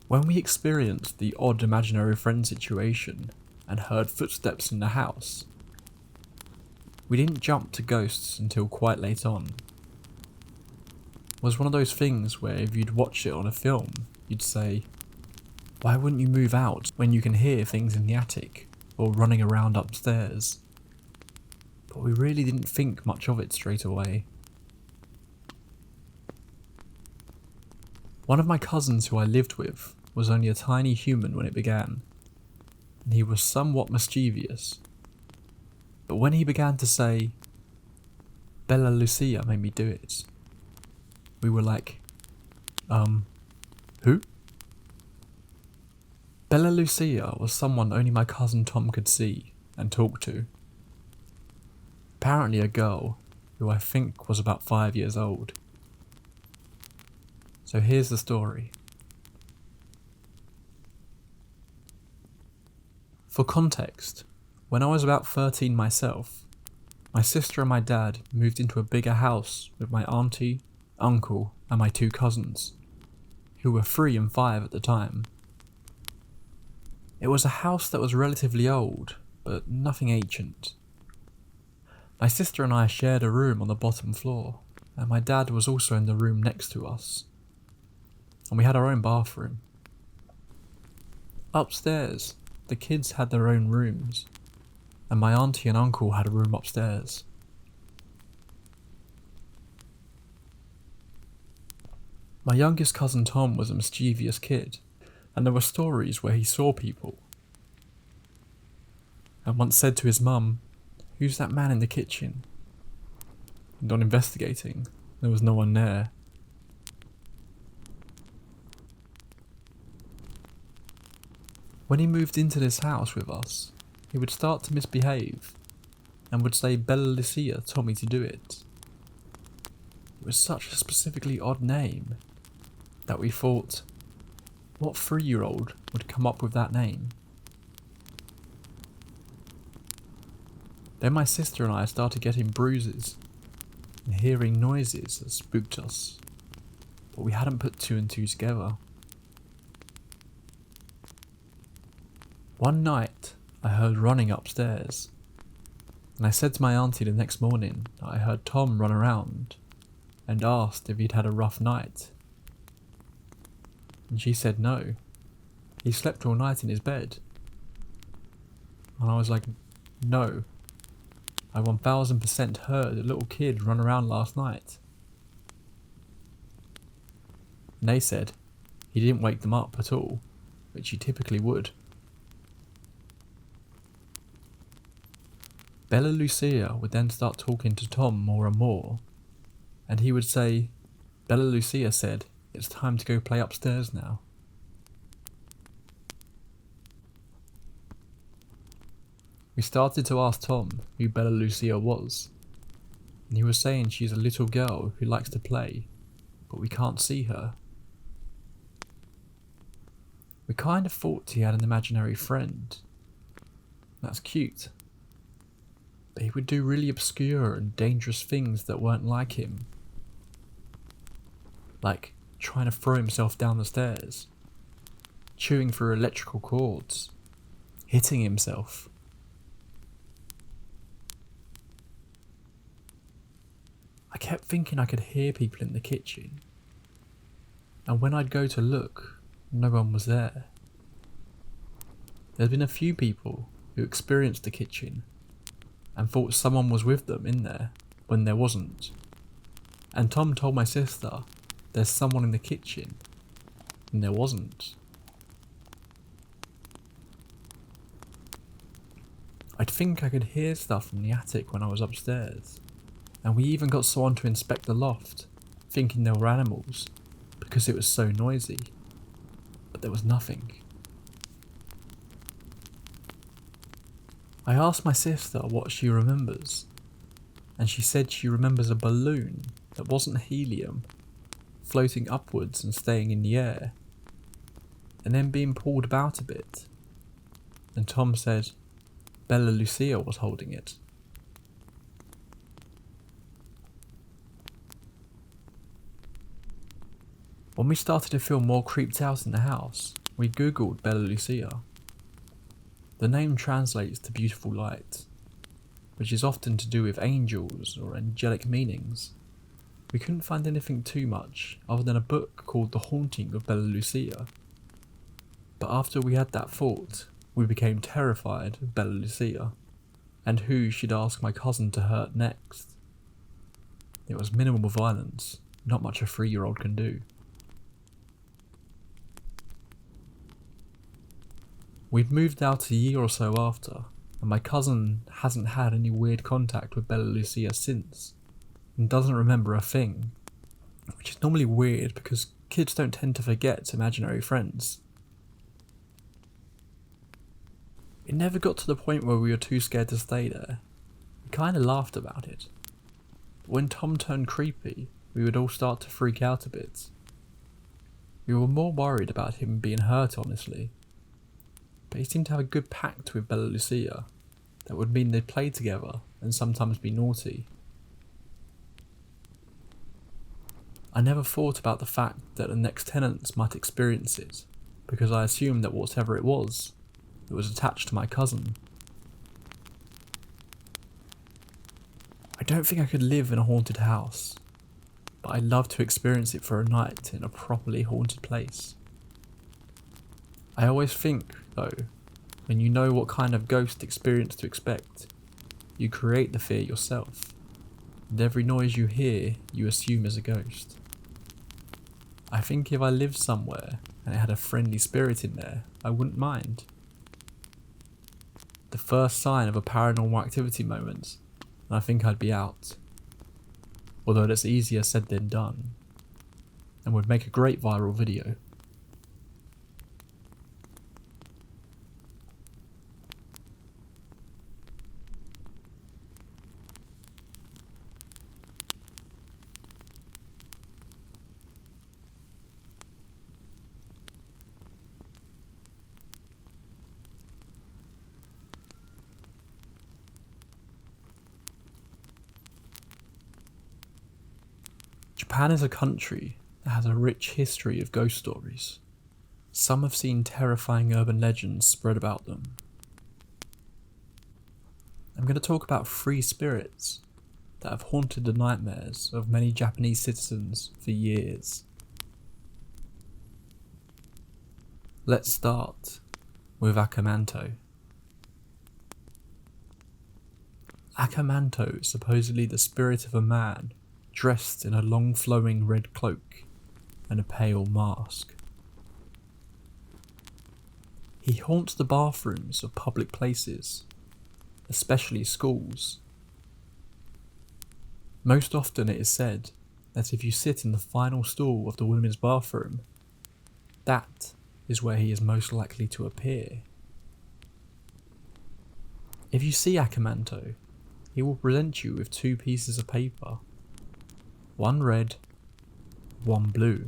A: When we experienced the odd imaginary friend situation and heard footsteps in the house, we didn't jump to ghosts until quite late on. It was one of those things where if you'd watch it on a film, you'd say, why wouldn't you move out when you can hear things in the attic or running around upstairs? But we really didn't think much of it straight away. One of my cousins who I lived with was only a tiny human when it began, and he was somewhat mischievous. But when he began to say, Bella Lucia made me do it, we were like, who? Bella Lucia was someone only my cousin Tom could see and talk to. Apparently a girl who I think was about 5 years old. So here's the story. For context, when I was about 13 myself, my sister and my dad moved into a bigger house with my auntie, uncle, and my 2 cousins, who were 3 and 5 at the time. It was a house that was relatively old, but nothing ancient. My sister and I shared a room on the bottom floor, and my dad was also in the room next to us. And we had our own bathroom. Upstairs, the kids had their own rooms, and my auntie and uncle had a room upstairs. My youngest cousin Tom was a mischievous kid, and there were stories where he saw people, and once said to his mum, "Who's that man in the kitchen?" And on investigating, there was no one there. When he moved into this house with us, he would start to misbehave and would say Bella Lucia told me to do it. It was such a specifically odd name that we thought, what 3-year-old would come up with that name? Then my sister and I started getting bruises and hearing noises that spooked us, but we hadn't put 2 and 2 together. One night, I heard running upstairs, and I said to my auntie the next morning that I heard Tom run around and asked if he'd had a rough night. And she said no, he slept all night in his bed. And I was like, no, I 1000% heard a little kid run around last night. And they said he didn't wake them up at all, which he typically would. Bella Lucia would then start talking to Tom more and more, and he would say, Bella Lucia said, "It's time to go play upstairs now." We started to ask Tom who Bella Lucia was, and he was saying she's a little girl who likes to play, but we can't see her. We kind of thought he had an imaginary friend. That's cute. But he would do really obscure and dangerous things that weren't like him. Like trying to throw himself down the stairs, chewing through electrical cords, hitting himself. I kept thinking I could hear people in the kitchen, and when I'd go to look, no one was there. There'd been a few people who experienced the kitchen and thought someone was with them in there when there wasn't. And Tom told my sister there's someone in the kitchen, and there wasn't. I'd think I could hear stuff from the attic when I was upstairs, and we even got someone to inspect the loft, thinking there were animals, because it was so noisy. But there was nothing. I asked my sister what she remembers, and she said she remembers a balloon that wasn't helium, floating upwards and staying in the air, and then being pulled about a bit. And Tom said Bella Lucia was holding it. When we started to feel more creeped out in the house, we googled Bella Lucia. The name translates to beautiful light, which is often to do with angels or angelic meanings. We couldn't find anything too much other than a book called The Haunting of Bella Lucia. But after we had that thought, we became terrified of Bella Lucia, and who she'd ask my cousin to hurt next. It was minimal violence, not much a 3-year-old can do. We'd moved out a year or so after, and my cousin hasn't had any weird contact with Bella Lucia since, and doesn't remember a thing, which is normally weird because kids don't tend to forget imaginary friends. It never got to the point where we were too scared to stay there. We kinda laughed about it. But when Tom turned creepy, we would all start to freak out a bit. We were more worried about him being hurt, honestly. But he seemed to have a good pact with Bella Lucia that would mean they'd play together and sometimes be naughty. I never thought about the fact that the next tenants might experience it, because I assumed that whatever it was attached to my cousin. I don't think I could live in a haunted house, but I'd love to experience it for a night in a properly haunted place. I always think, though, when you know what kind of ghost experience to expect, you create the fear yourself, and every noise you hear you assume is a ghost. I think if I lived somewhere and it had a friendly spirit in there, I wouldn't mind. The first sign of a paranormal activity moment, and I think I'd be out. Although that's easier said than done, and would make a great viral video. Japan is a country that has a rich history of ghost stories. Some have seen terrifying urban legends spread about them. I'm going to talk about 3 spirits that have haunted the nightmares of many Japanese citizens for years. Let's start with Akamanto. Akamanto is supposedly the spirit of a man dressed in a long flowing red cloak and a pale mask. He haunts the bathrooms of public places, especially schools. Most often it is said that if you sit in the final stall of the women's bathroom, that is where he is most likely to appear. If you see Akamanto, he will present you with 2 pieces of paper. One red, one blue.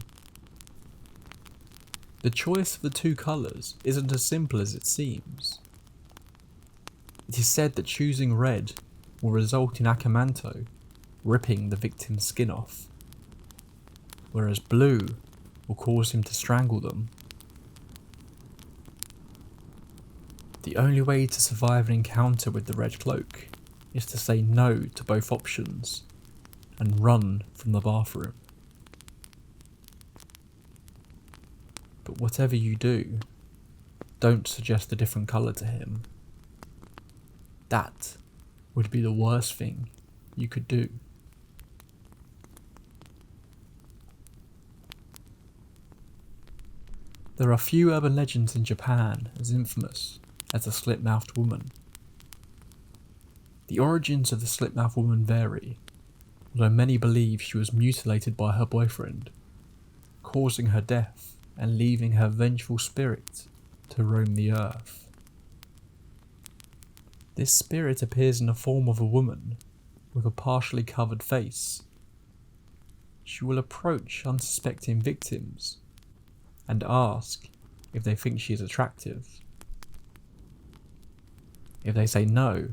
A: The choice of the 2 colours isn't as simple as it seems. It is said that choosing red will result in Akamanto ripping the victim's skin off, whereas blue will cause him to strangle them. The only way to survive an encounter with the red cloak is to say no to both options and run from the bathroom. But whatever you do, don't suggest a different colour to him. That would be the worst thing you could do. There are few urban legends in Japan as infamous as the slit-mouthed woman. The origins of the slit-mouthed woman vary, although many believe she was mutilated by her boyfriend, causing her death and leaving her vengeful spirit to roam the earth. This spirit appears in the form of a woman with a partially covered face. She will approach unsuspecting victims and ask if they think she is attractive. If they say no,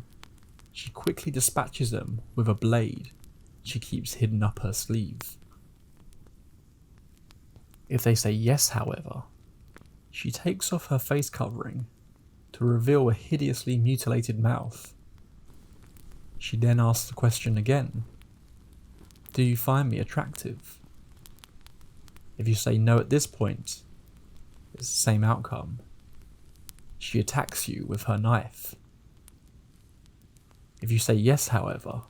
A: she quickly dispatches them with a blade she keeps hidden up her sleeve. If they say yes, however, she takes off her face covering to reveal a hideously mutilated mouth. She then asks the question again, "Do you find me attractive?" If you say no at this point, it's the same outcome. She attacks you with her knife. If you say yes, however,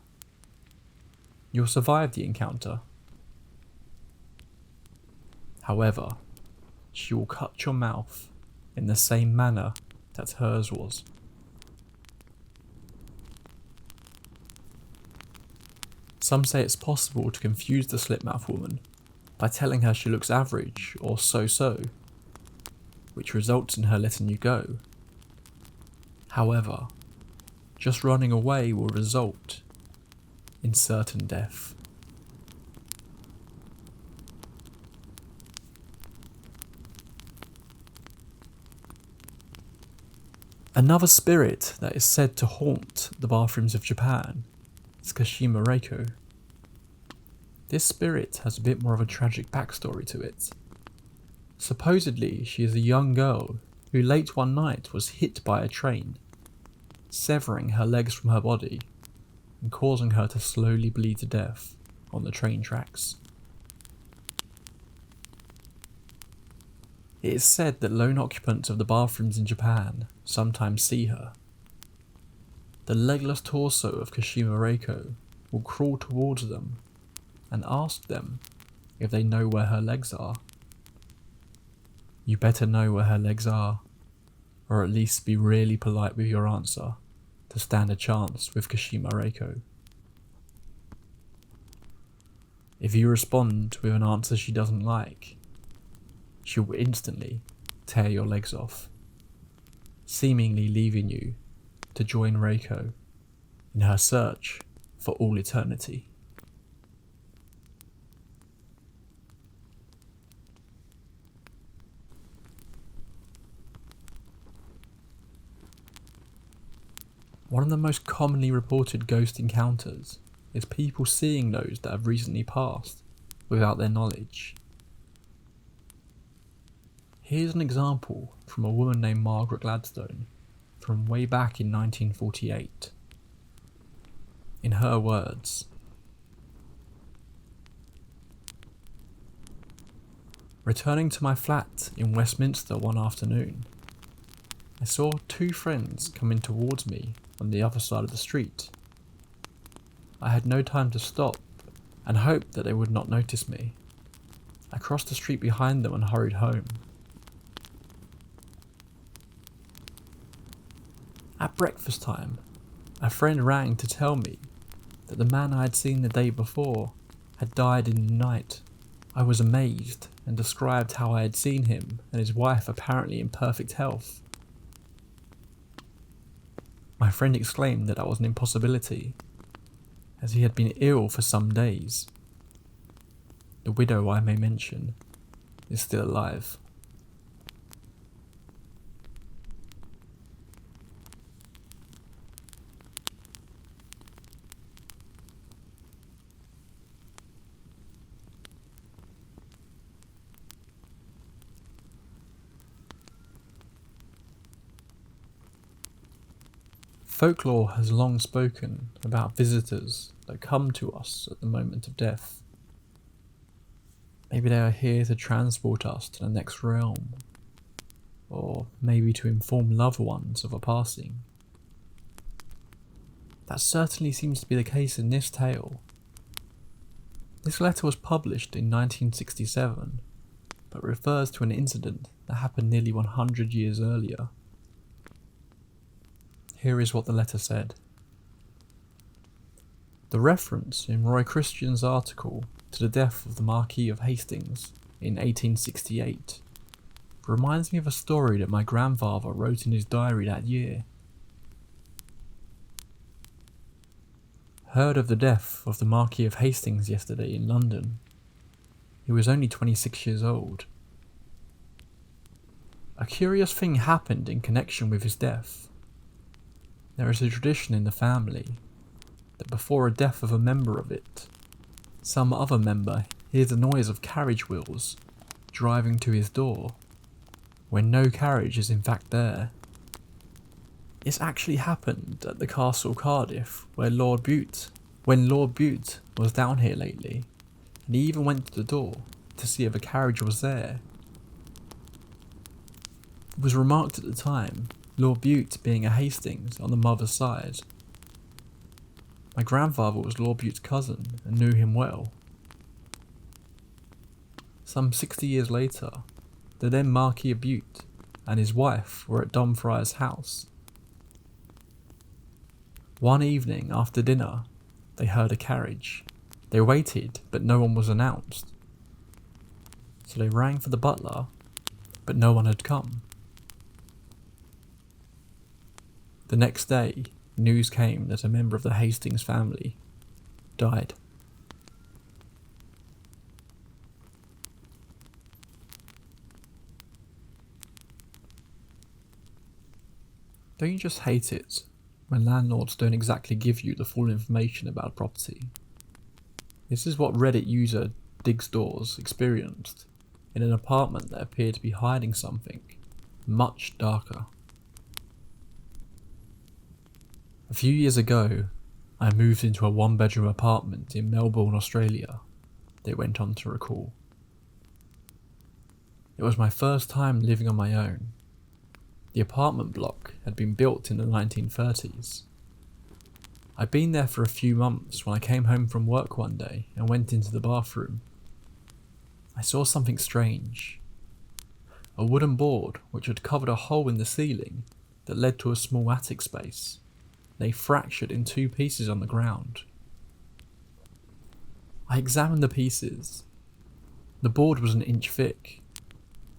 A: you'll survive the encounter. However, she will cut your mouth in the same manner that hers was. Some say it's possible to confuse the slit-mouthed woman by telling her she looks average or so-so, which results in her letting you go. However, just running away will result in certain death. Another spirit that is said to haunt the bathrooms of Japan is Kashima Reiko. This spirit has a bit more of a tragic backstory to it. Supposedly, she is a young girl who late one night was hit by a train, severing her legs from her body and causing her to slowly bleed to death on the train tracks. It is said that lone occupants of the bathrooms in Japan sometimes see her. The legless torso of Kashima Reiko will crawl towards them and ask them if they know where her legs are. You better know where her legs are, or at least be really polite with your answer to stand a chance with Kashima Reiko. If you respond with an answer she doesn't like, she will instantly tear your legs off, seemingly leaving you to join Reiko in her search for all eternity. One of the most commonly reported ghost encounters is people seeing those that have recently passed without their knowledge. Here's an example from a woman named Margaret Gladstone from way back in 1948. In her words, "Returning to my flat in Westminster one afternoon, I saw two friends coming towards me on the other side of the street. I had no time to stop and hoped that they would not notice me. I crossed the street behind them and hurried home. At breakfast time, a friend rang to tell me that the man I had seen the day before had died in the night. I was amazed and described how I had seen him and his wife apparently in perfect health. My friend exclaimed that was an impossibility, as he had been ill for some days. The widow, I may mention, is still alive." Folklore has long spoken about visitors that come to us at the moment of death. Maybe they are here to transport us to the next realm, or maybe to inform loved ones of a passing. That certainly seems to be the case in this tale. This letter was published in 1967, but refers to an incident that happened nearly 100 years earlier. Here is what the letter said. The reference in Roy Christian's article to the death of the Marquis of Hastings in 1868 reminds me of a story that my grandfather wrote in his diary that year. Heard of the death of the Marquis of Hastings yesterday in London. He was only 26 years old. A curious thing happened in connection with his death. There is a tradition in the family that before a death of a member of it, some other member hears the noise of carriage wheels driving to his door, when no carriage is in fact there. This actually happened at the Castle Cardiff, when Lord Bute was down here lately, and he even went to the door to see if a carriage was there. It was remarked at the time, Lord Bute being a Hastings on the mother's side. My grandfather was Lord Bute's cousin and knew him well. Some 60 years later, the then Marquis of Bute and his wife were at Dumfries's house. One evening after dinner, they heard a carriage. They waited, but no one was announced. So they rang for the butler, but no one had come. The next day, news came that a member of the Hastings family died. Don't you just hate it when landlords don't exactly give you the full information about a property? This is what Reddit user Digs Doors experienced in an apartment that appeared to be hiding something much darker. A few years ago, I moved into a one-bedroom apartment in Melbourne, Australia, they went on to recall. It was my first time living on my own. The apartment block had been built in the 1930s. I'd been there for a few months when I came home from work one day and went into the bathroom. I saw something strange. A wooden board which had covered a hole in the ceiling that led to a small attic space lay fractured in two pieces on the ground. I examined the pieces. The board was an inch thick,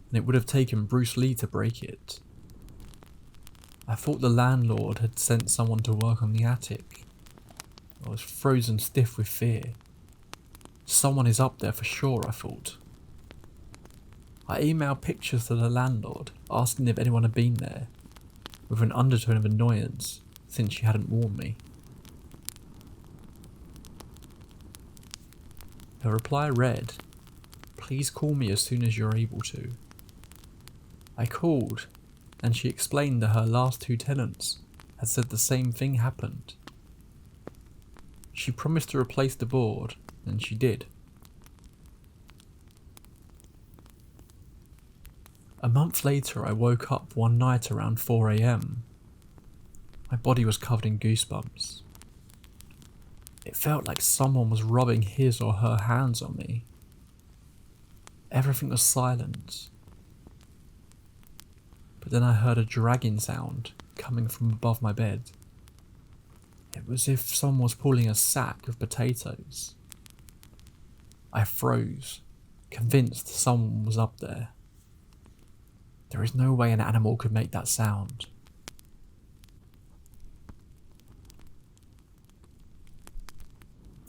A: and it would have taken Bruce Lee to break it. I thought the landlord had sent someone to work on the attic. I was frozen stiff with fear. Someone is up there for sure, I thought. I emailed pictures to the landlord, asking if anyone had been there, with an undertone of annoyance, since she hadn't warned me. Her reply read, "Please call me as soon as you're able to." I called, and she explained that her last two tenants had said the same thing happened. She promised to replace the board, and she did. A month later, I woke up one night around 4 a.m. My body was covered in goosebumps. It felt like someone was rubbing his or her hands on me. Everything was silent. But then I heard a dragging sound coming from above my bed. It was as if someone was pulling a sack of potatoes. I froze, convinced someone was up there. There is no way an animal could make that sound.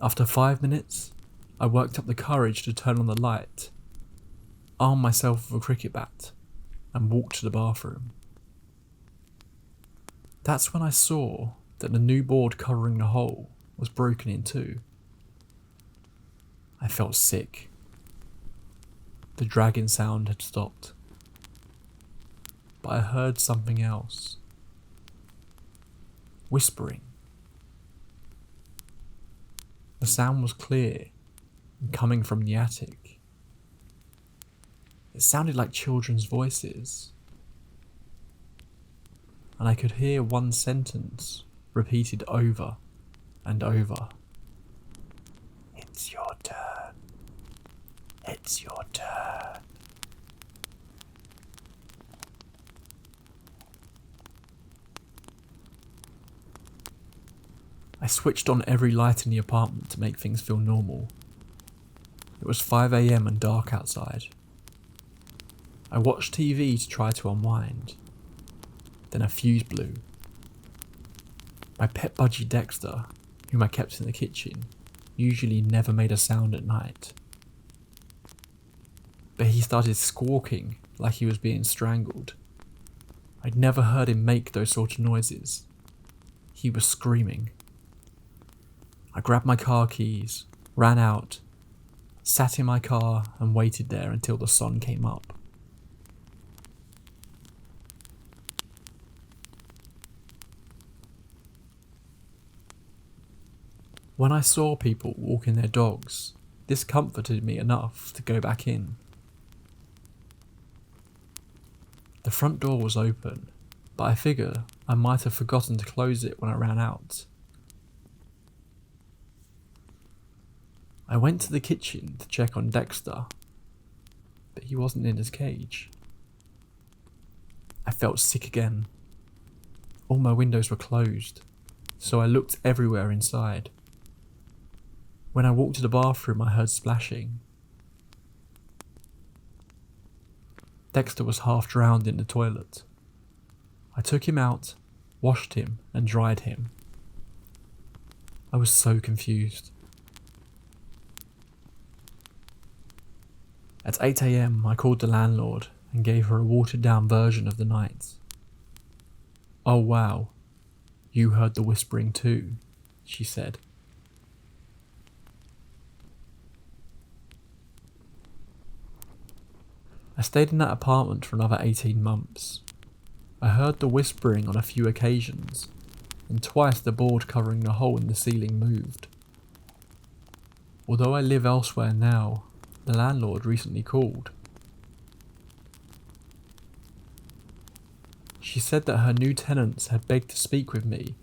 A: After 5 minutes, I worked up the courage to turn on the light, armed myself with a cricket bat, and walked to the bathroom. That's when I saw that the new board covering the hole was broken in two. I felt sick. The dragging sound had stopped. But I heard something else. Whispering. The sound was clear and coming from the attic. It sounded like children's voices. And I could hear one sentence repeated over and over. "It's your turn. It's your turn." I switched on every light in the apartment to make things feel normal. It was 5 a.m. and dark outside. I watched TV to try to unwind. Then a fuse blew. My pet budgie Dexter, whom I kept in the kitchen, usually never made a sound at night. But he started squawking like he was being strangled. I'd never heard him make those sort of noises. He was screaming. I grabbed my car keys, ran out, sat in my car and waited there until the sun came up. When I saw people walking their dogs, this comforted me enough to go back in. The front door was open, but I figure I might have forgotten to close it when I ran out. I went to the kitchen to check on Dexter, but he wasn't in his cage. I felt sick again. All my windows were closed, so I looked everywhere inside. When I walked to the bathroom, I heard splashing. Dexter was half drowned in the toilet. I took him out, washed him, and dried him. I was so confused. At 8 a.m, I called the landlord and gave her a watered down version of the night. "Oh wow, you heard the whispering too," she said. I stayed in that apartment for another 18 months. I heard the whispering on a few occasions, and twice the board covering the hole in the ceiling moved. Although I live elsewhere now, the landlord recently called. She said that her new tenants had begged to speak with me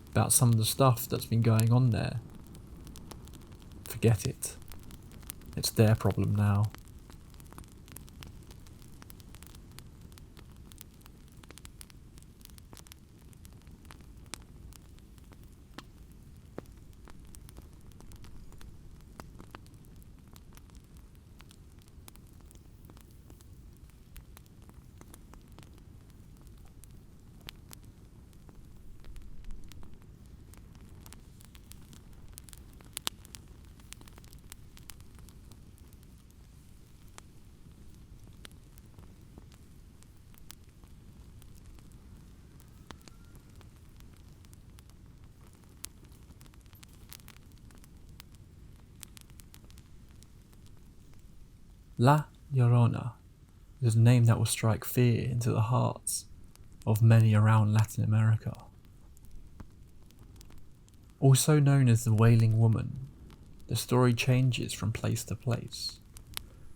A: about some of the stuff that's been going on there. Forget it. It's their problem now. La Llorona is a name that will strike fear into the hearts of many around Latin America. Also known as the Wailing Woman, the story changes from place to place,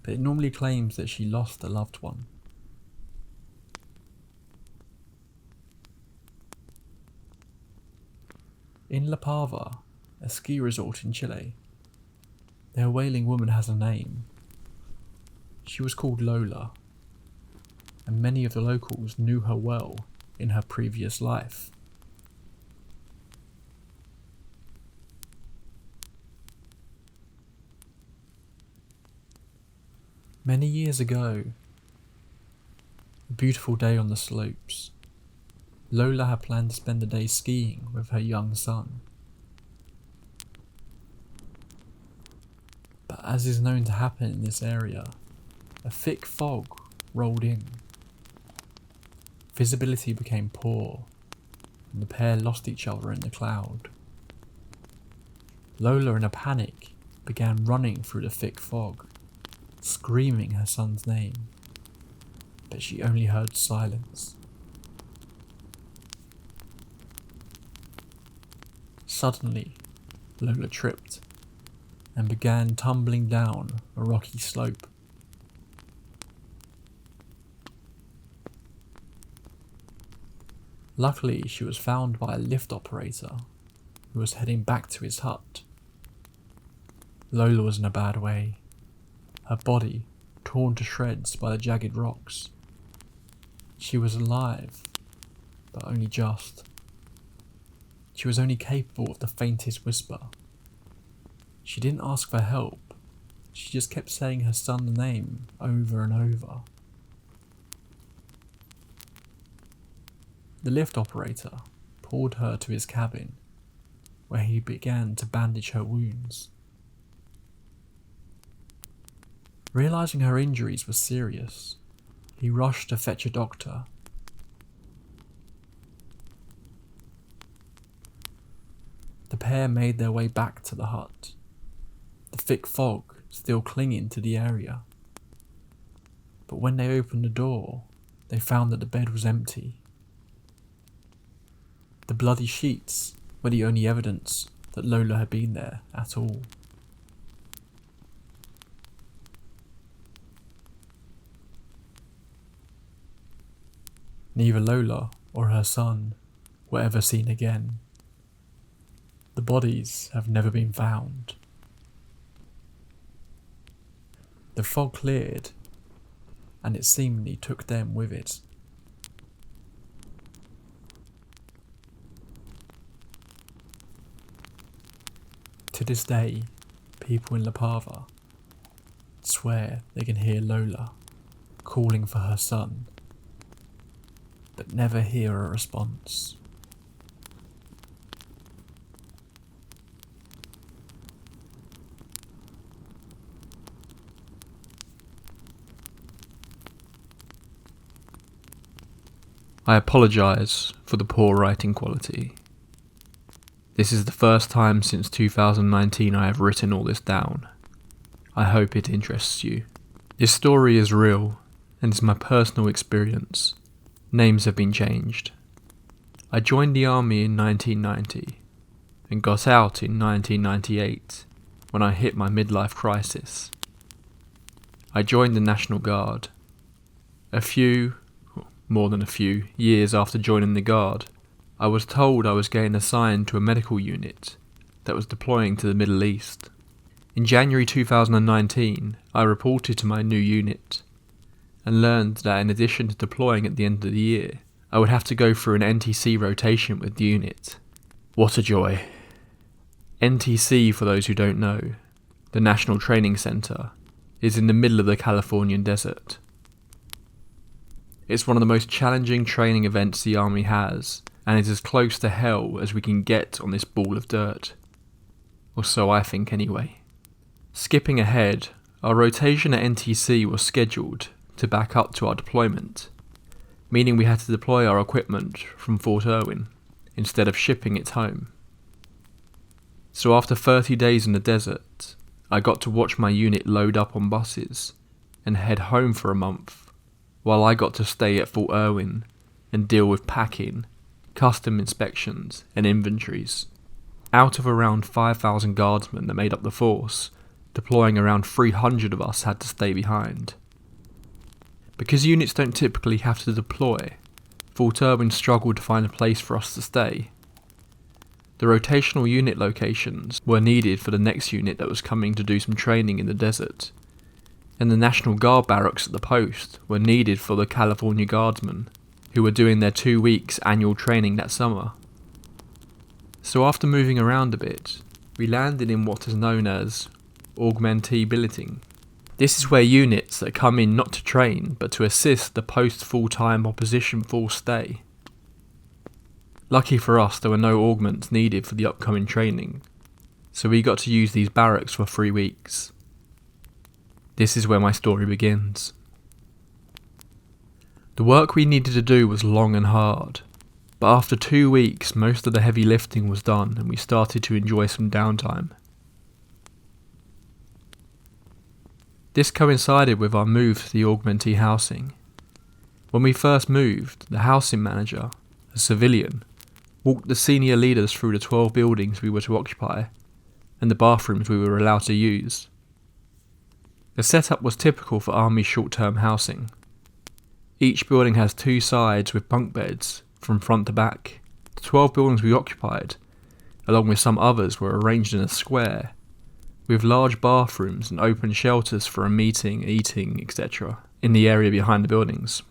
A: but it normally claims that she lost a loved one. In La Pava, a ski resort in Chile, their Wailing Woman has a name. She was called Lola, and many of the locals knew her well in her previous life. Many years ago, a beautiful day on the slopes, Lola had planned to spend the day skiing with her young son. But as is known to happen in this area, a thick fog rolled in. Visibility became poor, and the pair lost each other in the cloud. Lola, in a panic, began running through the thick fog, screaming her son's name, but she only heard silence. Suddenly, Lola tripped and began tumbling down a rocky slope. Luckily, she was found by a lift operator who was heading back to his hut. Lola was in a bad way, her body torn to shreds by the jagged rocks. She was alive, but only just. She was only capable of the faintest whisper. She didn't ask for help, she just kept saying her son's name over and over. The lift operator pulled her to his cabin, where he began to bandage her wounds. Realizing her injuries were serious, he rushed to fetch a doctor. The pair made their way back to the hut, the thick fog still clinging to the area. But when they opened the door, they found that the bed was empty. The bloody sheets were the only evidence that Lola had been there at all. Neither Lola or her son were ever seen again. The bodies have never been found. The fog cleared, and it seemingly took them with it. To this day, people in La Pava swear they can hear Lola calling for her son, but never hear a response. I apologise for the poor writing quality. This is the first time since 2019 I have written all this down. I hope it interests you. This story is real and is my personal experience. Names have been changed. I joined the army in 1990 and got out in 1998 when I hit my midlife crisis. I joined the National Guard. More than a few, years after joining the Guard, I was told I was getting assigned to a medical unit that was deploying to the Middle East. In January 2019, I reported to my new unit and learned that in addition to deploying at the end of the year, I would have to go through an NTC rotation with the unit. What a joy. NTC, for those who don't know, the National Training Centre, is in the middle of the Californian desert. It's one of the most challenging training events the army has, and is as close to hell as we can get on this ball of dirt. Or so I think anyway. Skipping ahead, our rotation at NTC was scheduled to back up to our deployment, meaning we had to deploy our equipment from Fort Irwin instead of shipping it home. So after 30 days in the desert, I got to watch my unit load up on buses and head home for a month, while I got to stay at Fort Irwin and deal with packing, custom inspections and inventories. Out of around 5,000 guardsmen that made up the force, deploying around 300 of us had to stay behind. Because units don't typically have to deploy, Fort Irwin struggled to find a place for us to stay. The rotational unit locations were needed for the next unit that was coming to do some training in the desert, and the National Guard barracks at the post were needed for the California Guardsmen, who were doing their 2 weeks annual training that summer. So after moving around a bit, we landed in what is known as augmentee billeting. This is where units that come in not to train but to assist the post-full-time opposition force stay. Lucky for us, there were no augments needed for the upcoming training, so we got to use these barracks for 3 weeks. This is where my story begins. The work we needed to do was long and hard, but after 2 weeks most of the heavy lifting was done and we started to enjoy some downtime. This coincided with our move to the augmentee housing. When we first moved, the housing manager, a civilian, walked the senior leaders through the 12 buildings we were to occupy and the bathrooms we were allowed to use. The setup was typical for army short-term housing. Each building has 2 sides with bunk beds from front to back. The 12 buildings we occupied, along with some others, were arranged in a square, with large bathrooms and open shelters for a meeting, eating, etc. in the area behind the buildings.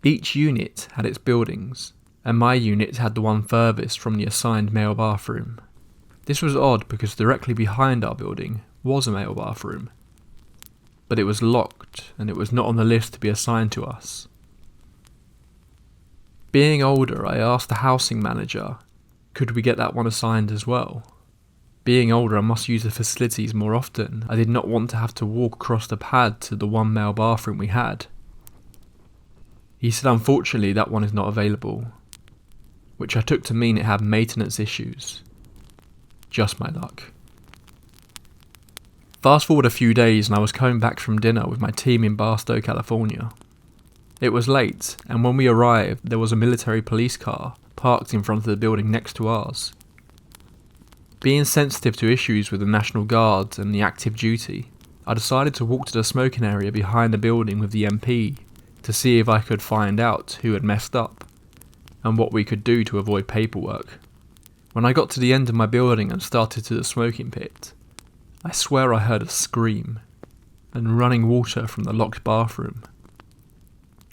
A: Each unit had its buildings, and my unit had the one furthest from the assigned male bathroom. This was odd because directly behind our building was a male bathroom, but it was locked and it was not on the list to be assigned to us. Being older, I asked the housing manager, could we get that one assigned as well? Being older, I must use the facilities more often. I did not want to have to walk across the pad to the one male bathroom we had. He said unfortunately that one is not available, which I took to mean it had maintenance issues. Just my luck. Fast forward a few days and I was coming back from dinner with my team in Barstow, California. It was late, and when we arrived there was a military police car parked in front of the building next to ours. Being sensitive to issues with the National Guard and the active duty, I decided to walk to the smoking area behind the building with the MP to see if I could find out who had messed up and what we could do to avoid paperwork. When I got to the end of my building and started to the smoking pit, I swear I heard a scream and running water from the locked bathroom.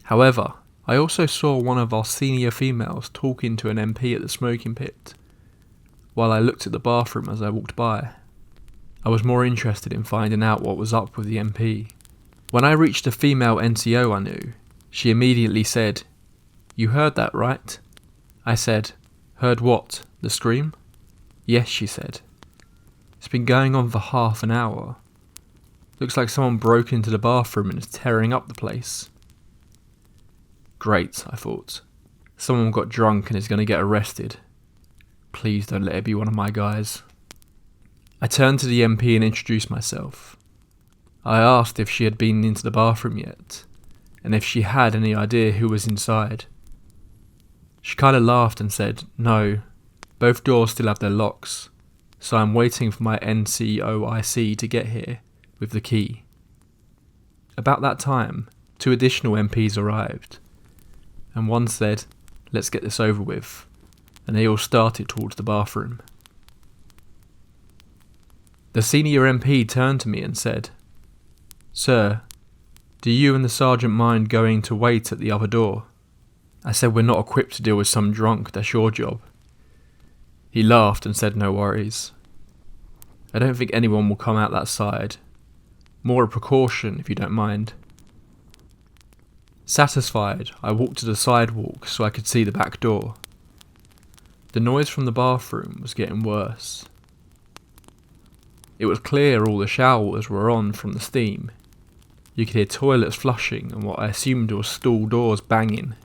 A: However, I also saw one of our senior females talking to an MP at the smoking pit, while I looked at the bathroom as I walked by. I was more interested in finding out what was up with the MP. When I reached a female NCO I knew, she immediately said, "You heard that, right?" I said, "Heard what? The scream?" "Yes," she said. "It's been going on for half an hour. Looks like someone broke into the bathroom and is tearing up the place." Great, I thought. Someone got drunk and is going to get arrested. Please don't let it be one of my guys. I turned to the MP and introduced myself. I asked if she had been into the bathroom yet, and if she had any idea who was inside. She kind of laughed and said, no, both doors still have their locks, so I'm waiting for my NCOIC to get here with the key. About that time, 2 additional MPs arrived, and one said, let's get this over with, and they all started towards the bathroom. The senior MP turned to me and said, Sir, do you and the sergeant mind going to wait at the other door? I said we're not equipped to deal with some drunk, that's your job. He laughed and said no worries. I don't think anyone will come out that side. More a precaution if you don't mind. Satisfied, I walked to the sidewalk so I could see the back door. The noise from the bathroom was getting worse. It was clear all the showers were on from the steam. You could hear toilets flushing and what I assumed were stall doors banging.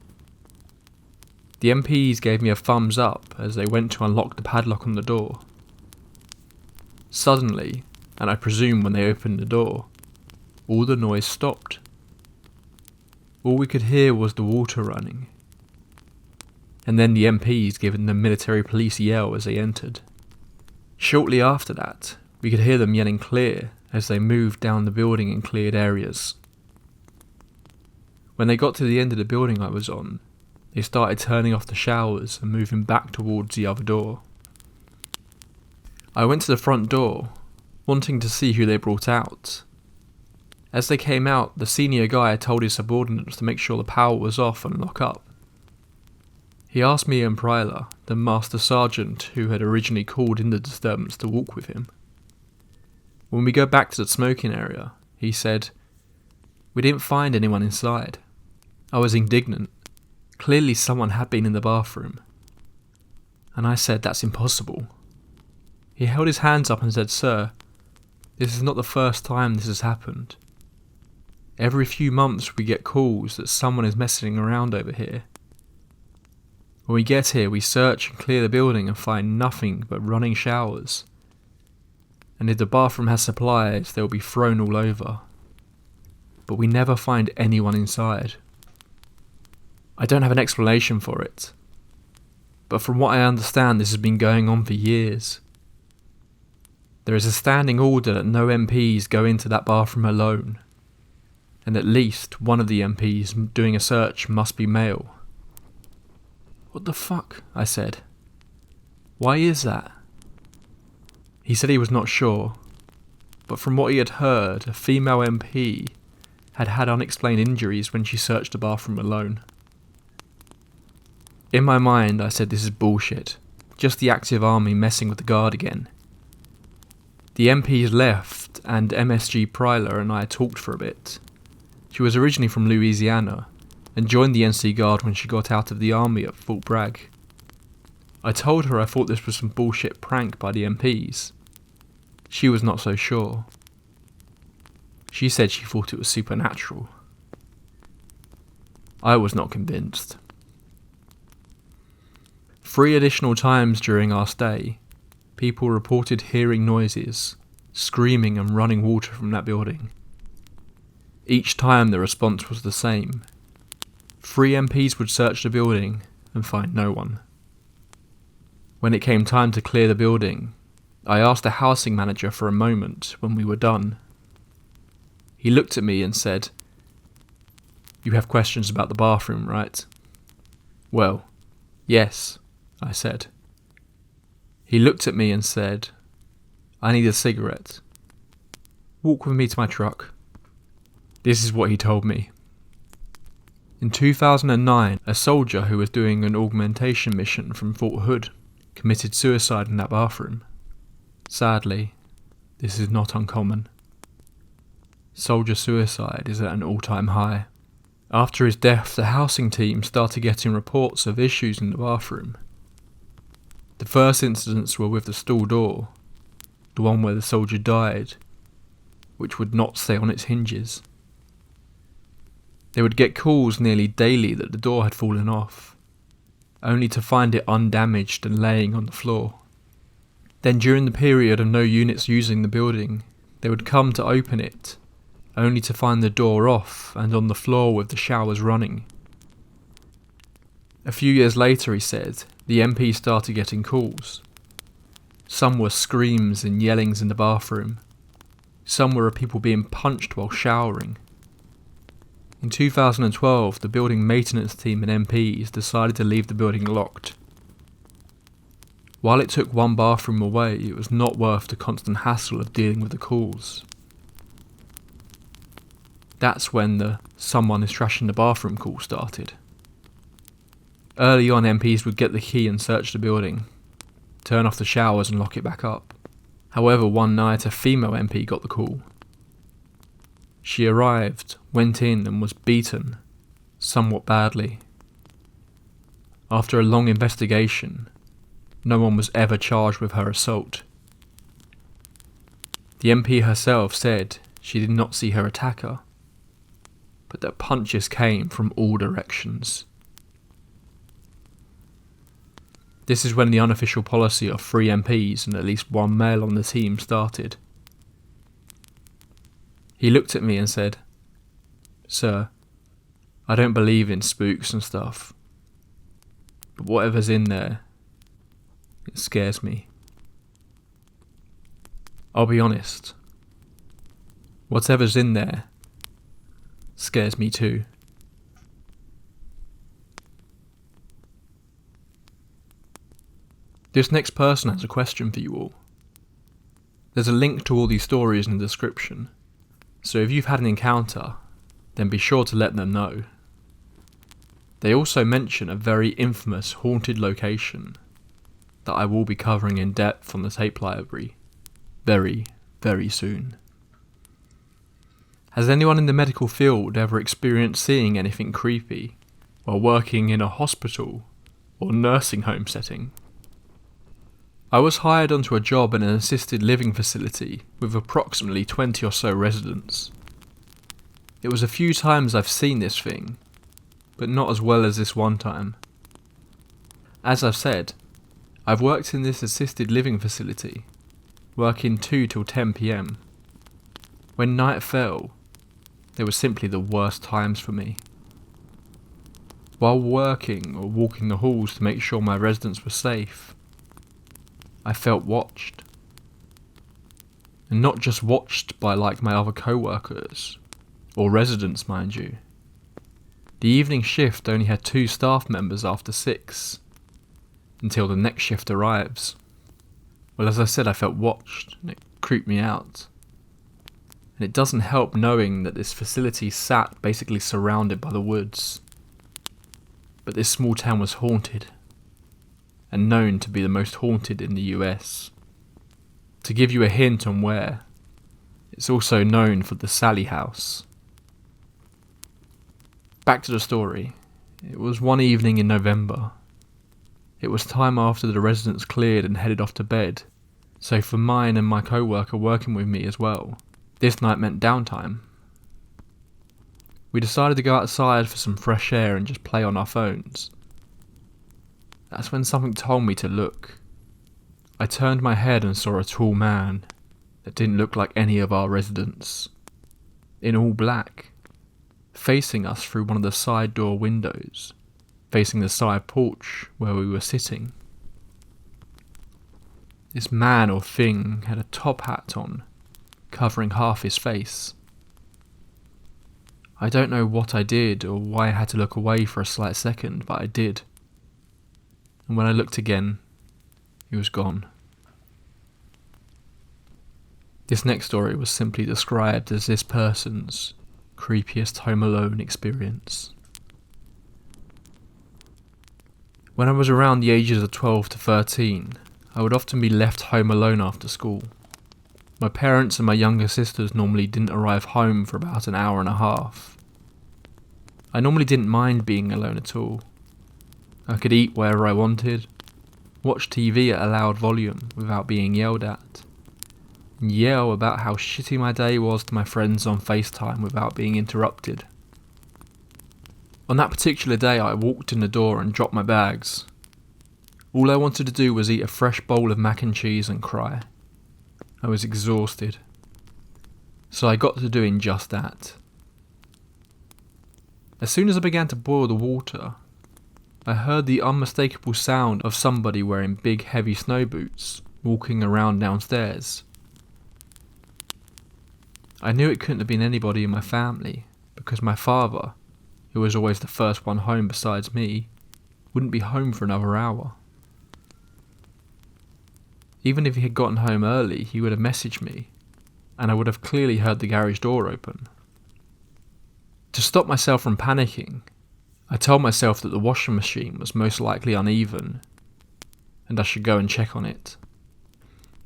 A: The MPs gave me a thumbs up as they went to unlock the padlock on the door. Suddenly, and I presume when they opened the door, all the noise stopped. All we could hear was the water running, and then the MPs giving the military police yell as they entered. Shortly after that, we could hear them yelling clear as they moved down the building in cleared areas. When they got to the end of the building I was on, they started turning off the showers and moving back towards the other door. I went to the front door, wanting to see who they brought out. As they came out, the senior guy told his subordinates to make sure the power was off and lock up. He asked me and Pryla, the master sergeant who had originally called in the disturbance, to walk with him. When we go back to the smoking area, he said, we didn't find anyone inside. I was indignant. Clearly someone had been in the bathroom. And I said that's impossible. He held his hands up and said, Sir, this is not the first time this has happened. Every few months we get calls that someone is messing around over here. When we get here we search and clear the building and find nothing but running showers. And if the bathroom has supplies they will be thrown all over. But we never find anyone inside. I don't have an explanation for it, but from what I understand this has been going on for years. There is a standing order that no MPs go into that bathroom alone, and at least one of the MPs doing a search must be male. What the fuck? I said. Why is that? He said he was not sure, but from what he had heard, a female MP had had unexplained injuries when she searched the bathroom alone. In my mind, I said this is bullshit. Just the active army messing with the guard again. The MPs left, and MSG Pryla and I talked for a bit. She was originally from Louisiana, and joined the NC Guard when she got out of the army at Fort Bragg. I told her I thought this was some bullshit prank by the MPs. She was not so sure. She said she thought it was supernatural. I was not convinced. 3 additional times during our stay, people reported hearing noises, screaming and running water from that building. Each time the response was the same. 3 MPs would search the building and find no one. When it came time to clear the building, I asked the housing manager for a moment when we were done. He looked at me and said, "You have questions about the bathroom, right?" "Well, yes," I said. He looked at me and said, "I need a cigarette. Walk with me to my truck." This is what he told me. In 2009, a soldier who was doing an augmentation mission from Fort Hood committed suicide in that bathroom. Sadly, this is not uncommon. Soldier suicide is at an all-time high. After his death, the housing team started getting reports of issues in the bathroom. The first incidents were with the stall door, the one where the soldier died, which would not stay on its hinges. They would get calls nearly daily that the door had fallen off, only to find it undamaged and laying on the floor. Then during the period of no units using the building, they would come to open it, only to find the door off and on the floor with the showers running. A few years later, he said, the MP started getting calls. Some were screams and yellings in the bathroom. Some were of people being punched while showering. In 2012, the building maintenance team and MPs decided to leave the building locked. While it took one bathroom away, it was not worth the constant hassle of dealing with the calls. That's when the "someone is trashing the bathroom" call started. Early on, MPs would get the key and search the building, turn off the showers and lock it back up. However, one night a female MP got the call. She arrived, went in and was beaten, somewhat badly. After a long investigation, no one was ever charged with her assault. The MP herself said she did not see her attacker, but that punches came from all directions. This is when the unofficial policy of 3 MPs and at least 1 male on the team started. He looked at me and said, "Sir, I don't believe in spooks and stuff, but whatever's in there, it scares me." I'll be honest, whatever's in there scares me too. This next person has a question for you all. There's a link to all these stories in the description, so if you've had an encounter, then be sure to let them know. They also mention a very infamous haunted location that I will be covering in depth on the tape library very, very soon. Has anyone in the medical field ever experienced seeing anything creepy while working in a hospital or nursing home setting? I was hired onto a job in an assisted living facility with approximately 20 or so residents. It was a few times I've seen this thing, but not as well as this one time. As I've said, I've worked in this assisted living facility, working 2 till 10 PM. When night fell, they were simply the worst times for me. While working or walking the halls to make sure my residents were safe, I felt watched. And not just watched by like my other co-workers, or residents mind you. The evening shift only had 2 staff members after 6, until the next shift arrives. Well, as I said, I felt watched, and it creeped me out. And it doesn't help knowing that this facility sat basically surrounded by the woods. But this small town was haunted, and known to be the most haunted in the US. To give you a hint on where, it's also known for the Sally House. Back to the story. It was one evening in November. It was time after the residents cleared and headed off to bed, so for mine and my co-worker working with me as well, this night meant downtime. We decided to go outside for some fresh air and just play on our phones. That's when something told me to look. I turned my head and saw a tall man that didn't look like any of our residents, in all black, facing us through one of the side door windows, facing the side porch where we were sitting. This man or thing had a top hat on, covering half his face. I don't know what I did or why I had to look away for a slight second, but I did. And when I looked again, he was gone. This next story was simply described as this person's creepiest home alone experience. When I was around the ages of 12 to 13, I would often be left home alone after school. My parents and my younger sisters normally didn't arrive home for about an hour and a half. I normally didn't mind being alone at all. I could eat wherever I wanted, watch TV at a loud volume without being yelled at, and yell about how shitty my day was to my friends on FaceTime without being interrupted. On that particular day, I walked in the door and dropped my bags. All I wanted to do was eat a fresh bowl of mac and cheese and cry. I was exhausted. So I got to doing just that. As soon as I began to boil the water, I heard the unmistakable sound of somebody wearing big heavy snow boots walking around downstairs. I knew it couldn't have been anybody in my family because my father, who was always the first one home besides me, wouldn't be home for another hour. Even if he had gotten home early, he would have messaged me, and I would have clearly heard the garage door open. To stop myself from panicking, I told myself that the washing machine was most likely uneven, and I should go and check on it.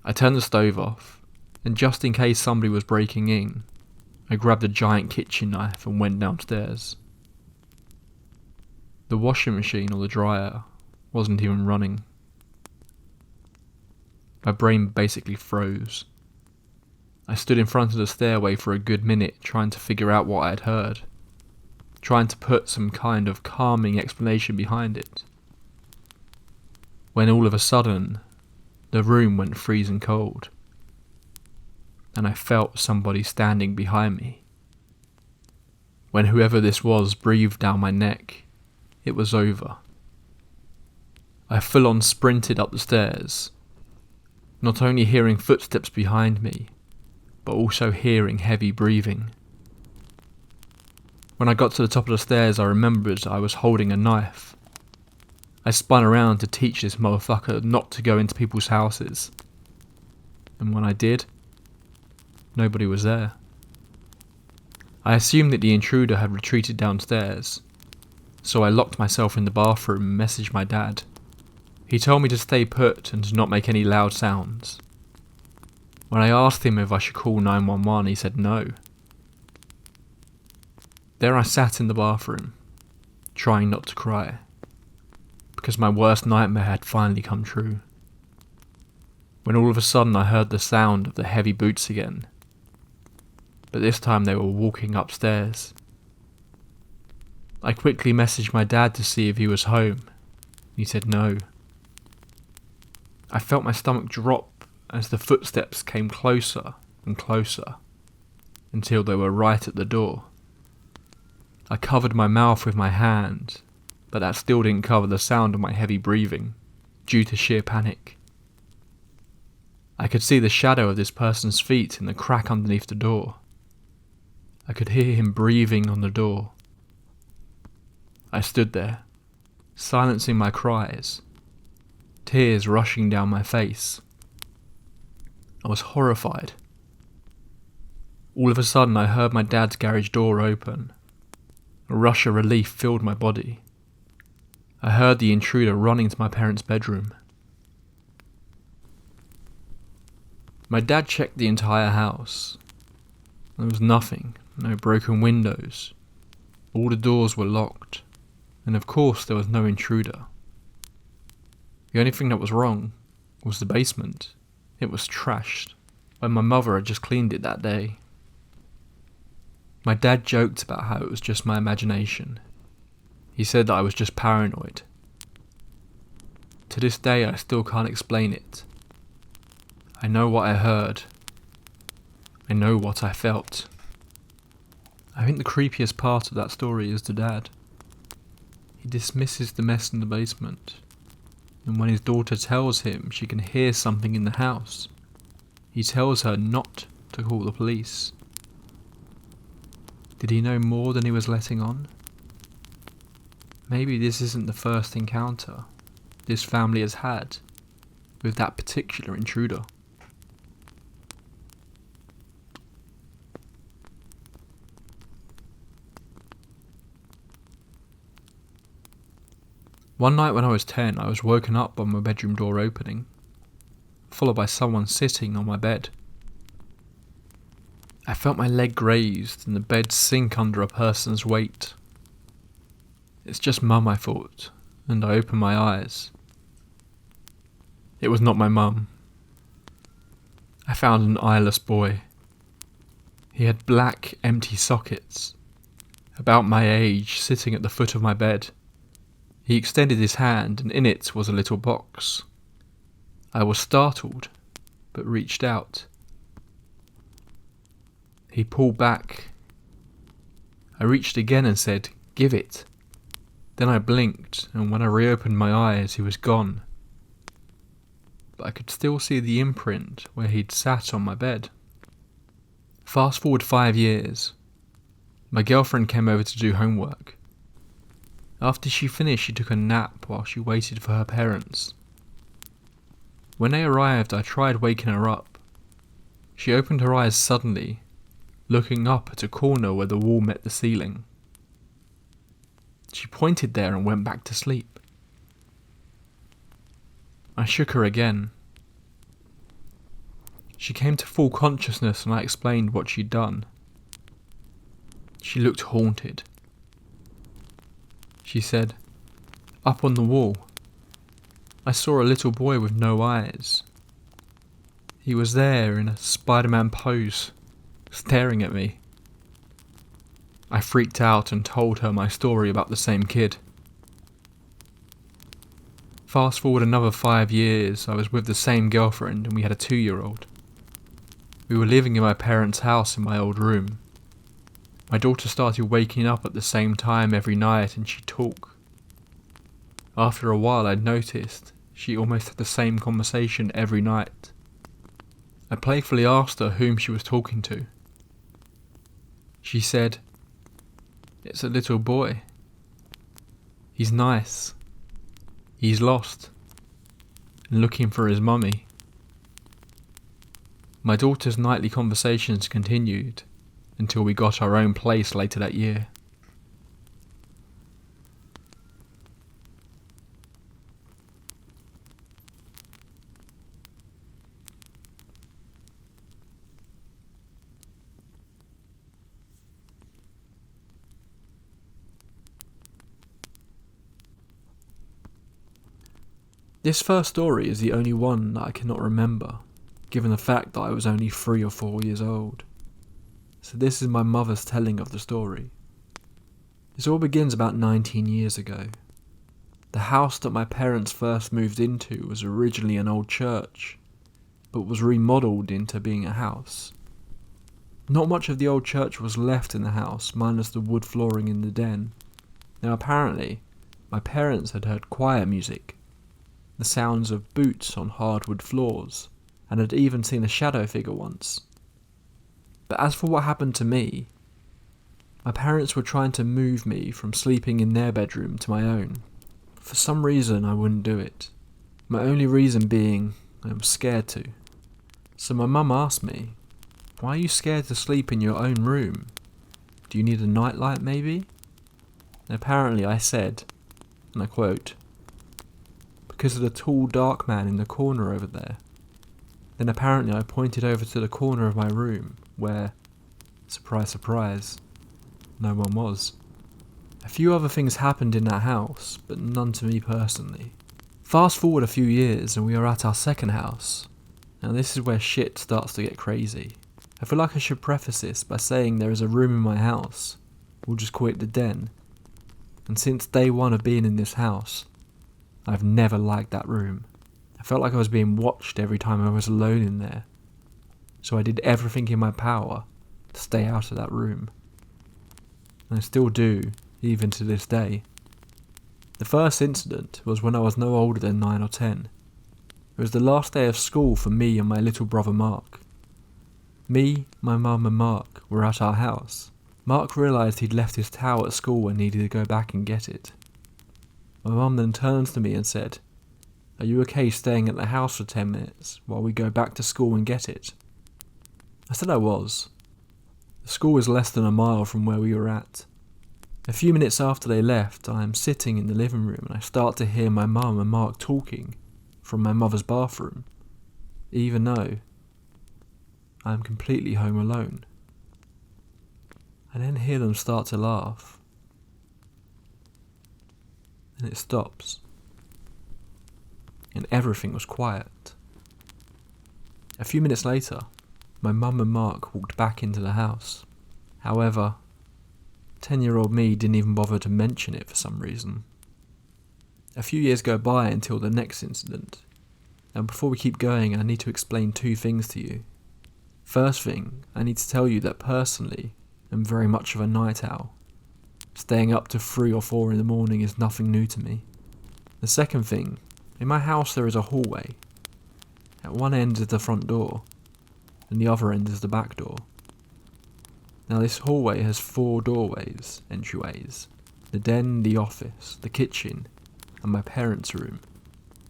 A: I turned the stove off, and just in case somebody was breaking in, I grabbed a giant kitchen knife and went downstairs. The washing machine or the dryer wasn't even running. My brain basically froze. I stood in front of the stairway for a good minute trying to figure out what I had heard, trying to put some kind of calming explanation behind it. When all of a sudden, the room went freezing cold, and I felt somebody standing behind me. When whoever this was breathed down my neck, it was over. I full-on sprinted up the stairs, not only hearing footsteps behind me, but also hearing heavy breathing. When I got to the top of the stairs, I remembered I was holding a knife. I spun around to teach this motherfucker not to go into people's houses. And when I did, nobody was there. I assumed that the intruder had retreated downstairs, so I locked myself in the bathroom and messaged my dad. He told me to stay put and to not make any loud sounds. When I asked him if I should call 911, he said no. There I sat in the bathroom, trying not to cry, because my worst nightmare had finally come true. When all of a sudden I heard the sound of the heavy boots again, but this time they were walking upstairs. I quickly messaged my dad to see if he was home. He said no. I felt my stomach drop as the footsteps came closer and closer, until they were right at the door. I covered my mouth with my hand, but that still didn't cover the sound of my heavy breathing, due to sheer panic. I could see the shadow of this person's feet in the crack underneath the door. I could hear him breathing on the door. I stood there, silencing my cries, tears rushing down my face. I was horrified. All of a sudden I heard my dad's garage door open. A rush of relief filled my body. I heard the intruder running to my parents' bedroom. My dad checked the entire house. There was nothing, no broken windows. All the doors were locked, and of course there was no intruder. The only thing that was wrong was the basement. It was trashed, and my mother had just cleaned it that day. My dad joked about how it was just my imagination. He said that I was just paranoid. To this day I still can't explain it. I know what I heard. I know what I felt. I think the creepiest part of that story is the dad. He dismisses the mess in the basement, and when his daughter tells him she can hear something in the house, he tells her not to call the police. Did he know more than he was letting on? Maybe this isn't the first encounter this family has had with that particular intruder. One night when I was 10, I was woken up by my bedroom door opening, followed by someone sitting on my bed. I felt my leg grazed and the bed sink under a person's weight. It's just Mum, I thought, and I opened my eyes. It was not my mum. I found an eyeless boy. He had black, empty sockets, about my age, sitting at the foot of my bed. He extended his hand, and in it was a little box. I was startled, but reached out. He pulled back. I reached again and said, "Give it." Then I blinked, and when I reopened my eyes, he was gone. But I could still see the imprint where he'd sat on my bed. Fast forward 5 years. My girlfriend came over to do homework. After she finished, she took a nap while she waited for her parents. When they arrived, I tried waking her up. She opened her eyes suddenly, looking up at a corner where the wall met the ceiling. She pointed there and went back to sleep. I shook her again. She came to full consciousness and I explained what she'd done. She looked haunted. She said, "Up on the wall, I saw a little boy with no eyes. He was there in a Spider-Man pose, staring at me." I freaked out and told her my story about the same kid. Fast forward another 5 years, I was with the same girlfriend and we had a 2-year-old. We were living in my parents' house in my old room. My daughter started waking up at the same time every night and she'd talk. After a while I'd noticed she almost had the same conversation every night. I playfully asked her whom she was talking to. She said, "It's a little boy. He's nice. He's lost and looking for his mummy." My daughter's nightly conversations continued until we got our own place later that year. This first story is the only one that I cannot remember, given the fact that I was only 3 or 4 years old. So this is my mother's telling of the story. This all begins about 19 years ago. The house that my parents first moved into was originally an old church, but was remodelled into being a house. Not much of the old church was left in the house, minus the wood flooring in the den. Now apparently, my parents had heard choir music, the sounds of boots on hardwood floors, and had even seen a shadow figure once. But as for what happened to me, my parents were trying to move me from sleeping in their bedroom to my own. For some reason I wouldn't do it. My only reason being I was scared to. So my mum asked me, "Why are you scared to sleep in your own room? Do you need a nightlight maybe?" And apparently I said, and I quote, "Because of the tall dark man in the corner over there." Then apparently I pointed over to the corner of my room where, surprise surprise, no one was. A few other things happened in that house, but none to me personally. Fast forward a few years and we are at our second house. Now this is where shit starts to get crazy. I feel like I should preface this by saying there is a room in my house, we'll just call it the den, and since day one of being in this house, I've never liked that room. I felt like I was being watched every time I was alone in there, so I did everything in my power to stay out of that room. And I still do, even to this day. The first incident was when I was no older than 9 or 10. It was the last day of school for me and my little brother Mark. Me, my mum and Mark were at our house. Mark realised he'd left his towel at school and needed to go back and get it. My mum then turns to me and said, "Are you okay staying at the house for 10 minutes while we go back to school and get it?" I said I was. The school was less than a mile from where we were at. A few minutes after they left, I am sitting in the living room and I start to hear my mum and Mark talking from my mother's bathroom, even though I am completely home alone. I then hear them start to laugh, and it stops, and everything was quiet. A few minutes later, my mum and Mark walked back into the house. However, 10-year-old me didn't even bother to mention it for some reason. A few years go by until the next incident, and before we keep going I need to explain two things to you. First thing, I need to tell you that personally, I'm very much of a night owl. Staying up to 3 or 4 in the morning is nothing new to me. The second thing, in my house there is a hallway. At one end is the front door, and the other end is the back door. Now this hallway has 4 doorways, entryways. The den, the office, the kitchen, and my parents' room.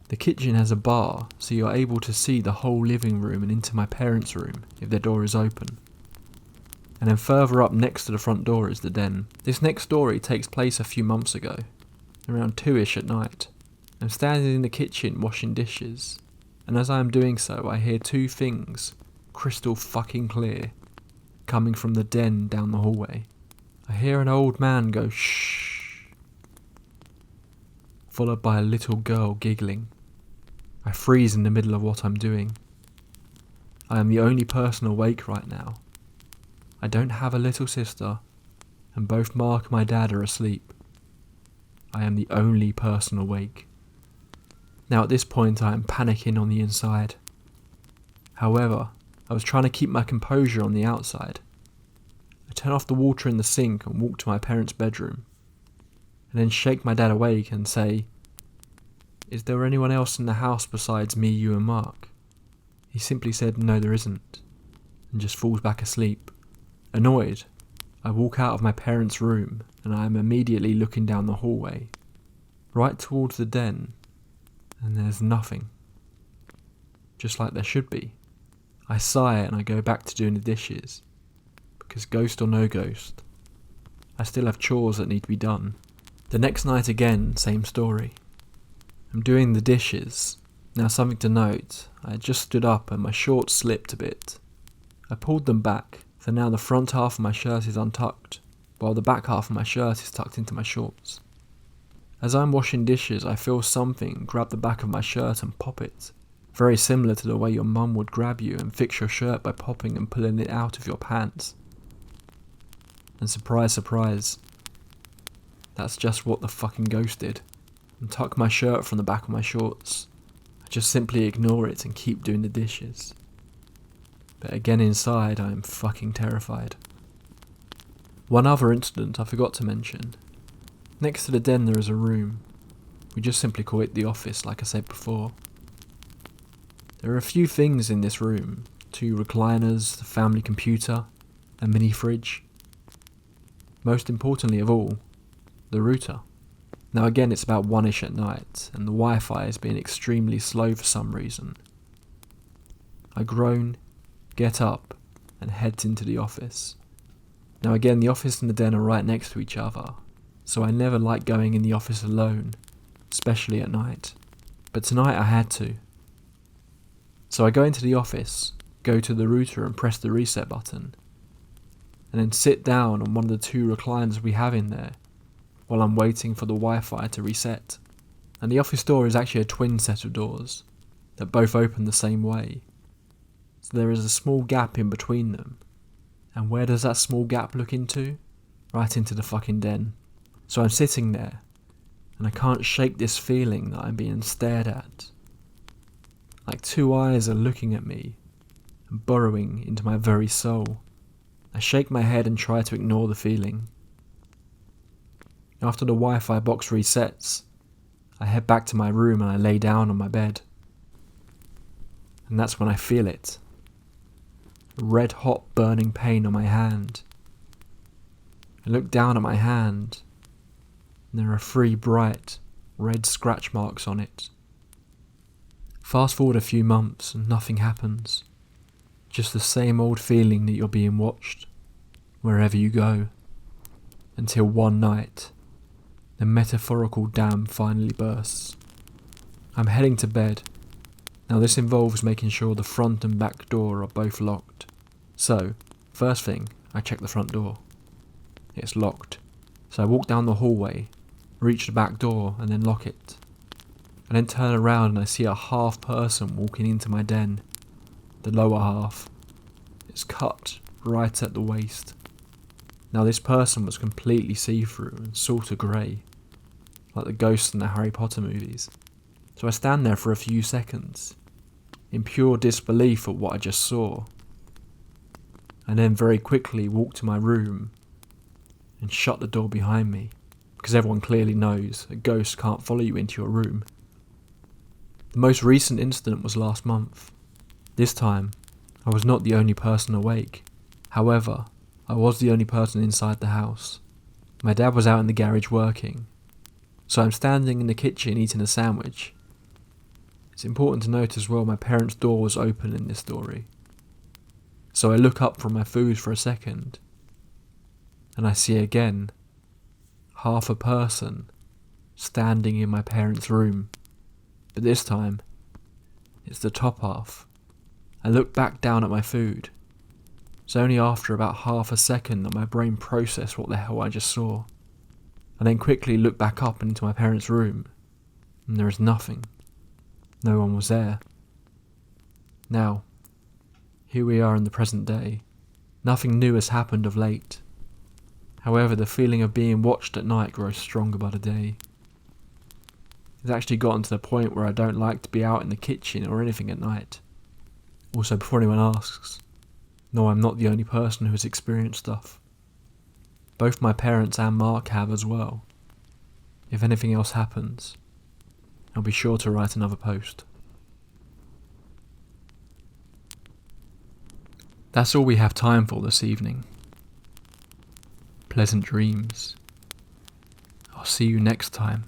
A: The kitchen has a bar, so you're able to see the whole living room and into my parents' room if their door is open. And then further up next to the front door is the den. This next story takes place a few months ago, around 2ish at night. I'm standing in the kitchen washing dishes, and as I am doing so I hear 2 things, crystal fucking clear, coming from the den down the hallway. I hear an old man go shh, followed by a little girl giggling. I freeze in the middle of what I'm doing. I am the only person awake right now. I don't have a little sister, and both Mark and my dad are asleep. I am the only person awake. Now at this point I am panicking on the inside. However, I was trying to keep my composure on the outside. I turn off the water in the sink and walk to my parents' bedroom, and then shake my dad awake and say, "Is there anyone else in the house besides me, you and Mark?" He simply said, "No, there isn't," and just falls back asleep. Annoyed, I walk out of my parents' room and I am immediately looking down the hallway, right towards the den, and there's nothing. Just like there should be. I sigh and I go back to doing the dishes, because ghost or no ghost, I still have chores that need to be done. The next night again, same story. I'm doing the dishes. Now something to note, I had just stood up and my shorts slipped a bit. I pulled them back, so now the front half of my shirt is untucked, while the back half of my shirt is tucked into my shorts. As I'm washing dishes, I feel something grab the back of my shirt and pop it. Very similar to the way your mum would grab you and fix your shirt by popping and pulling it out of your pants. And surprise, surprise, that's just what the fucking ghost did. And tuck my shirt from the back of my shorts. I just simply ignore it and keep doing the dishes. But again inside, I am fucking terrified. One other incident I forgot to mention. Next to the den there is a room. We just simply call it the office, like I said before. There are a few things in this room. 2 recliners, the family computer, a mini fridge. Most importantly of all, the router. Now again it's about 1ish at night, and the Wi-Fi is being extremely slow for some reason. I groan, get up, and head into the office. Now again, the office and the den are right next to each other, so I never like going in the office alone, especially at night. But tonight I had to. So I go into the office, go to the router and press the reset button, and then sit down on one of the 2 recliners we have in there, while I'm waiting for the Wi-Fi to reset. And the office door is actually a twin set of doors, that both open the same way. So there is a small gap in between them. And where does that small gap look into? Right into the fucking den. So I'm sitting there, and I can't shake this feeling that I'm being stared at. Like 2 eyes are looking at me, and burrowing into my very soul. I shake my head and try to ignore the feeling. After the Wi-Fi box resets, I head back to my room and I lay down on my bed. And that's when I feel it. A red hot burning pain on my hand. I look down at my hand, and there are 3 bright, red scratch marks on it. Fast forward a few months and nothing happens. Just the same old feeling that you're being watched, wherever you go. Until one night, the metaphorical dam finally bursts. I'm heading to bed. Now this involves making sure the front and back door are both locked. So, first thing, I check the front door. It's locked. So I walk down the hallway, reach the back door and then lock it. And then turn around and I see a half person walking into my den. The lower half. It's cut right at the waist. Now this person was completely see-through and sort of grey, like the ghosts in the Harry Potter movies. So I stand there for a few seconds, in pure disbelief at what I just saw, and then very quickly walk to my room and shut the door behind me, because everyone clearly knows a ghost can't follow you into your room. The most recent incident was last month. This time, I was not the only person awake. However, I was the only person inside the house. My dad was out in the garage working, so I'm standing in the kitchen eating a sandwich. It's important to note as well, my parents' door was open in this story. So I look up from my food for a second, and I see again half a person standing in my parents' room. But this time, it's the top half. I look back down at my food. It's only after about half a second that my brain processed what the hell I just saw. I then quickly look back up into my parents' room, and there is nothing. No one was there. Now, here we are in the present day. Nothing new has happened of late. However, the feeling of being watched at night grows stronger by the day. It's actually gotten to the point where I don't like to be out in the kitchen or anything at night. Also, before anyone asks, no, I'm not the only person who has experienced stuff. Both my parents and Mark have as well. If anything else happens, I'll be sure to write another post. That's all we have time for this evening. Pleasant dreams. I'll see you next time.